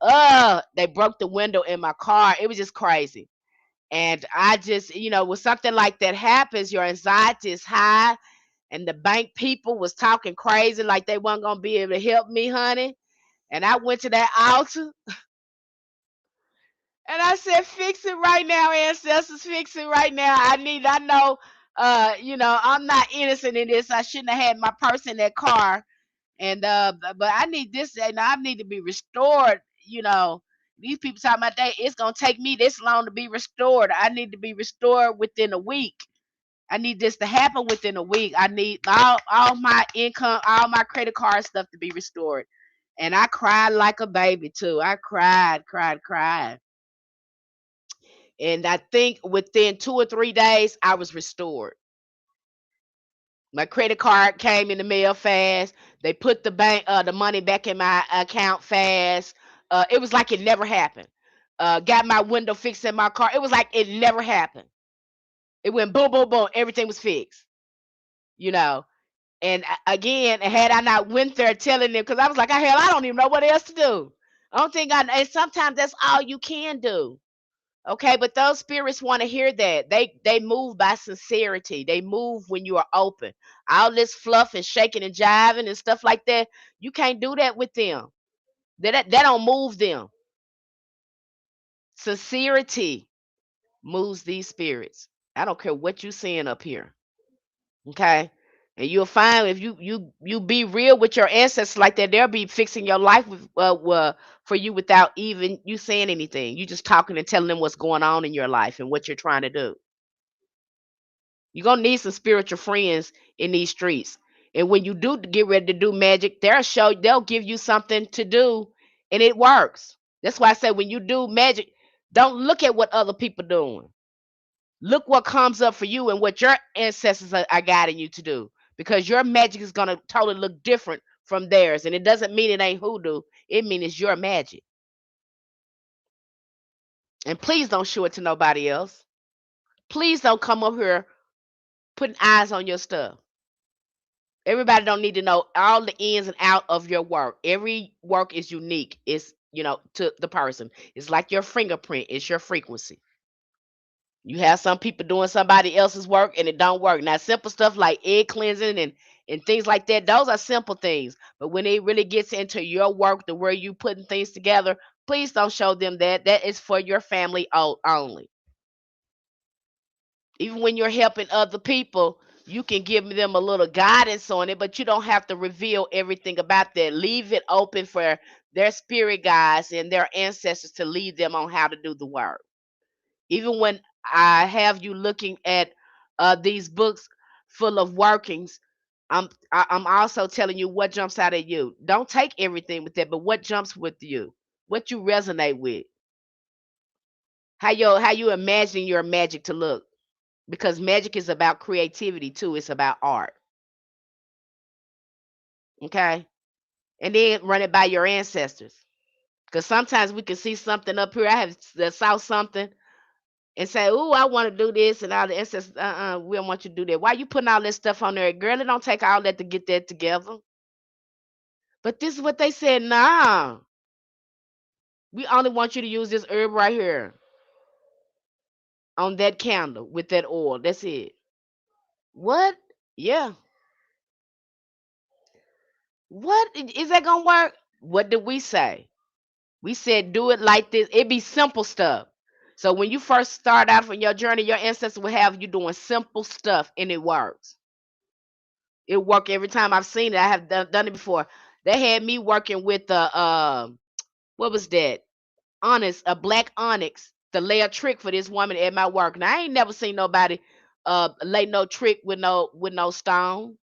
they broke the window in my car. It was just crazy. And I just, when something like that happens, your anxiety is high, and the bank people was talking crazy like they weren't gonna be able to help me, honey. And I went to that altar and I said, "Fix it right now, ancestors. Fix it right now. I know, I'm not innocent in this. I shouldn't have had my purse in that car, and but I need this, and I need to be restored. These people talking about it's gonna take me this long to be restored. I need to be restored within a week." I need this to happen within a week. I need all my income, all my credit card stuff to be restored. And I cried like a baby too. I cried, cried, cried. And I think within 2 or 3 days, I was restored. My credit card came in the mail fast. They put the money back in my account fast. It was like it never happened. Got my window fixed in my car. It was like it never happened. It went boom, boom, boom. Everything was fixed. You know. And again, had I not went there telling them, because I was like, hell, I don't even know what else to do. I don't think and sometimes that's all you can do. Okay, but those spirits want to hear that. They move by sincerity. They move when you are open. All this fluff and shaking and jiving and stuff like that, you can't do that with them. That don't move them. Sincerity moves these spirits. I don't care what you seeing up here. Okay. And you'll find if you be real with your ancestors like that, they'll be fixing your life for you without even you saying anything. You just talking and telling them what's going on in your life and what you're trying to do. You're gonna need some spiritual friends in these streets. And when you do get ready to do magic, they'll give you something to do, and it works. That's why I say when you do magic, don't look at what other people doing. Look what comes up for you and what your ancestors are guiding you to do, because your magic is going to totally look different from theirs, and it doesn't mean it ain't hoodoo. It means it's your magic. And please don't show it to nobody else. Please don't come up here putting eyes on your stuff. Everybody don't need to know all the ins and out of your work. Every work is unique. It's, to the person. It's like your fingerprint. It's your frequency. You have some people doing somebody else's work and it don't work. Now, simple stuff like egg cleansing and things like that, those are simple things. But when it really gets into your work, the way you putting things together, please don't show them that. That is for your family only. Even when you're helping other people, you can give them a little guidance on it, but you don't have to reveal everything about that. Leave it open for their spirit guides and their ancestors to lead them on how to do the work. Even when I have you looking at these books full of workings, I'm also telling you what jumps out at you. Don't take everything with that, but what jumps with you, what you resonate with, how you imagine your magic to look, because magic is about creativity too. It's about art. Okay, and then run it by your ancestors, because sometimes we can see something up here. I have saw something and say, "Ooh, I want to do this," and all the ancestors, we don't want you to do that. Why you putting all this stuff on there, girl? It don't take all that to get that together. But this is what they said. Nah, we only want you to use this herb right here on that candle with that oil. That's it. What? Yeah. What is that gonna work? What did we say? We said do it like this. It be simple stuff. So when you first start out on your journey, your ancestors will have you doing simple stuff, and it works. It worked every time I've seen it. I have done it before. They had me working with the what was that? Onyx, a black onyx, to lay a trick for this woman at my work. Now I ain't never seen nobody lay no trick with no stone.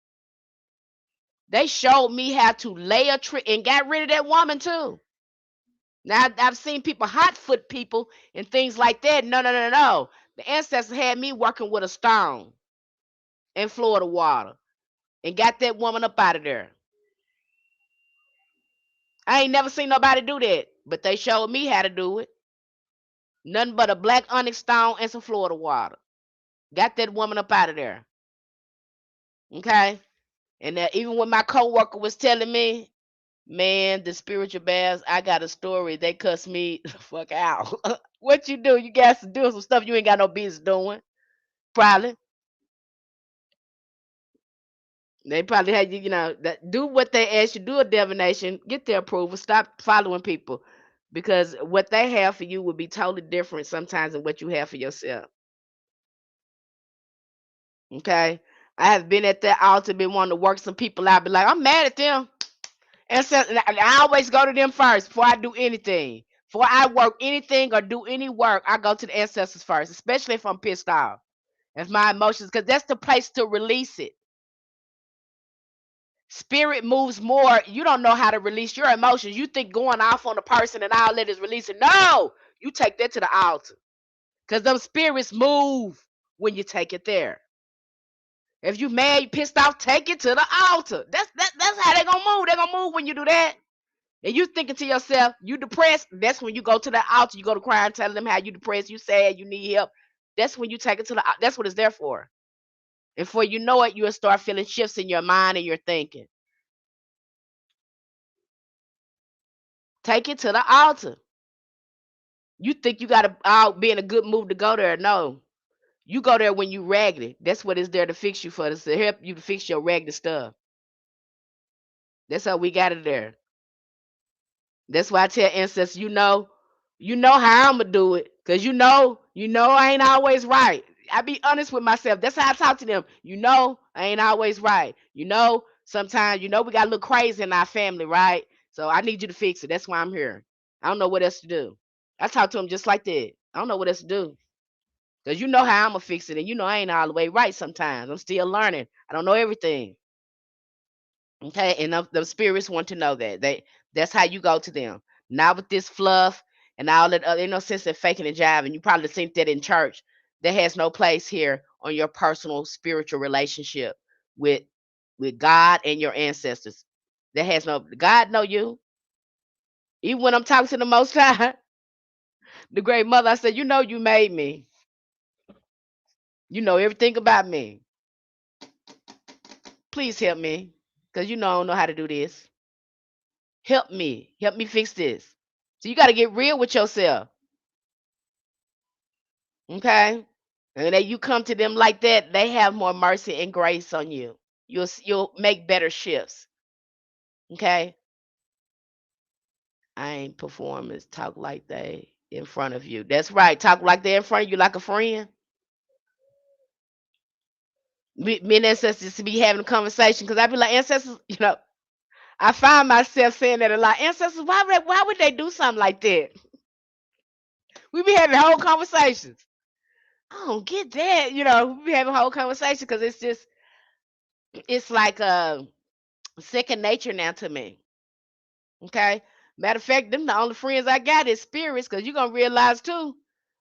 They showed me how to lay a trick and got rid of that woman too. Now I've seen people hot foot people and things like that. No, no, no, no. The ancestors had me working with a stone in Florida water and got that woman up out of there. I ain't never seen nobody do that, but they showed me how to do it. Nothing but a black onyx stone and some Florida water. Got that woman up out of there. Okay? And even when my coworker was telling me, man, the spiritual baths, I got a story. They cussed me the fuck out. What you do? You got to do some stuff you ain't got no business doing. Probably. They probably had you, that do what they ask you, do a divination, get their approval, stop following people. Because what they have for you would be totally different sometimes than what you have for yourself. Okay. I have been at that altar, been wanting to work some people out, be like, I'm mad at them. And so and I always go to them first before I do anything. Before I work anything or do any work, I go to the ancestors first, especially if I'm pissed off. If my emotions, because that's the place to release it. Spirit moves more. You don't know how to release your emotions. You think going off on the person and all that is releasing. No, you take that to the altar. Because them spirits move when you take it there. If you mad, you pissed off, take it to the altar. That's how they gonna move. They gonna move when you do that. And you thinking to yourself, you depressed. That's when you go to the altar. You go to cry and tell them how you depressed, you sad, you need help. That's when you take it to the. That's what it's there for. And before you know it, you'll start feeling shifts in your mind and your thinking. Take it to the altar. You think you gotta be in a good mood to go there? No, you go there when you raggedy. That's what it's there to fix you for. It's to help you to fix your raggedy stuff. That's how we got it there. That's why I tell ancestors, you know how I'ma do it. Cause you know I ain't always right. I be honest with myself. That's how I talk to them. I ain't always right. Sometimes we got a little crazy in our family, right? So I need you to fix it. That's why I'm here. I don't know what else to do. I talk to them just like that. I don't know what else to do. Cause you know how I'ma fix it. And I ain't all the way right sometimes. I'm still learning. I don't know everything. Okay, and the spirits want to know that's how you go to them. Not with this fluff and all that. Ain't no sense in faking and jiving. You probably think that in church. That has no place here on your personal spiritual relationship with with God and your ancestors. That has no. God know you. Even when I'm talking to the Most High, the Great Mother, I said, you made me. You know everything about me. Please help me, because you know I don't know how to do this. Help me. Help me fix this. So you got to get real with yourself. Okay? And that you come to them like that, they have more mercy and grace on you. You'll make better shifts. Okay? I ain't performers talk like they in front of you. That's right. Talk like they in front of you like a friend. Me and ancestors to be having a conversation because I be like, ancestors, I find myself saying that a lot. Ancestors, why would they do something like that? We be having whole conversations. I don't get that. We be having whole conversation because it's like second nature now to me. Okay. Matter of fact, them the only friends I got is spirits, because you're gonna realize too,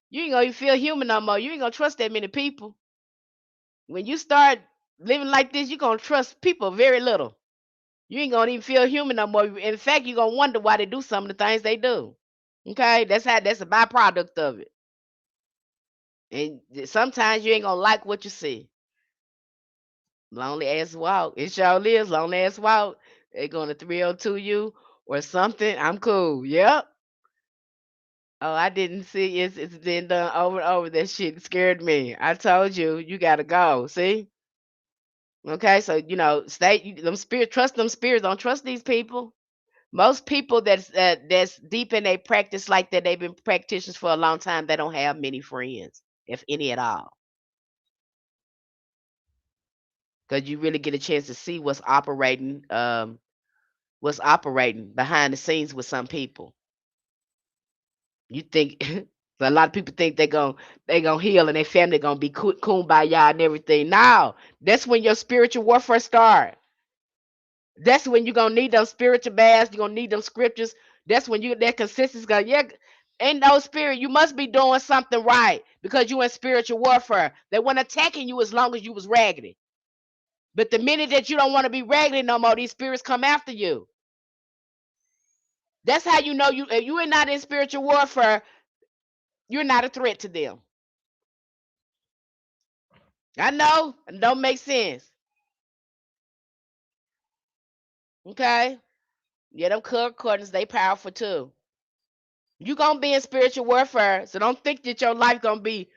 you ain't gonna even feel human no more. You ain't gonna trust that many people. When you start living like this, you're gonna trust people very little. You ain't gonna even feel human no more. In fact, you're gonna wonder why they do some of the things they do. Okay, that's a byproduct of it. And sometimes you ain't gonna like what you see. Lonely ass walk. It sure is lonely ass walk. They gonna thrill to you or something. I'm cool. Yep. Oh, I didn't see it's been done over and over. That shit scared me. I told you, you gotta go. See? Okay, so them spirit, trust them spirits. Don't trust these people. Most people that's deep in a practice like that, they've been practitioners for a long time. They don't have many friends, if any at all, because you really get a chance to see what's operating behind the scenes with some people. You think a lot of people think they gonna heal and their family gonna be kumbaya and everything. No, that's when your spiritual warfare start. That's when you're gonna need those spiritual baths. You're gonna need them scriptures. That's when that consistency gonna, yeah. Ain't no spirit. You must be doing something right because you in spiritual warfare. They weren't attacking you as long as you was raggedy. But the minute that you don't want to be raggedy no more, these spirits come after you. That's how you know if you are not in spiritual warfare, you're not a threat to them. I know, it don't make sense. Okay? Yeah, them color coordinates, they powerful too. You gonna be in spiritual warfare, so don't think that your life gonna be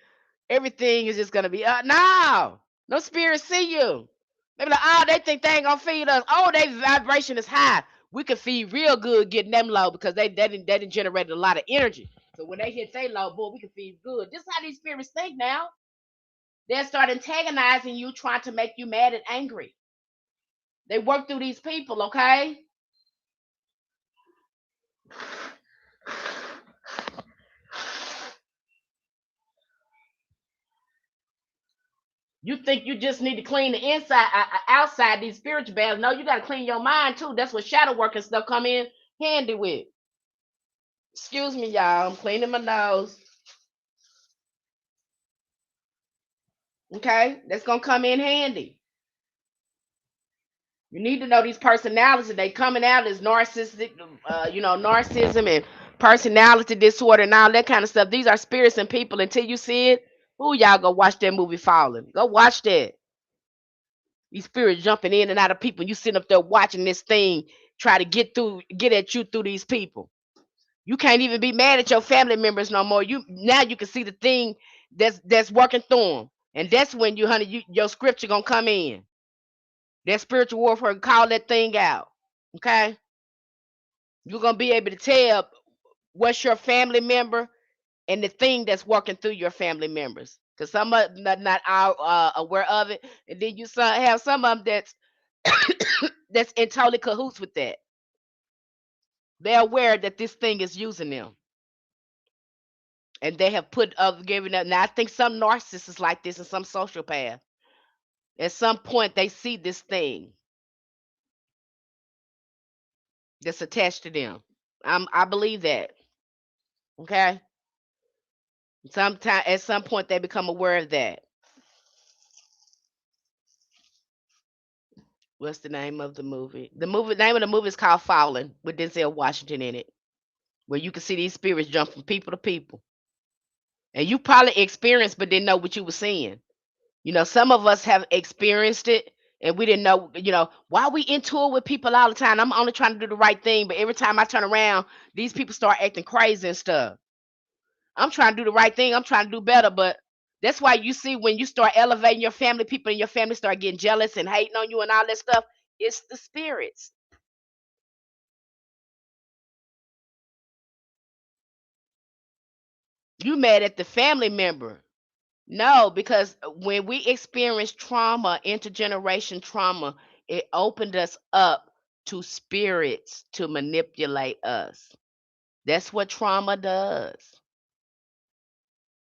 everything is just gonna be no. No spirits see you. They be like, oh, they think they ain't gonna feed us. Oh, their vibration is high. We can feed real good getting them low because they didn't generate a lot of energy. So when they hit they low, boy, we can feed good. This is how these spirits think now. They'll start antagonizing you, trying to make you mad and angry. They work through these people, okay? You think you just need to clean the inside, outside these spiritual baths? No, you got to clean your mind too. That's what shadow work and stuff come in handy with. Excuse me, y'all. I'm cleaning my nose. Okay, that's gonna come in handy. You need to know these personalities. They coming out as narcissistic, narcissism and personality disorder and all that kind of stuff. These are spirits and people. Until you see it, who y'all go watch that movie Fallen? Go watch that. These spirits jumping in and out of people. You sitting up there watching this thing try to get at you through these people. You can't even be mad at your family members no more. You can see the thing that's working through them, and that's when your scripture gonna come in. That spiritual warfare call that thing out. Okay, you're gonna be able to tell what's your family member and the thing that's working through your family members. Because some of them not all aware of it, and then you have some of them that's in totally cahoots with that. They're aware that this thing is using them, and they have put other giving up. Now I think some narcissists like this and some sociopath. At some point, they see this thing that's attached to them. I believe that. Okay. Sometime at some point they become aware of that. What's the name of the movie? The movie name of the movie is called Fallen with Denzel Washington in it, where you can see these spirits jump from people to people. And you probably experienced but didn't know what you were seeing. Some of us have experienced it And we didn't know, why we into it with people all the time. I'm only trying to do the right thing, but every time I turn around, these people start acting crazy and stuff. I'm trying to do the right thing. I'm trying to do better, but that's why you see when you start elevating your family, people in your family start getting jealous and hating on you and all that stuff. It's the spirits. You mad at the family member. No, because when we experience trauma, intergeneration trauma, it opened us up to spirits to manipulate us. That's what trauma does.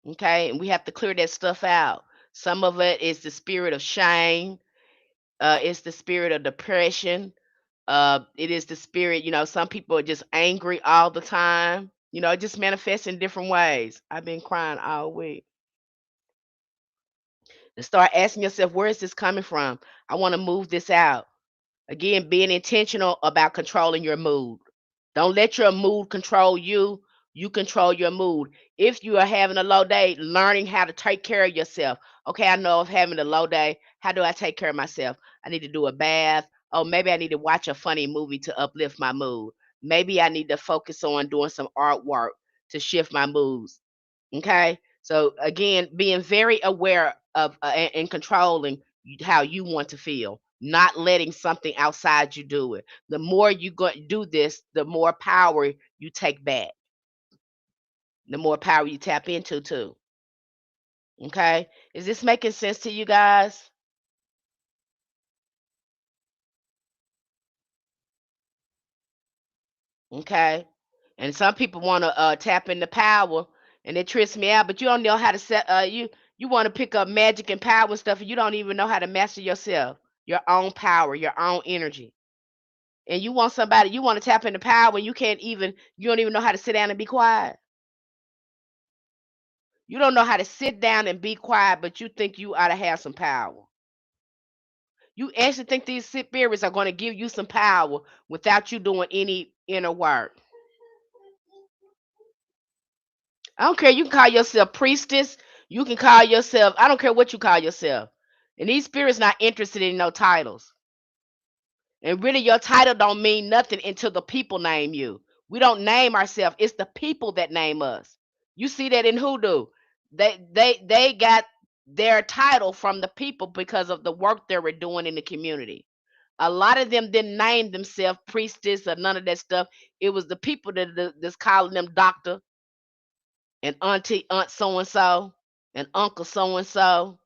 Okay. And we have to clear that stuff out. Some of it is the spirit of shame, it's the spirit of depression. It is the spirit, some people are just angry all the time. It just manifests in different ways. I've been crying all week. And start asking yourself, where is this coming from? I want to move this out. Again, being intentional about controlling your mood. Don't let your mood control you. You control your mood. If you are having a low day, learning how to take care of yourself. Okay, I know I'm having a low day. How do I take care of myself? I need to do a bath. Oh, maybe I need to watch a funny movie to uplift my mood. Maybe I need to focus on doing some artwork to shift my moods. Okay. So again, being very aware of and controlling how you want to feel, not letting something outside you do it. The more you go do this, the more power you take back, the more power you tap into too. Okay. Is this making sense to you guys? Okay. And some people want to tap into power, and it trips me out. But you don't know how to set. You want to pick up magic and power and stuff, and you don't even know how to master yourself, your own power, your own energy. And you want somebody, you want to tap into power, and you don't even know how to sit down and be quiet. You don't know how to sit down and be quiet, but you think you ought to have some power. You actually think these spirits are going to give you some power without you doing any inner work. I don't care. You can call yourself priestess. You can call yourself, I don't care what you call yourself. And these spirits not interested in no titles. And really your title don't mean nothing until the people name you. We don't name ourselves. It's the people that name us. You see that in hoodoo. They got their title from the people because of the work they were doing in the community. A lot of them didn't name themselves priestess or none of that stuff. It was the people that's calling them doctor and auntie aunt so and so and uncle so and so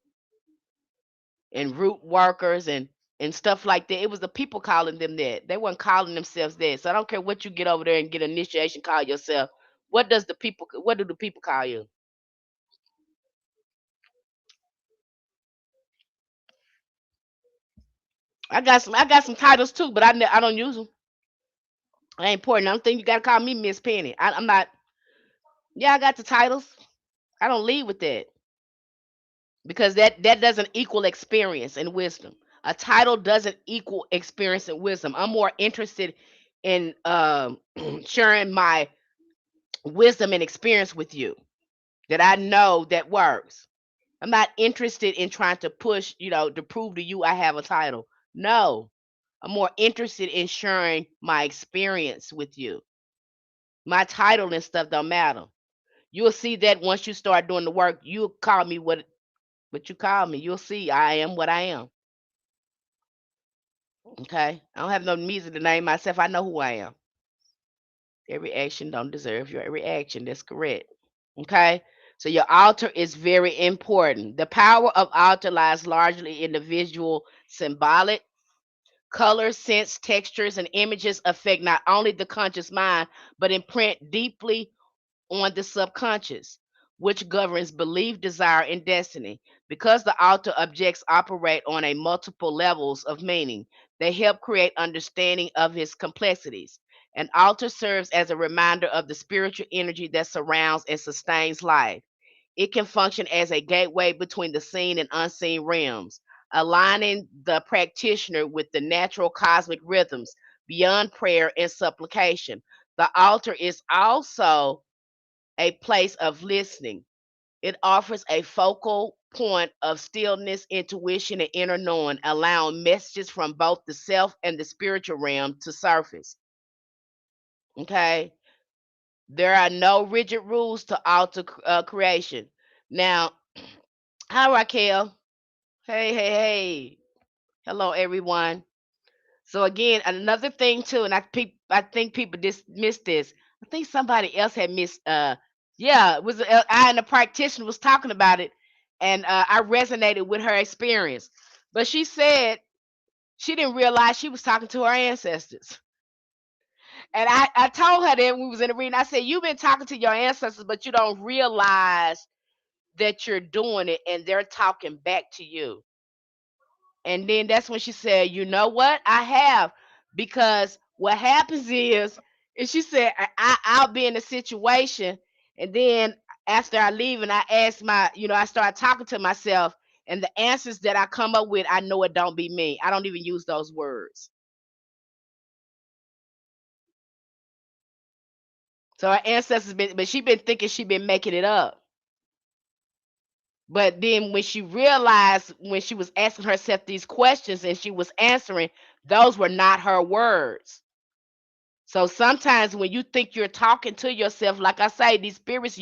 and root workers and stuff like that. It was the people calling them that. They weren't calling themselves that. So I don't care what you get over there and get initiation, call yourself. What do the people call you? I got some titles too, but I don't use them. I ain't important. I don't think you gotta call me Miss Penny. I'm not. Yeah, I got the titles. I don't lead with that because that doesn't equal experience and wisdom. A title doesn't equal experience and wisdom. I'm more interested in sharing my wisdom and experience with you that I know that works. I'm not interested in trying to push, to prove to you I have a title. No, I'm more interested in sharing my experience with you. My title and stuff don't matter. You'll see that once you start doing the work, you'll call me what you call me. You'll see I am what I am. Okay. I don't have no reason to name myself. I know who I am. Every action don't deserve your reaction. That's correct. Okay. So your altar is very important. The power of altar lies largely in the visual symbolic. Colors, scents, textures, and images affect not only the conscious mind, but imprint deeply on the subconscious, which governs belief, desire, and destiny. Because the altar objects operate on a multiple levels of meaning, they help create understanding of its complexities. An altar serves as a reminder of the spiritual energy that surrounds and sustains life. It can function as a gateway between the seen and unseen realms, aligning the practitioner with the natural cosmic rhythms beyond prayer and supplication. The altar is also a place of listening. It offers a focal point of stillness, intuition, and inner knowing, allowing messages from both the self and the spiritual realm to surface. Okay. There are no rigid rules to alter creation. Now, hi, Raquel. Hey, hey, hey. Hello, everyone. So again, another thing too, and I think people dismiss this. I think somebody else had missed. Yeah, it was I and the practitioner was talking about it, and I resonated with her experience. But she said she didn't realize she was talking to her ancestors. And I told her that when we was in the reading, I said, you've been talking to your ancestors, but you don't realize that you're doing it, and they're talking back to you. And then that's when she said, you know what? I have. Because what happens is she said, I'll be in a situation. And then after I leave and I ask I start talking to myself. And the answers that I come up with, I know it don't be me. I don't even use those words. So her ancestors but she been thinking she been making it up. But then when she realized when she was asking herself these questions and she was answering, those were not her words. So sometimes when you think you're talking to yourself, like I say, these spirits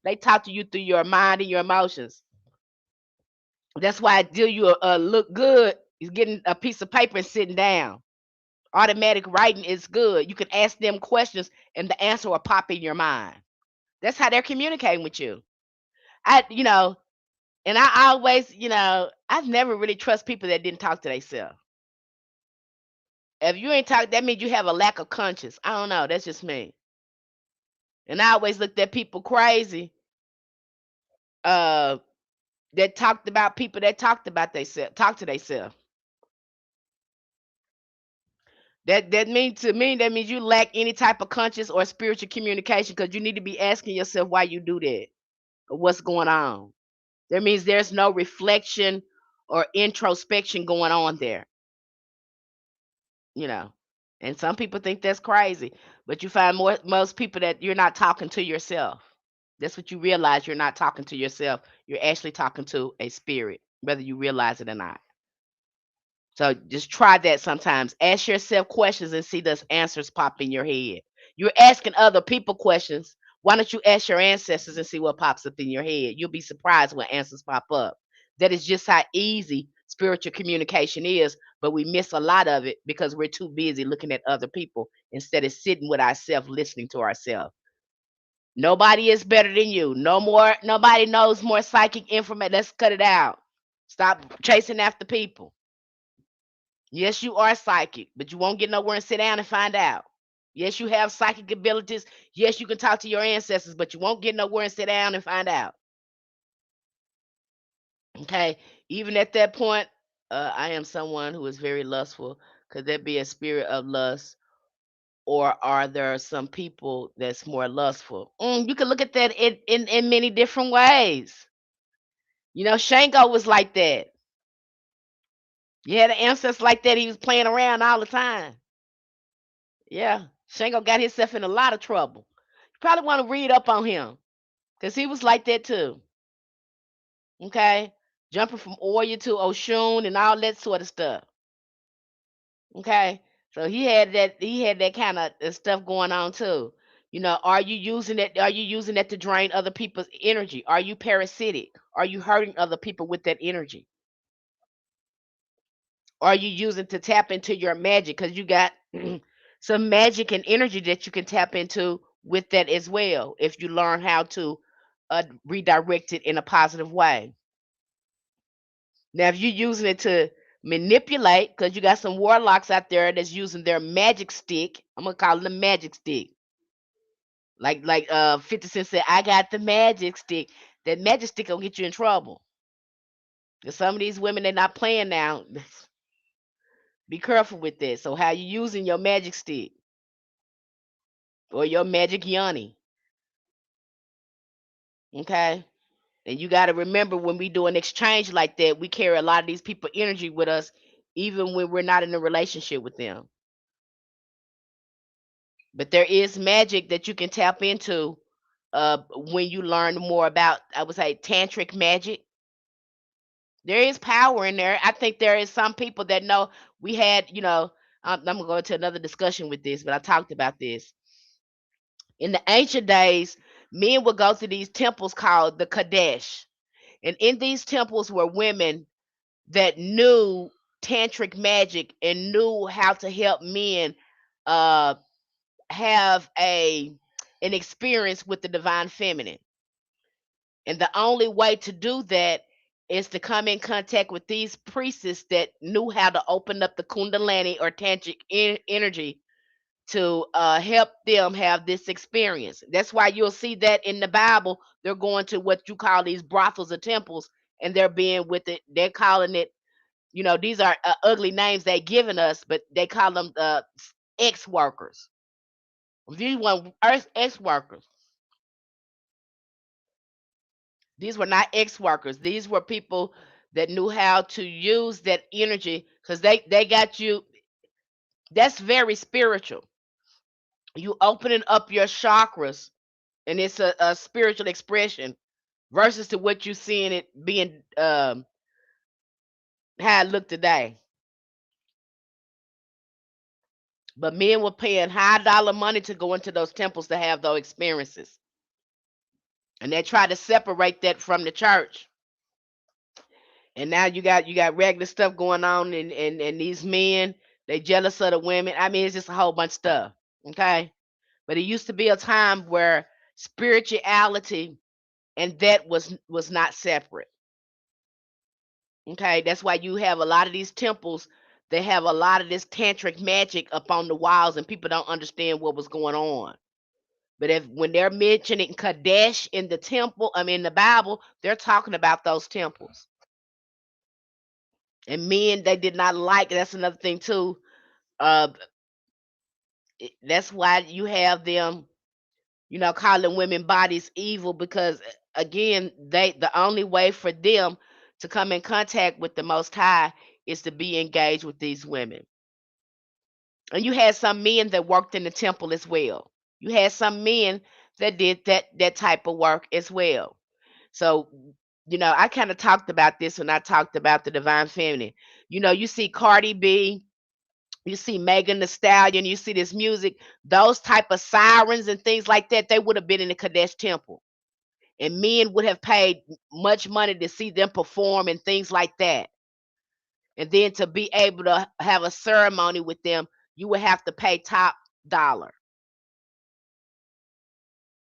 they talk to you through your mind and your emotions. That's why I do you look good is getting a piece of paper and sitting down. Automatic writing is good. You can ask them questions and the answer will pop in your mind. That's how they're communicating with you. I, you know, and I always, I've never really trust people that didn't talk to themselves. If you ain't talk, that means you have a lack of conscience. I don't know. That's just me. And I always looked at people crazy uh that talked about people that talked about themselves, talk to themselves. That means to me, that means you lack any type of conscious or spiritual communication because you need to be asking yourself why you do that or what's going on. That means there's no reflection or introspection going on there, you know. And some people think that's crazy, but you find most people that you're not talking to yourself. That's what you realize, you're not talking to yourself. You're actually talking to a spirit, whether you realize it or not. So just try that sometimes. Ask yourself questions and see those answers pop in your head. You're asking other people questions. Why don't you ask your ancestors and see what pops up in your head? You'll be surprised when answers pop up. That is just how easy spiritual communication is, but we miss a lot of it because we're too busy looking at other people instead of sitting with ourselves, listening to ourselves. Nobody is better than you. No more, nobody knows more psychic information. Let's cut it out. Stop chasing after people. Yes, you are psychic, but you won't get nowhere and sit down and find out. Yes, you have psychic abilities. Yes, you can talk to your ancestors, but you won't get nowhere and sit down and find out. Okay. Even at that point, I am someone who is very lustful. Could there be a spirit of lust? Or are there some people that's more lustful? You can look at that in many different ways. Shango was like that. You had an ancestor like that. He was playing around all the time. Yeah. Shango got himself in a lot of trouble. You probably want to read up on him because he was like that too. Okay. Jumping from Oya to Oshun and all that sort of stuff. Okay. So he had that kind of stuff going on too. Are you using that to drain other people's energy? Are you parasitic? Are you hurting other people with that energy? Are you using to tap into your magic? Because you got some magic and energy that you can tap into with that as well if you learn how to redirect it in a positive way. Now, if you're using it to manipulate, because you got some warlocks out there that's using their magic stick, I'm gonna call it a magic stick. Like 50 Cent said, I got the magic stick. That magic stick will get you in trouble. 'Cause some of these women they're not playing now. Be careful with that. So how you using your magic stick or your magic yoni? Okay. And you got to remember when we do an exchange like that, we carry a lot of these people energy with us, even when we're not in a relationship with them. But there is magic that you can tap into when you learn more about, I would say, tantric magic. There is power in there. I think there is some people that know we had, I'm gonna go into another discussion with this, but I talked about this. In the ancient days, men would go to these temples called the Kadesh. And in these temples were women that knew tantric magic and knew how to help men uh have an experience with the divine feminine. And the only way to do that is to come in contact with these priestesses that knew how to open up the kundalini or tantric energy to help them have this experience. That's why you'll see that in the Bible, they're going to what you call these brothels or temples, and they're being with it. They're calling it, these are ugly names they given us, but they call them ex workers. These were ex workers. These were not ex workers. These were people that knew how to use that energy because they got you. That's very spiritual. You opening up your chakras, and it's a spiritual expression versus to what you seeing it being how it look today. But men were paying high dollar money to go into those temples to have those experiences, and they try to separate that from the church. And now you got regular stuff going on, and these men they jealous of the women. I mean, it's just a whole bunch of stuff. Okay, but it used to be a time where spirituality and that was not separate. Okay, that's why you have a lot of these temples. They have a lot of this tantric magic up on the walls, and people don't understand what was going on. But if when they're mentioning Kadesh in the temple, I mean the Bible, they're talking about those temples. And men they did not like. That's another thing too. Uh, that's why you have them, calling women bodies evil because again, the only way for them to come in contact with the Most High is to be engaged with these women. And you had some men that worked in the temple as well. You had some men that did that type of work as well. So, I kind of talked about this when I talked about the divine feminine. You see Cardi B, you see Megan the Stallion, you see this music, those type of sirens and things like that, they would have been in the Kadesh temple. And men would have paid much money to see them perform and things like that. And then to be able to have a ceremony with them, you would have to pay top dollar.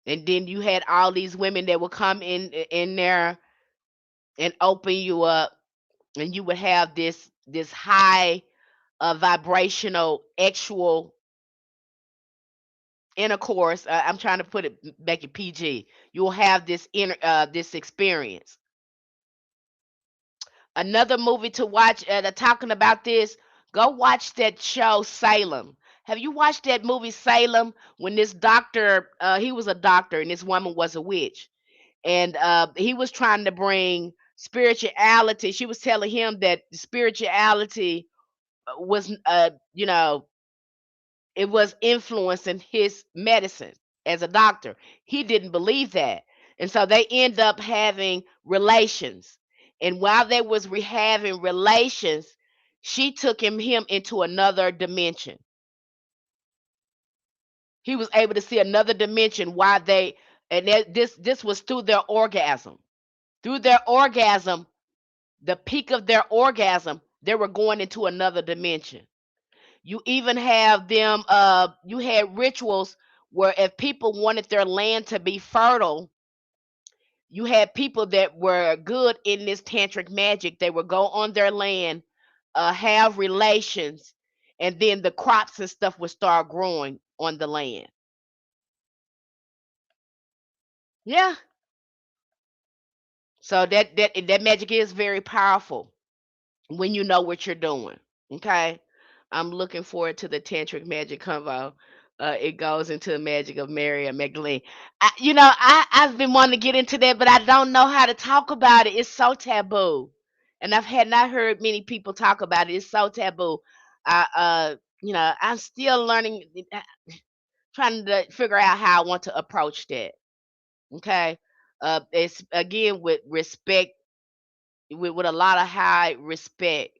And then you had all these women that would come in there and open you up, and you would have this high vibrational actual intercourse. I'm trying to put it make it PG. You'll have this experience. Another movie to watch talking about this, go watch that show Salem. Have you watched that movie Salem when this doctor he was a doctor and this woman was a witch, and he was trying to bring spirituality. She was telling him that spirituality was it was influencing his medicine as a doctor. He didn't believe that. And so they end up having relations. And while they was having relations, she took him into another dimension. He was able to see another dimension while they and this was through their orgasm. Through their orgasm, the peak of their orgasm, they were going into another dimension. You even have them, you had rituals where if people wanted their land to be fertile, you had people that were good in this tantric magic. They would go on their land, have relations, and then the crops and stuff would start growing on the land. Yeah. So that magic is very powerful when you know what you're doing. Okay. I'm looking forward to the tantric magic convo. It goes into the magic of Mary and Magdalene. I've been wanting to get into that, but I don't know how to talk about it. It's so taboo, and I've had not heard many people talk about it. It's so taboo. I'm still learning, trying to figure out how I want to approach that. Okay, it's again with respect with a lot of high respect,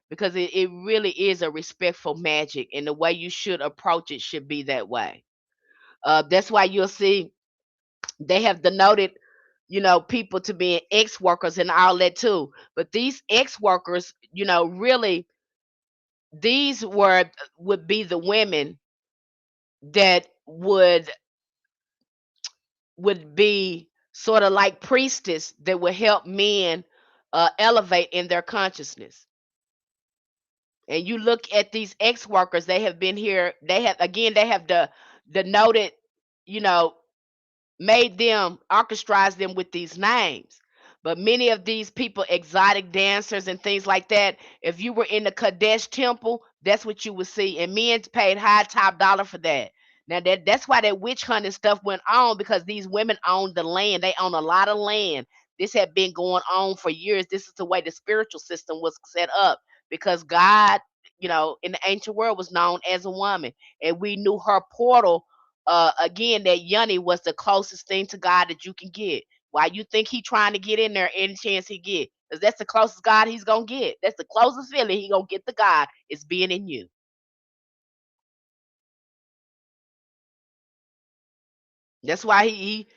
because it really is a respectful magic, and the way you should approach it should be that way. That's why you'll see they have denoted, people to being ex workers and all that too. But these ex workers, really, these would be the women that would be sort of like priestess that would help men elevate in their consciousness. And you look at these ex workers, they have been here. They have denoted, you know, made them orchestrize them with these names. But many of these people, exotic dancers and things like that, if you were in the Kadesh temple, that's what you would see. And men paid high top dollar for that. Now that's why that witch hunting stuff went on, because these women owned the land. They own a lot of land. This had been going on for years. This is the way the spiritual system was set up, because God, in the ancient world, was known as a woman. And we knew her portal, again, that Yoni was the closest thing to God that you can get. Why you think he trying to get in there any chance he get? Because that's the closest God he's gonna get. That's the closest feeling he gonna get to God, is being in you. That's why he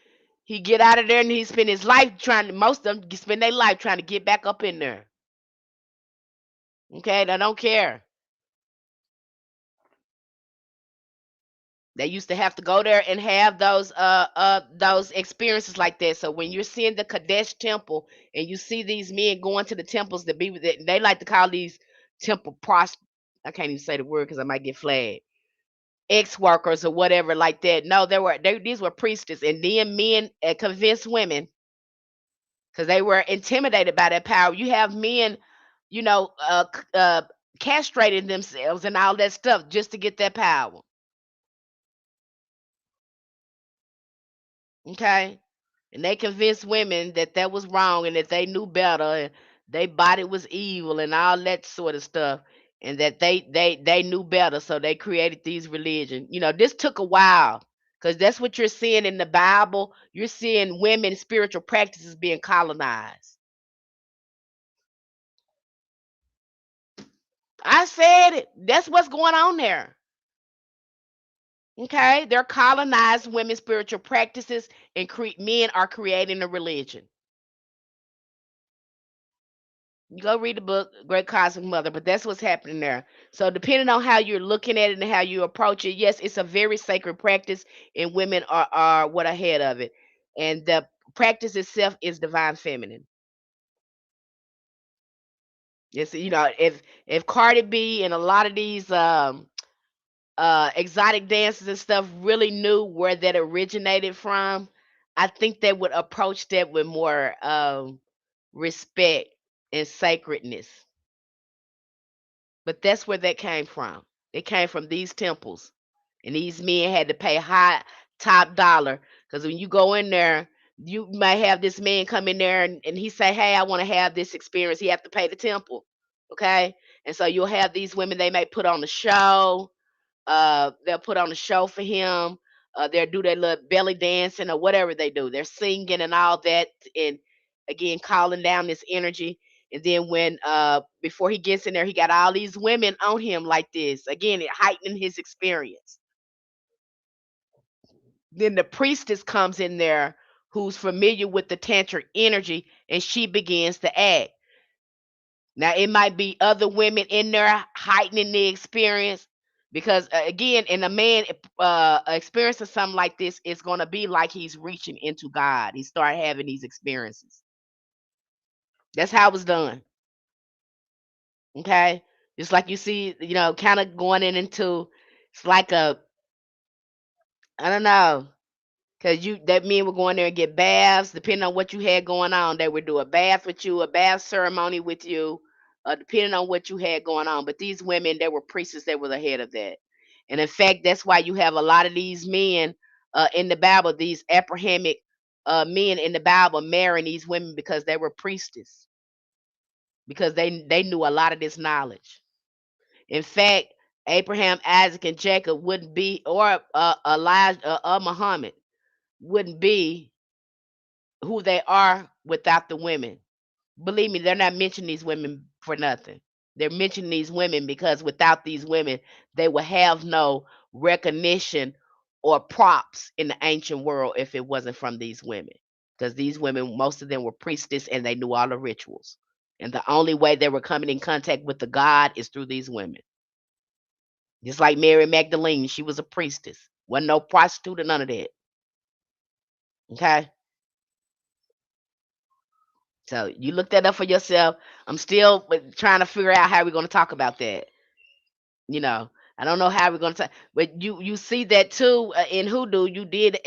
get out of there, and he spend his life trying to. Most of them spend their life trying to get back up in there. Okay, they don't care. They used to have to go there and have those experiences like that. So when you're seeing the Kadesh temple, and you see these men going to the temples to be with it, they like to call these temple pros. I can't even say the word because I might get flagged. Ex workers or whatever like that. No, these were priestess, and then men convinced women, because they were intimidated by that power. You have men, you know, uh, castrating themselves and all that stuff just to get that power. Okay. And they convinced women that that was wrong, and that they knew better, and they body was evil and all that sort of stuff, and that they knew better, so they created these religions. This took a while, because that's what you're seeing in the Bible. You're seeing women's spiritual practices being colonized. I said it. That's what's going on there. Okay, they're colonized women's spiritual practices, and men are creating a religion. You go read the book, Great Cosmic Mother, but that's what's happening there. So, depending on how you're looking at it and how you approach it, yes, it's a very sacred practice, and women are what ahead of it. And the practice itself is divine feminine. It's, if Cardi B and a lot of these exotic dancers and stuff really knew where that originated from, I think they would approach that with more respect and sacredness. But that's where that came from. It came from these temples. And these men had to pay high top dollar. Because when you go in there, you might have this man come in there, and he say, "Hey, I want to have this experience." He have to pay the temple. Okay? And so you'll have these women, they may put on a show. They'll put on a show for him. They'll do their little belly dancing or whatever they do. They're singing and all that, and again calling down this energy. And then when before he gets in there, he got all these women on him like this. Again, it heightening his experience. Then the priestess comes in there, who's familiar with the tantric energy, and she begins to act. Now, it might be other women in there heightening the experience, because, again, in a man experiencing something like this, it's going to be like he's reaching into God. He start having these experiences. That's how it was done. Okay, just like you see, kind of going into, it's like a, I don't know. Cause that men would go in there and get baths, depending on what you had going on. They would do a bath with you, a bath ceremony with you, depending on what you had going on. But these women, they were priests that were ahead of that. And in fact, that's why you have a lot of these men in the Bible, these Abrahamic men in the Bible marrying these women, because they were priestess, because they knew a lot of this knowledge. In fact, Abraham, Isaac, and Jacob wouldn't be, or Elijah or Muhammad wouldn't be who they are without the women. Believe me, they're not mentioning these women for nothing. They're mentioning these women because without these women, they would have no recognition or props in the ancient world if it wasn't from these women. Because these women, most of them were priestess and they knew all the rituals. And the only way they were coming in contact with the God is through these women. Just like Mary Magdalene, she was a priestess. Wasn't no prostitute or none of that. Okay? So you look that up for yourself. I'm still trying to figure out how we're going to talk about that. You know, I don't know how we're going to talk, but you see that too in hoodoo.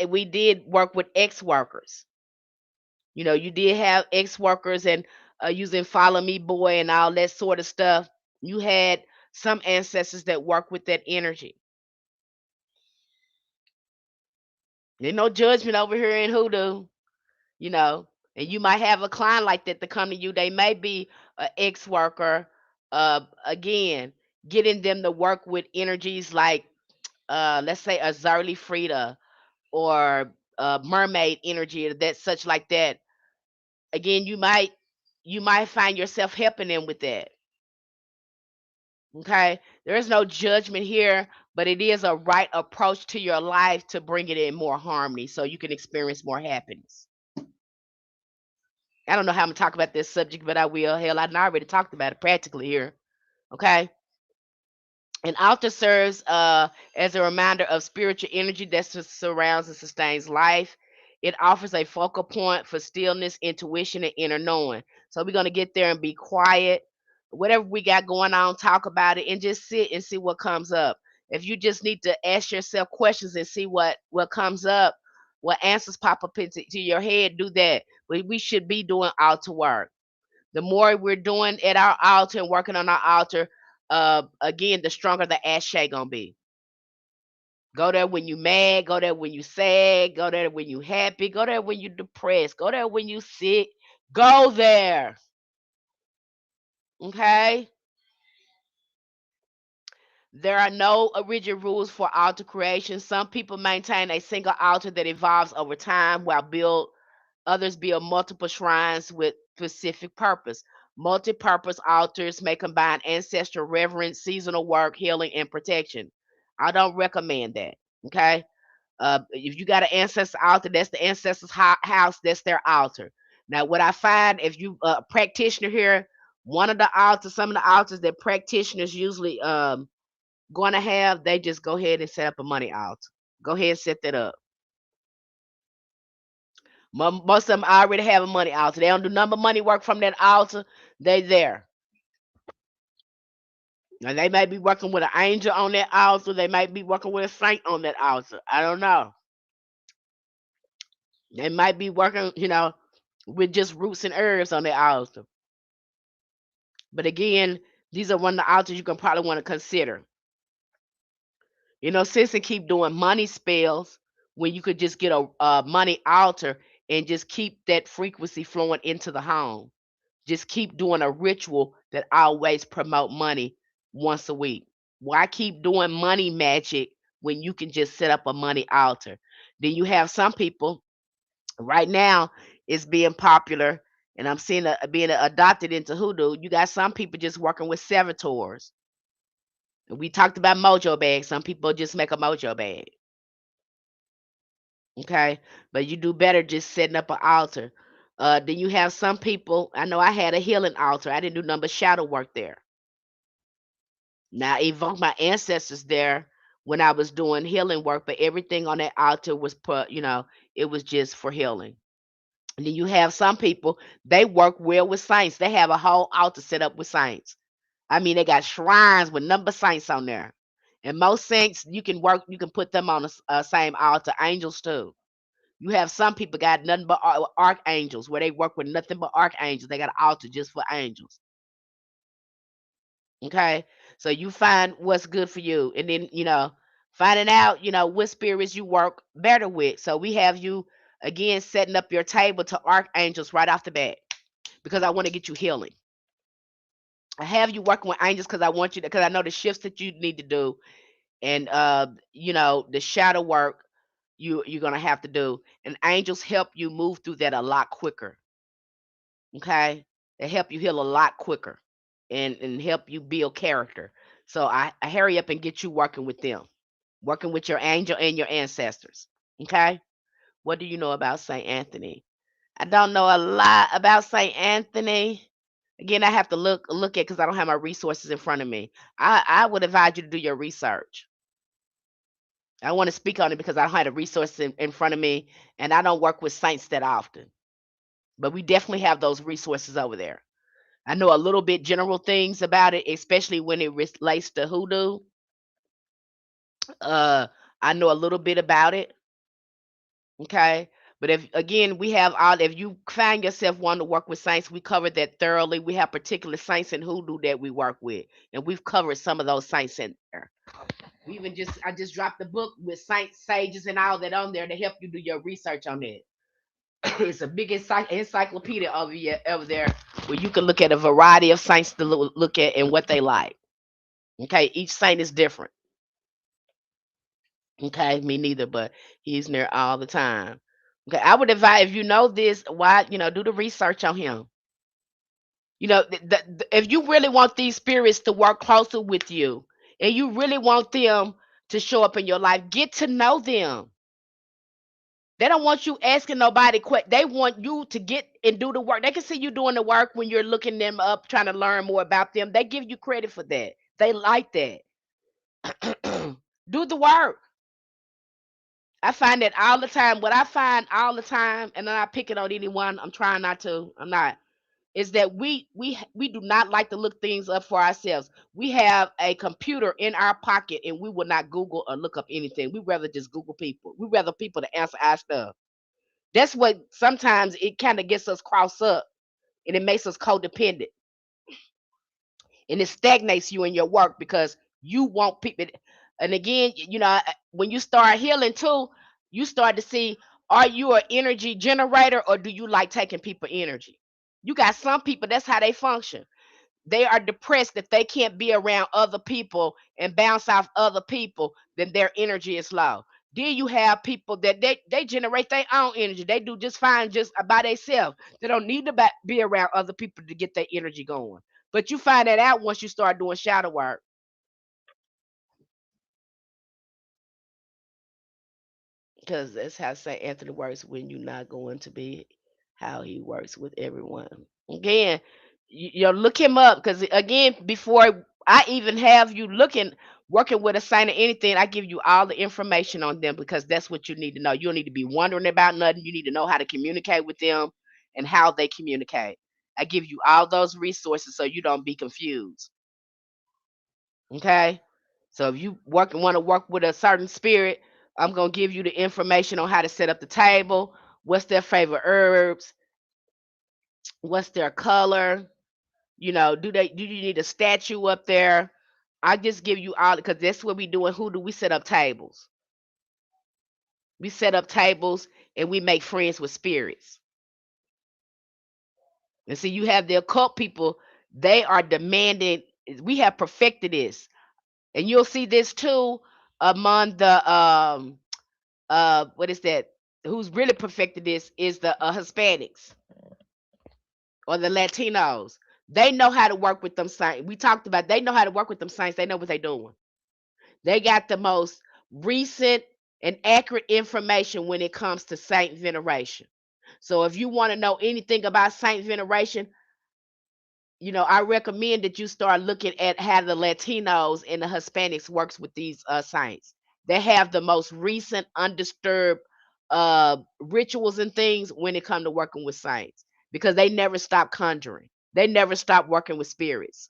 We did work with ex workers. You know, you did have ex workers and using follow me boy and all that sort of stuff. You had some ancestors that work with that energy. There's no judgment over here in hoodoo. You know, and you might have a client like that to come to you. They may be an ex worker. Again, getting them to work with energies like, let's say, a Zerly Frida or mermaid energy or that such like that. Again, you might find yourself helping them with that. Okay, there is no judgment here, but it is a right approach to your life to bring it in more harmony so you can experience more happiness. I don't know how I'm gonna talk about this subject, but I will. Hell, I already talked about it practically here. Okay. An altar serves as a reminder of spiritual energy that surrounds and sustains life. It offers a focal point for stillness, intuition, and inner knowing. So we're gonna get there and be quiet. Whatever we got going on, talk about it, and just sit and see what comes up. If you just need to ask yourself questions and see what comes up, what answers pop up into to your head, do that. We should be doing altar work. The more we're doing at our altar and working on our altar, again, the stronger the ashe gonna be. Go there when you mad, go there when you sad, go there when you happy, go there when you depressed, go there when you sick. Go there. Okay? There are no rigid rules for altar creation. Some people maintain a single altar that evolves over time, while others build multiple shrines with specific purpose. Multi-purpose altars may combine ancestral reverence, seasonal work, healing, and protection. I don't recommend that. Okay. If you got an ancestor altar, that's the ancestor's house. That's their altar. Now, what I find, if you a practitioner here, one of the altars, some of the altars that practitioners usually going to have, they just go ahead and set up a money altar. Go ahead and set that up. Most of them already have a money altar. They don't do number money work from that altar. They there. And they may be working with an angel on that altar. They might be working with a saint on that altar. I don't know. They might be working, with just roots and herbs on that altar. But again, these are one of the altars you can probably want to consider. Since they keep doing money spells when you could just get a money altar and just keep that frequency flowing into the home. Just keep doing a ritual that always promote money once a week. Why keep doing money magic when you can just set up a money altar? Then you have some people right now it's being popular, and I'm seeing being adopted into hoodoo. You got some people just working with servitors. We talked about mojo bags. Some people just make a mojo bag. Okay, but you do better just setting up an altar. Then you have some people. I know I had a healing altar. I didn't do nothing but shadow work there. Now I evoked my ancestors there when I was doing healing work, but everything on that altar was put. It was just for healing. And then you have some people. They work well with saints. They have a whole altar set up with saints. I mean, they got shrines with number saints on there. And most saints, you can put them on the same altar. Angels too. You have some people got nothing but archangels where they work with nothing but archangels. They got an altar just for angels. Okay. So you find what's good for you. And then, finding out, what spirits you work better with. So we have you again setting up your table to archangels right off the bat because I want to get you healing. I have you working with angels because I want you to, because I know the shifts that you need to do, and the shadow work you're gonna have to do, and angels help you move through that a lot quicker. Okay, that help you heal a lot quicker and help you build character. So I hurry up and get you working with them, working with your angel and your ancestors. Okay? What do you know about St. Anthony? I don't know a lot about St. Anthony. Again, I have to look at because I don't have my resources in front of me. I would advise you to do your research. I want to speak on it because I don't have the resources in front of me, and I don't work with saints that often. But we definitely have those resources over there. I know a little bit general things about it, especially when it relates to hoodoo. Uh, I know a little bit about it. Okay. But if again we have all if you find yourself wanting to work with saints, we covered that thoroughly. We have particular saints in hoodoo that we work with. And we've covered some of those saints in there. We even just I just dropped the book with saints, sages, and all that on there to help you do your research on it. It's a big encyclopedia over there where you can look at a variety of saints to look at and what they like. Okay, each saint is different. Okay, me neither, but he's there all the time. Okay, I would advise if you know this, why do the research on him. If you really want these spirits to work closer with you, and you really want them to show up in your life, get to know them. They don't want you asking nobody they want you to get and do the work. They can see you doing the work when you're looking them up, trying to learn more about them. They give you credit for that. They like that. Do the work. I find that all the time. What I find all the time, and then I pick it on anyone. I'm trying not to. I'm not. Is that we do not like to look things up for ourselves. We have a computer in our pocket, and we will not Google or look up anything. We rather just Google people. We rather people to answer our stuff. That's what sometimes it kind of gets us crossed up, and it makes us codependent, and it stagnates you in your work because you want people. And again, when you start healing too, you start to see, are you an energy generator or do you like taking people energy? You got some people that's how they function. They are depressed that they can't be around other people and bounce off other people, then their energy is low. Then you have people that they generate their own energy. They do just fine just by themselves. They don't need to be around other people to get their energy going. But you find that out once you start doing shadow work. Because that's how St. Anthony works when you're not going to be how he works with everyone. Again, look him up because again, before I even have you working with a sign or anything, I give you all the information on them because that's what you need to know. You don't need to be wondering about nothing. You need to know how to communicate with them and how they communicate. I give you all those resources so you don't be confused. Okay. So if you want to work with a certain spirit, I'm gonna give you the information on how to set up the table, what's their favorite herbs, what's their color, do you need a statue up there? I just give you all because that's what we do and who do we set up tables. We set up tables and we make friends with spirits. And see, you have the occult people, they are demanding, we have perfected this. And you'll see this too among the what is that? Who's really perfected this is the Hispanics or the Latinos. They know how to work with them saints. We talked about they know how to work with them saints. They know what they're doing. They got the most recent and accurate information when it comes to saint veneration. So if you want to know anything about saint veneration, I recommend that you start looking at how the Latinos and the Hispanics works with these saints. They have the most recent undisturbed rituals and things when it comes to working with saints because they never stop conjuring. They never stop working with spirits.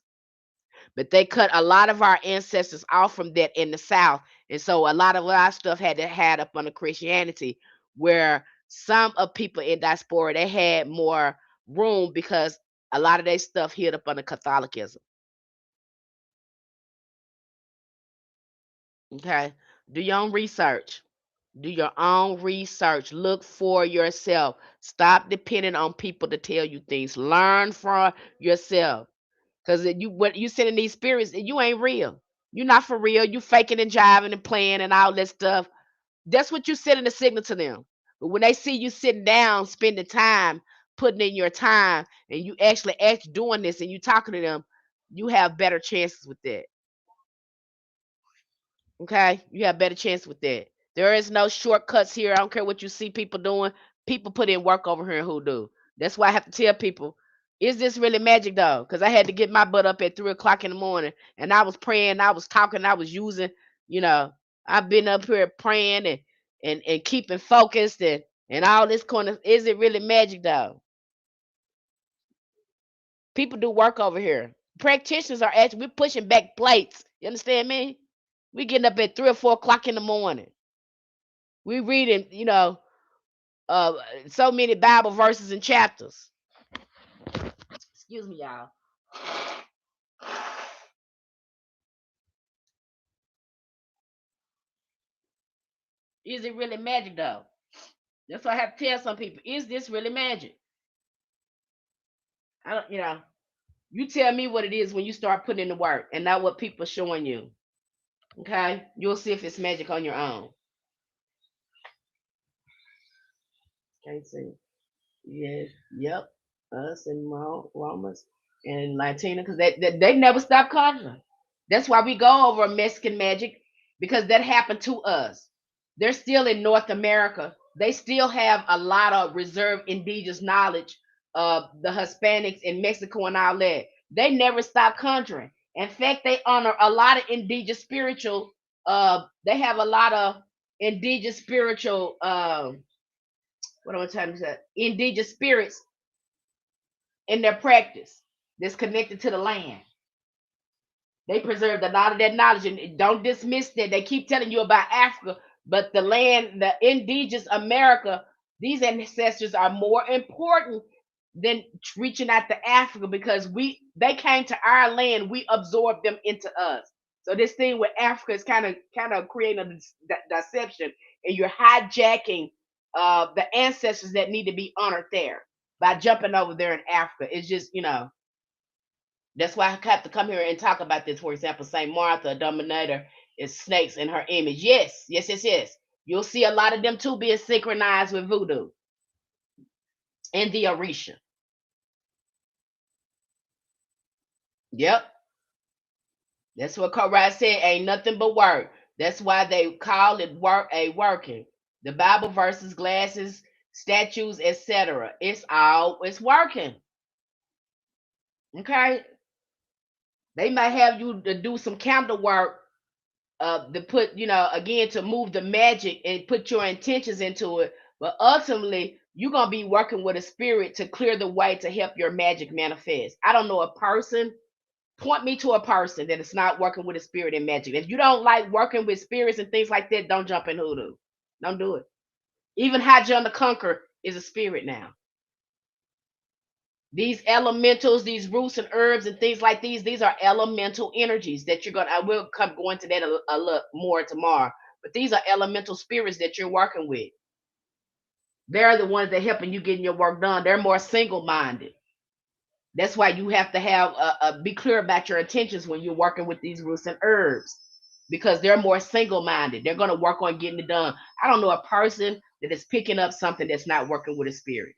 But they cut a lot of our ancestors off from that in the South. And so a lot of our stuff had up under Christianity, where some of people in diaspora they had more room because a lot of their stuff hid up under Catholicism. Okay. Do your own research. Do your own research. Look for yourself. Stop depending on people to tell you things. Learn for yourself. Because what you sending these spirits, you ain't real. You're not for real. You faking and jiving and playing and all that stuff. That's what you sending a signal to them. But when they see you sitting down, spending time, putting in your time and you actually doing this and you talking to them, you have better chances with that. Okay, you have better chance with that. There is no shortcuts here. I don't care what you see people doing. People put in work over here in hoodoo. That's why I have to tell people, is this really magic though? Because I had to get my butt up at 3 o'clock in the morning, and I was praying, I was talking, I was using, you know, I've been up here praying and keeping focused and all this kind of. Is it really magic though? People do work over here. Practitioners are actually we're pushing back plates. You understand me? We getting up at 3 or 4 o'clock in the morning. We reading, uh, so many Bible verses and chapters. Excuse me, y'all. Is it really magic though? That's what I have to tell some people. Is this really magic? I don't, you tell me what it is when you start putting in the work and not what people are showing you. Okay? You'll see if it's magic on your own. Can't see. Yes, yep. Us and Romas and Latina, because they never stop conjuring. That's why we go over Mexican magic, because that happened to us. They're still in North America. They still have a lot of reserved indigenous knowledge of the Hispanics in Mexico and all that. They never stop conjuring. In fact, they honor a lot of indigenous spiritual. They have a lot of indigenous spiritual. What am I trying to say? Indigenous spirits in their practice that's connected to the land. They preserved a lot of that knowledge, and don't dismiss that. They keep telling you about Africa, but the land, the indigenous America, these ancestors are more important than reaching out to Africa, because they came to our land, we absorbed them into us. So this thing with Africa is kind of creating a deception, and you're hijacking the ancestors that need to be honored there by jumping over there in Africa. It's just, that's why I have to come here and talk about this. For example, Saint Martha, a dominator, is snakes in her image. Yes, yes, yes, yes. You'll see a lot of them too being synchronized with voodoo and the Orisha. Yep. That's what Korah said. Ain't nothing but work. That's why they call it working. The Bible verses, glasses, statues, etc. It's working. Okay. They might have you to do some candle work, to put, again, to move the magic and put your intentions into it. But ultimately, you're gonna be working with a spirit to clear the way to help your magic manifest. I don't know a person. Point me to a person that is not working with a spirit and magic. If you don't like working with spirits and things like that, don't jump in hoodoo. Don't do it. Even John the Conqueror is a spirit now. These elementals, these roots and herbs and things like these are elemental energies that you're gonna. I will come go into that a little more tomorrow. But these are elemental spirits that you're working with. They're the ones that helping you getting your work done. They're more single-minded. That's why you have to have be clear about your intentions when you're working with these roots and herbs, because they're more single-minded. They're gonna work on getting it done. I don't know a person that is picking up something that's not working with a spirit.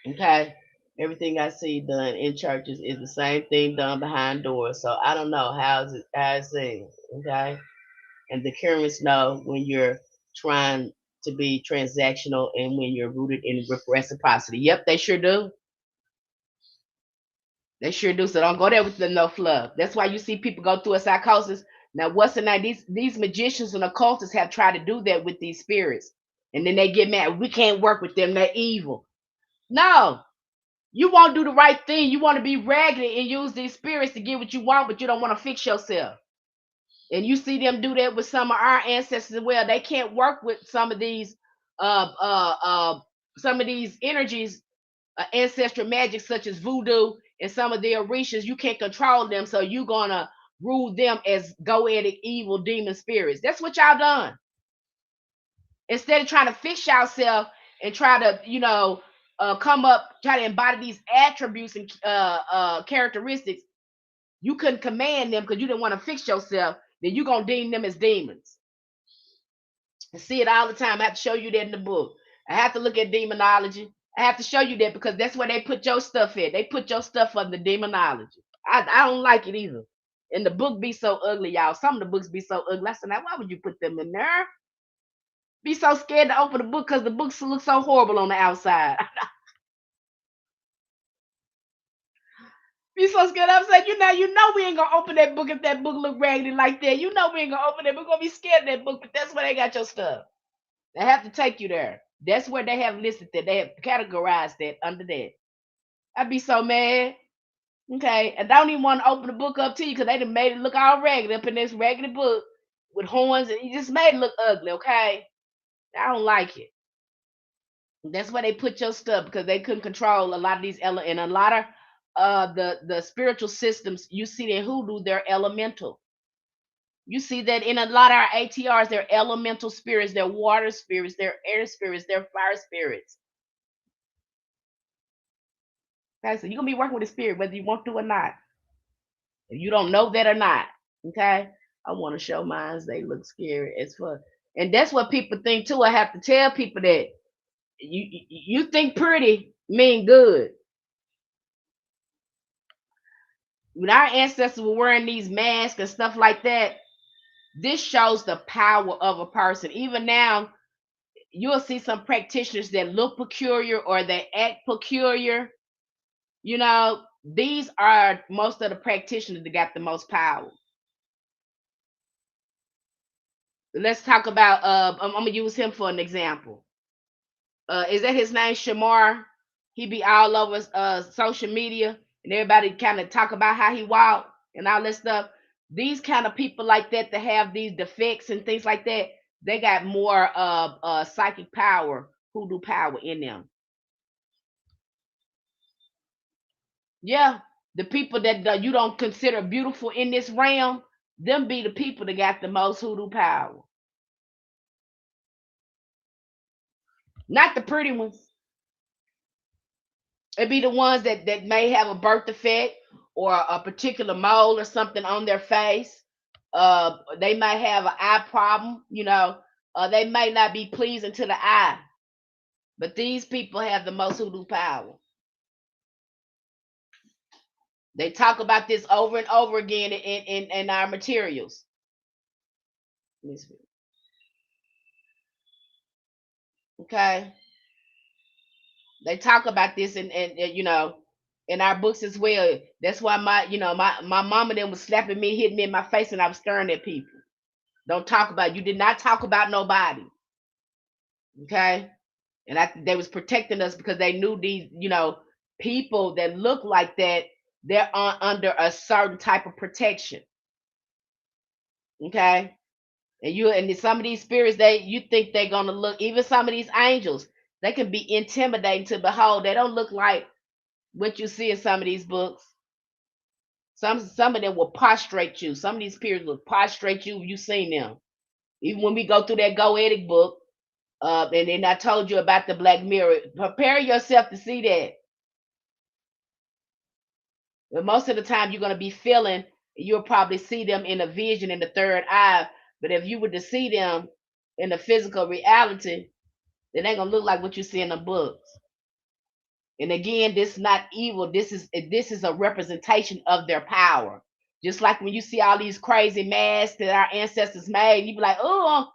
Okay. Everything I see done in churches is the same thing done behind doors. So I don't know how it's seen. Okay. And the currents know when you're trying to be transactional and when you're rooted in reciprocity. Yep, they sure do. They sure do. So don't go there with the no fluff. That's why you see people go through a psychosis. Now, what's the night? These magicians and occultists have tried to do that with these spirits. And then they get mad. We can't work with them. They're evil. No, you won't do the right thing. You want to be raggedy and use these spirits to get what you want, but you don't want to fix yourself. And you see them do that with some of our ancestors as well. They can't work with uh, uh, uh, some of these energies, ancestral magic, such as voodoo and some of the orishas. You can't control them, so you're gonna rule them as goetic evil demon spirits. That's what y'all done. Instead of trying to fix yourself and try to, come up, try to embody these attributes and characteristics, you couldn't command them because you didn't want to fix yourself. Then you're gonna deem them as demons. I see it all the time. I have to show you that in the book. I have to look at demonology. I have to show you that because that's where they put your stuff in. They put your stuff under demonology. I don't like it either. And the book be so ugly, y'all. Some of the books be so ugly. I said, now why would you put them in there? Be so scared to open the book because the books look so horrible on the outside. Be so scared. I'm saying, you know we ain't gonna open that book if that book look raggedy like that. You know we ain't gonna open it. We're gonna be scared of that book, but that's where they got your stuff. They have to take you there. That's where they have listed that. They have categorized that under that. I'd be so mad. Okay, and I don't even want to open the book up to you because they done made it look all raggedy up in this raggedy book with horns, and you just made it look ugly. Okay, I don't like it. That's where they put your stuff because they couldn't control a lot of these and a lot of the spiritual systems. You see in hoodoo, they're elemental. You see that in a lot of our ATRs, they're elemental spirits, they're water spirits, they're air spirits, they're fire spirits. Okay, so you're gonna be working with a spirit whether you want to or not. If you don't know that or not, okay. I want to show mines. They look scary as fuck, and that's what people think too. I have to tell people that you think pretty mean good. When our ancestors were wearing these masks and stuff like that, this shows the power of a person. Even now, you'll see some practitioners that look peculiar or they act peculiar. These are most of the practitioners that got the most power. Let's talk about I'm gonna use him for an example. Is that his name, Shamar? He be all over social media and everybody kind of talk about how he walk and all that stuff. These kind of people like that have these defects and things like that, they got more psychic power, hoodoo power in them. Yeah, the people that you don't consider beautiful in this realm, them be the people that got the most hoodoo power. Not the pretty ones. It'd be the ones that may have a birth defect or a particular mole or something on their face. They might have an eye problem. They may not be pleasing to the eye. But these people have the most hoodoo power. They talk about this over and over again in our materials. Okay. They talk about this in our books as well. That's why my mama then was slapping me, hitting me in my face, and I was staring at people. Don't talk about you did not talk about nobody. Okay. And they was protecting us because they knew these, people that look like that, they're under a certain type of protection. Okay. And some of these spirits, you think they're gonna look, even some of these angels, they can be intimidating to behold. They don't look like what you see in some of these books. Some of them will prostrate you. Some of these spirits will prostrate you if you seen them. Even when we go through that Goetic book, and then I told you about the Black Mirror. Prepare yourself to see that. But most of the time, you're going to be feeling, you'll probably see them in a vision in the third eye. But if you were to see them in the physical reality, then they going to look like what you see in the books. And again, this is not evil. This is a representation of their power. Just like when you see all these crazy masks that our ancestors made, you be like, oh,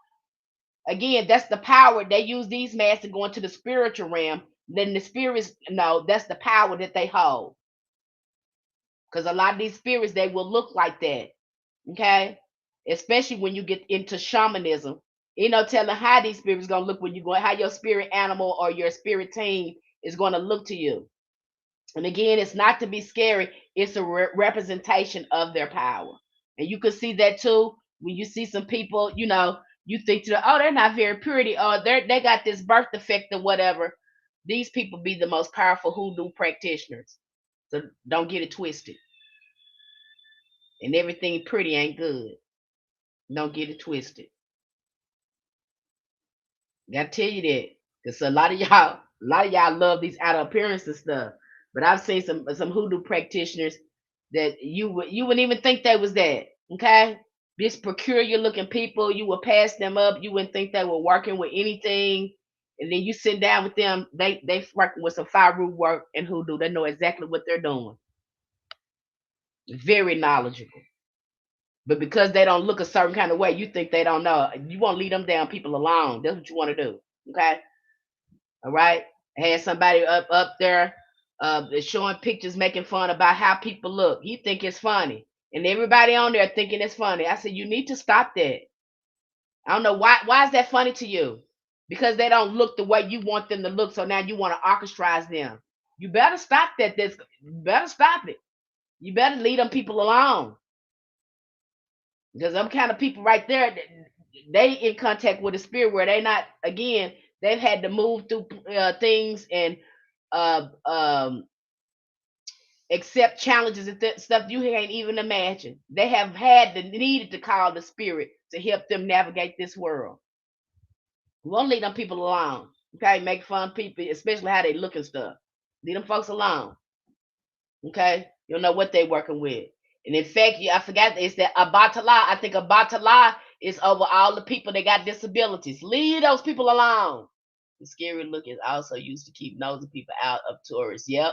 again, that's the power. They use these masks to go into the spiritual realm. Then the spirits know that's the power that they hold. Because a lot of these spirits, they will look like that. Okay. Especially when you get into shamanism. Telling how these spirits gonna look when you go, how your spirit animal or your spirit team is gonna look to you. And again, it's not to be scary, it's a representation of their power. And you can see that too when you see some people, you think oh, they're not very pretty, or they got this birth defect or whatever. These people be the most powerful hoodoo practitioners. So don't get it twisted. And everything pretty ain't good. Don't get it twisted. Gotta tell you that. Because a lot of y'all love these outer appearance and stuff. But I've seen some hoodoo practitioners that you wouldn't even think they was that. Okay? This peculiar looking people, you would pass them up. You wouldn't think they were working with anything. And then you sit down with them, they working with some fire root work and hoodoo. They know exactly what they're doing. Very knowledgeable. But because they don't look a certain kind of way, you think they don't know. You want to leave them damn people alone. That's what you want to do. Okay? All right? I had somebody up there showing pictures, making fun about how people look. You think it's funny. And everybody on there thinking it's funny. I said, you need to stop that. I don't know why is that funny to you? Because they don't look the way you want them to look. So now you want to orchestrize them. You better stop that. You better stop it. You better leave them people alone. Because them kind of people right there, they in contact with the spirit where they not, again, they've had to move through things and uh, um, accept challenges and stuff you can't even imagine. They have had the needed to call the spirit to help them navigate this world. We won't leave them people alone. Okay, make fun of people, especially how they look and stuff. Leave them folks alone. Okay, you don't know what they're working with. And in fact, I forgot it's that Abatala. I think Abatala is over all the people that got disabilities. Leave those people alone. The scary look is also used to keep nosy people out of tourists. Yep.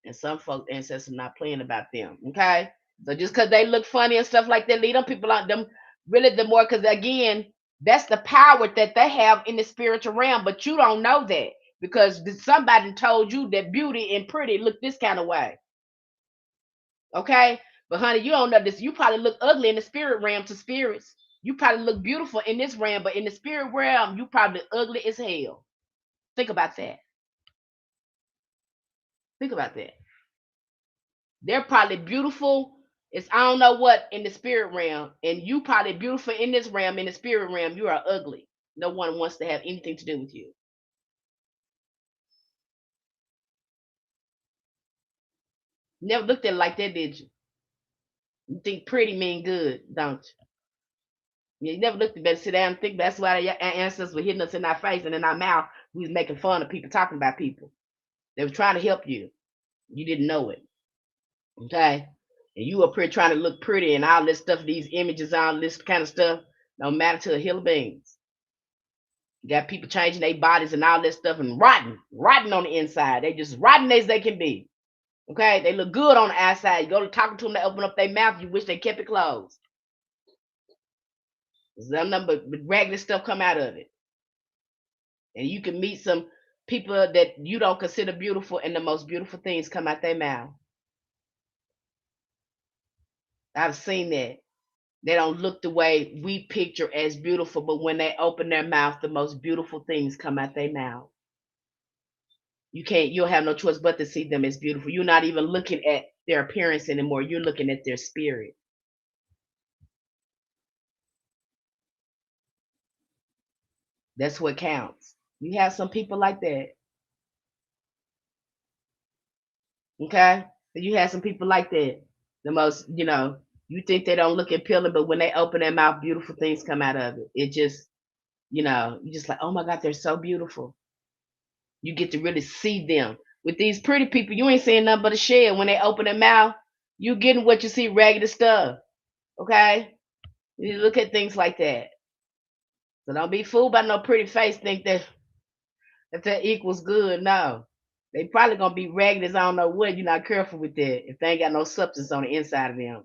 And some folks ancestors not playing about them. Okay. So just because they look funny and stuff like that, leave them people out. Them really the more, because again, that's the power that they have in the spiritual realm, but you don't know that because somebody told you that beauty and pretty look this kind of way. Okay. But honey, you don't know this. You probably look ugly in the spirit realm to spirits. You probably look beautiful in this realm, but in the spirit realm, you probably ugly as hell. Think about that. Think about that. They're probably beautiful. It's I don't know what in the spirit realm, and you probably beautiful in this realm. In the spirit realm, you are ugly. No one wants to have anything to do with you. Never looked at it like that, did you? You think pretty mean good, don't you? You never looked at that. Sit down and think that's why your ancestors were hitting us in our face and in our mouth. We was making fun of people, talking about people. They were trying to help you. You didn't know it. Okay? And you up here trying to look pretty and all this stuff, these images, all this kind of stuff, no matter to a hill of beans. You got people changing their bodies and all this stuff and rotten on the inside. They just rotten as they can be. Okay? They look good on the outside. You go to talking to them, they open up their mouth, you wish they kept it closed. There's nothing but raggedy stuff come out of it. And you can meet some people that you don't consider beautiful, and the most beautiful things come out their mouth. I've seen that. They don't look the way we picture as beautiful, but when they open their mouth, the most beautiful things come out their mouth. You'll have no choice but to see them as beautiful. You're not even looking at their appearance anymore. You're looking at their spirit. That's what counts. You have some people like that. Okay? You have some people like that. The most, you think they don't look appealing, but when they open their mouth, beautiful things come out of it. It just, you just like, oh my God, they're so beautiful. You get to really see them. With these pretty people, you ain't seeing nothing but a shell. When they open their mouth, you getting what you see, raggedy stuff. Okay? You look at things like that. So don't be fooled by no pretty face. Think that equals good. No, they probably gonna be ragged as I don't know what. You're not careful with that if they ain't got no substance on the inside of them.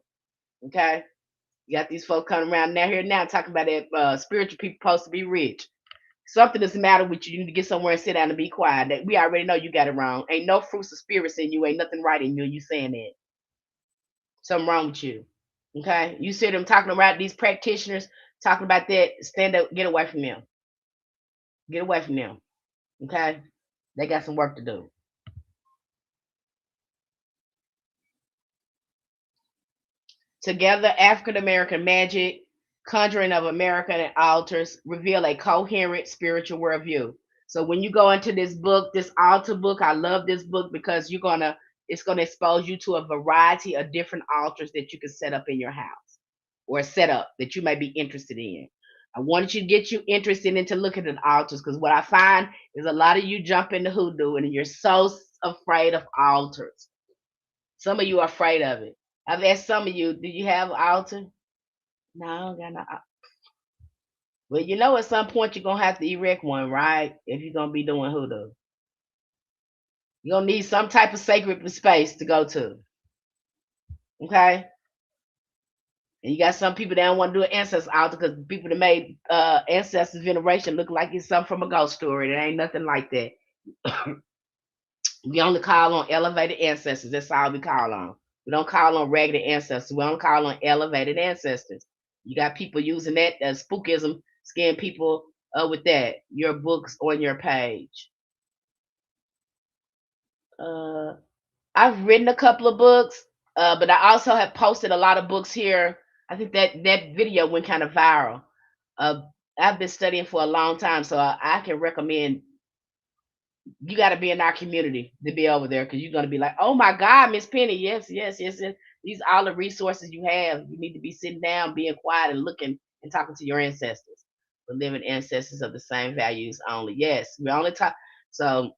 Okay, you got these folks coming around now talking about that spiritual people supposed to be rich. Something is the matter with you. You need to get somewhere and sit down and be quiet. That we already know you got it wrong. Ain't no fruits of spirits in you. Ain't nothing right in you. You saying that something wrong with you. Okay, you see them talking about these practitioners talking about that. Stand up, get away from them. Get away from them. Okay, they got some work to do. Together, African American Magick, Conjuring of America, and Altars reveal a coherent spiritual worldview. So when you go into this book, this altar book, I love this book because it's gonna expose you to a variety of different altars that you can set up in your house or set up that you may be interested in. I wanted you to get you interested into looking at altars because what I find is a lot of you jump into hoodoo and you're so afraid of altars. Some of you are afraid of it. I've asked some of you, do you have an altar? No, I got no. Well, you know, at some point you're gonna have to erect one, right? If you're gonna be doing hoodoo, you're gonna need some type of sacred space to go to. Okay. And you got some people that don't want to do an ancestor altar because people that made ancestors veneration look like it's something from a ghost story. It ain't nothing like that. We only call on elevated ancestors. That's all we call on. We don't call on ragged ancestors. We don't call on elevated ancestors. You got people using that as spookism, scaring people with that. Your books on your page. Uh, I've written a couple of books, but I also have posted a lot of books here. I think that video went kind of viral. Uh, I've been studying for a long time, so I can recommend. You got to be in our community to be over there because you're going to be like, oh my God, Miss Penny, yes, yes, yes, yes. These are all the resources you have. You need to be sitting down, being quiet, and looking and talking to your ancestors, the living ancestors of the same values only. Yes, we only talk. So,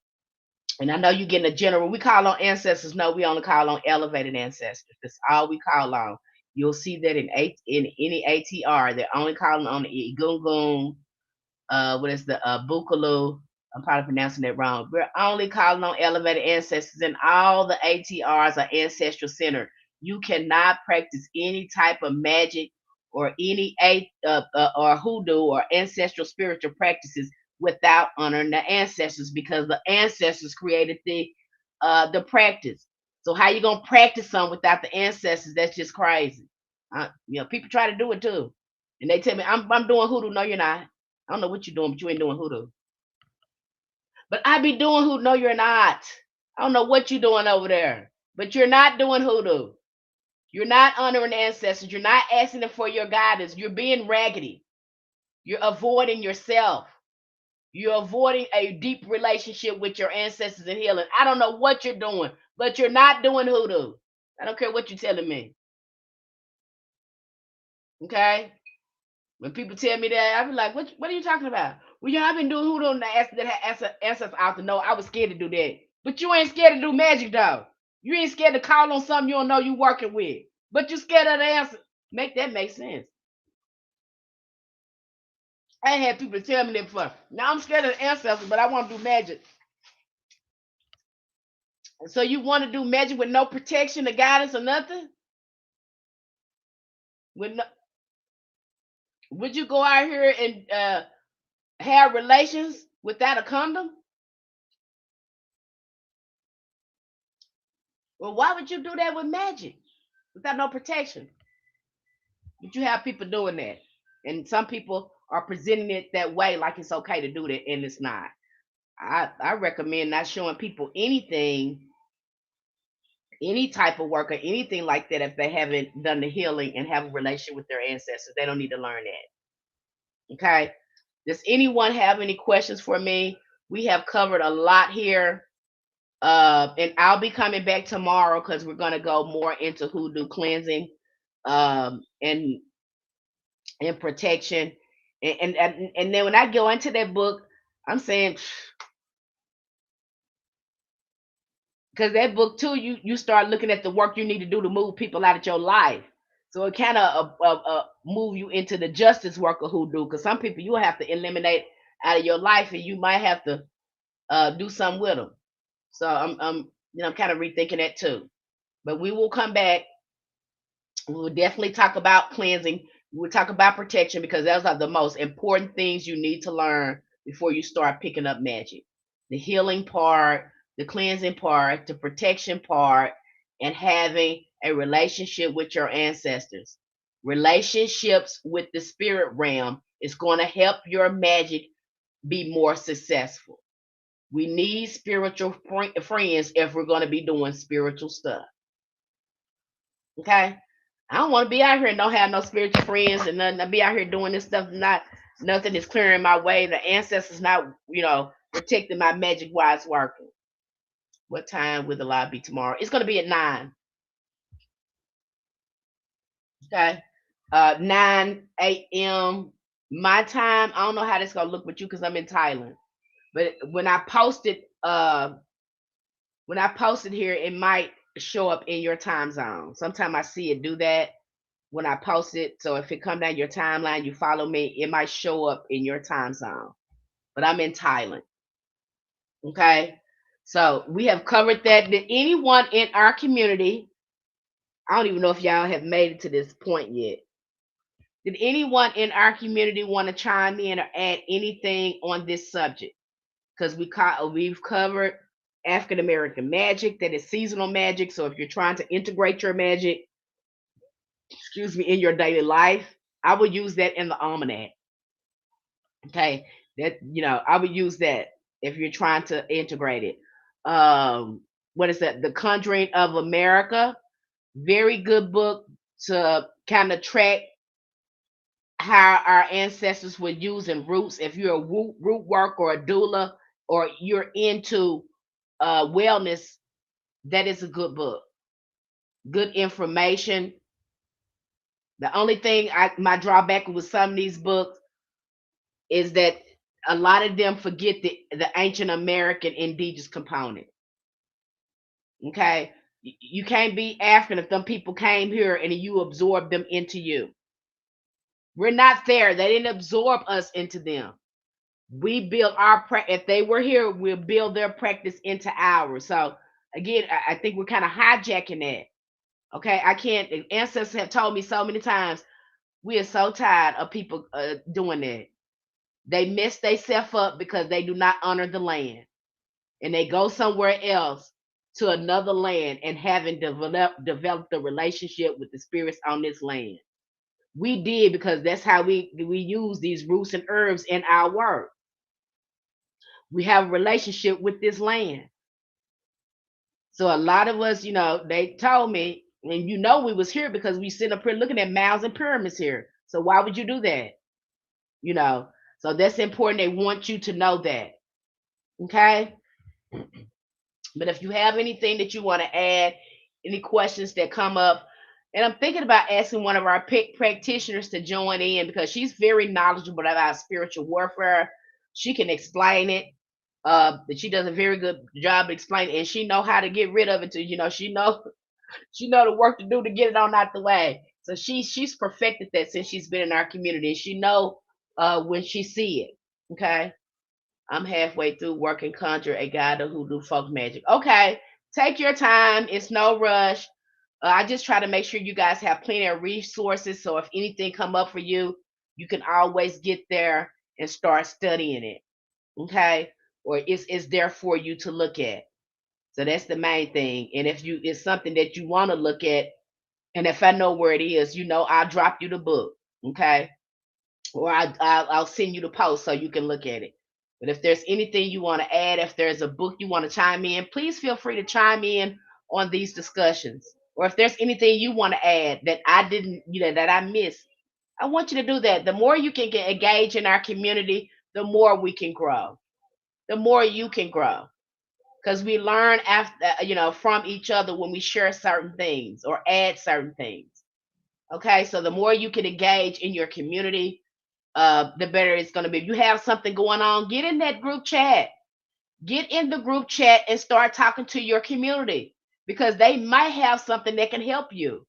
and I know you're getting a general. We call on ancestors. No, we only call on elevated ancestors. That's all we call on. You'll see that in any ATR. They're only calling on the Egungun, what is the Bukalu? I'm probably pronouncing that wrong. We're only calling on elevated ancestors, and all the ATRs are ancestral centered. You cannot practice any type of magic or any or hoodoo or ancestral spiritual practices without honoring the ancestors because the ancestors created the practice. So how you gonna practice something without the ancestors? That's just crazy. People try to do it too, and they tell me I'm doing hoodoo. No, you're not. I don't know what you're doing, but you ain't doing hoodoo. But I be doing hoodoo. No, you're not. I don't know what you're doing over there, but you're not doing hoodoo. You're not honoring ancestors. You're not asking them for your guidance. You're being raggedy. You're avoiding yourself. You're avoiding a deep relationship with your ancestors and healing. I don't know what you're doing, but you're not doing hoodoo. I don't care what you're telling me. Okay? When people tell me that, I be like, what are you talking about? Well, yeah, I've been doing hoodoo and ancestors out to know I was scared to do that. But you ain't scared to do magic though. You ain't scared to call on something you don't know you working with. But you scared of the answer. Make that make sense. I ain't had people tell me that before. Now I'm scared of the ancestors, but I want to do magic. So you want to do magic with no protection or guidance or nothing? With no, would you go out here and have relations without a condom? Well, why would you do that with magic without no protection? But you have people doing that, and some people are presenting it that way, like it's okay to do that, and it's not. I recommend not showing people anything, any type of work or anything like that if they haven't done the healing and have a relationship with their ancestors. They don't need to learn that. Okay. Does anyone have any questions for me? We have covered a lot here. And I'll be coming back tomorrow because we're gonna go more into hoodoo cleansing, and protection. And then when I go into that book, I'm saying because that book too, you start looking at the work you need to do to move people out of your life. So it kind of move you into the justice work of hoodoo. Because some people you have to eliminate out of your life, and you might have to do something with them. So I'm kind of rethinking that too. But we will come back. We will definitely talk about cleansing. We will talk about protection because those are the most important things you need to learn before you start picking up magic. The healing part, the cleansing part, the protection part, and having a relationship with your ancestors. Relationships with the spirit realm is going to help your magic be more successful. We need spiritual friends if we're going to be doing spiritual stuff. Okay? I don't want to be out here and don't have no spiritual friends and nothing. I be out here doing this stuff, not nothing is clearing my way. The ancestors not, protecting my magic while it's working. What time will the live be tomorrow? It's gonna be at 9. Okay. 9 a.m. my time. I don't know how this gonna look with you because I'm in Thailand. But when I posted here, it might show up in your time zone. Sometimes I see it do that. when I post it. So if it come down your timeline, you follow me, it might show up in your time zone. But I'm in Thailand. Okay. So we have covered that. Did anyone in our community, I don't even know if y'all have made it to this point yet. Did anyone in our community want to chime in or add anything on this subject? Because we've covered African American magic, that is seasonal magic. So if you're trying to integrate your magic, excuse me, in your daily life, I would use that in the almanac. Okay, that I would use that if you're trying to integrate it. What is that? The Conjuring of America, very good book to kind of track how our ancestors were using roots. If you're a root work or a doula, or you're into wellness, that is a good book. Good information. The only thing my drawback with some of these books is that a lot of them forget the ancient American indigenous component. Okay, you can't be African if them people came here and you absorb them into you. We're not there. They didn't absorb us into them. We build our if they were here, we'll build their practice into ours. So again, I think we're kind of hijacking that. Okay, I can't. The ancestors have told me so many times, we are so tired of people doing that. They mess themselves up because they do not honor the land, and they go somewhere else to another land and haven't developed a relationship with the spirits on this land. We did, because that's how we use these roots and herbs in our work. We have a relationship with this land. So a lot of us, they told me, and we was here because we sit up here looking at mounds and pyramids here. So why would you do that? So that's important. They want you to know that. Okay. But if you have anything that you want to add, any questions that come up, and I'm thinking about asking one of our practitioners to join in, because she's very knowledgeable about spiritual warfare. She can explain it. But she does a very good job explaining, and she know how to get rid of it too. She know the work to do to get it on out the way. So she's perfected that since she's been in our community. She know when she see it. Okay. I'm halfway through working conjure a guide who do folk magic. Okay, take your time. It's no rush. I just try to make sure you guys have plenty of resources. So if anything come up for you, you can always get there and start studying it. Okay, or it's there for you to look at. So that's the main thing. And if it's something that you want to look at, and if I know where it is, I'll drop you the book. Okay, or I'll send you the post so you can look at it. But if there's anything you want to add, if there's a book you want to chime in, please feel free to chime in on these discussions. Or if there's anything you want to add that I didn't, that I missed, I want you to do that. The more you can get engaged in our community, the more we can grow. The more you can grow, because we learn from each other when we share certain things or add certain things. Okay, so the more you can engage in your community, the better it's going to be. If you have something going on, get in that group chat. Get in the group chat and start talking to your community, because they might have something that can help you.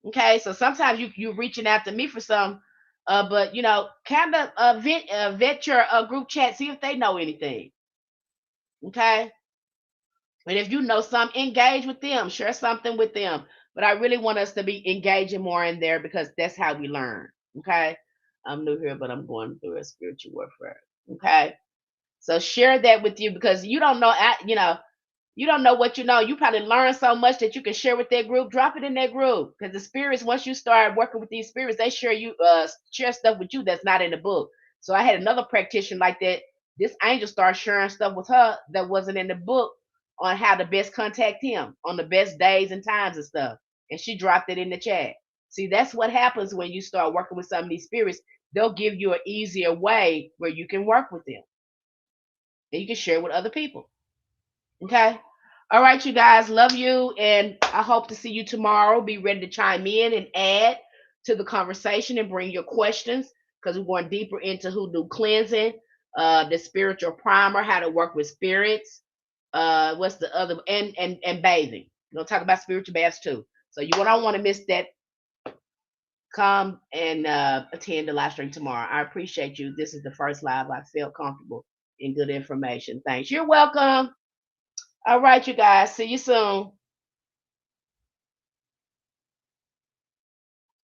Okay, so sometimes you're reaching out to me for some, but kind of vet your group chat, see if they know anything. Okay, and if you know some, engage with them, share something with them. But I really want us to be engaging more in there, because that's how we learn. Okay, I'm new here, but I'm going through a spiritual warfare. Okay, so share that with you, because you don't know, you don't know what you know. You probably learn so much that you can share with that group. Drop it in that group, because the spirits, once you start working with these spirits, they share stuff with you that's not in the book. So I had another practitioner like that. This angel started sharing stuff with her that wasn't in the book, on how to best contact him on the best days and times and stuff. And she dropped it in the chat. See, that's what happens when you start working with some of these spirits. They'll give you an easier way where you can work with them and you can share with other people. Okay. All right, you guys. Love you. And I hope to see you tomorrow. Be ready to chime in and add to the conversation and bring your questions, because we're going deeper into hoodoo cleansing, the spiritual primer, how to work with spirits. What's the other, and bathing. We're gonna talk about spiritual baths too. So you don't want to miss that come and attend the live stream tomorrow. I appreciate you. This is the first live I felt comfortable in good information. Thanks. You're welcome. All right, you guys. See you soon.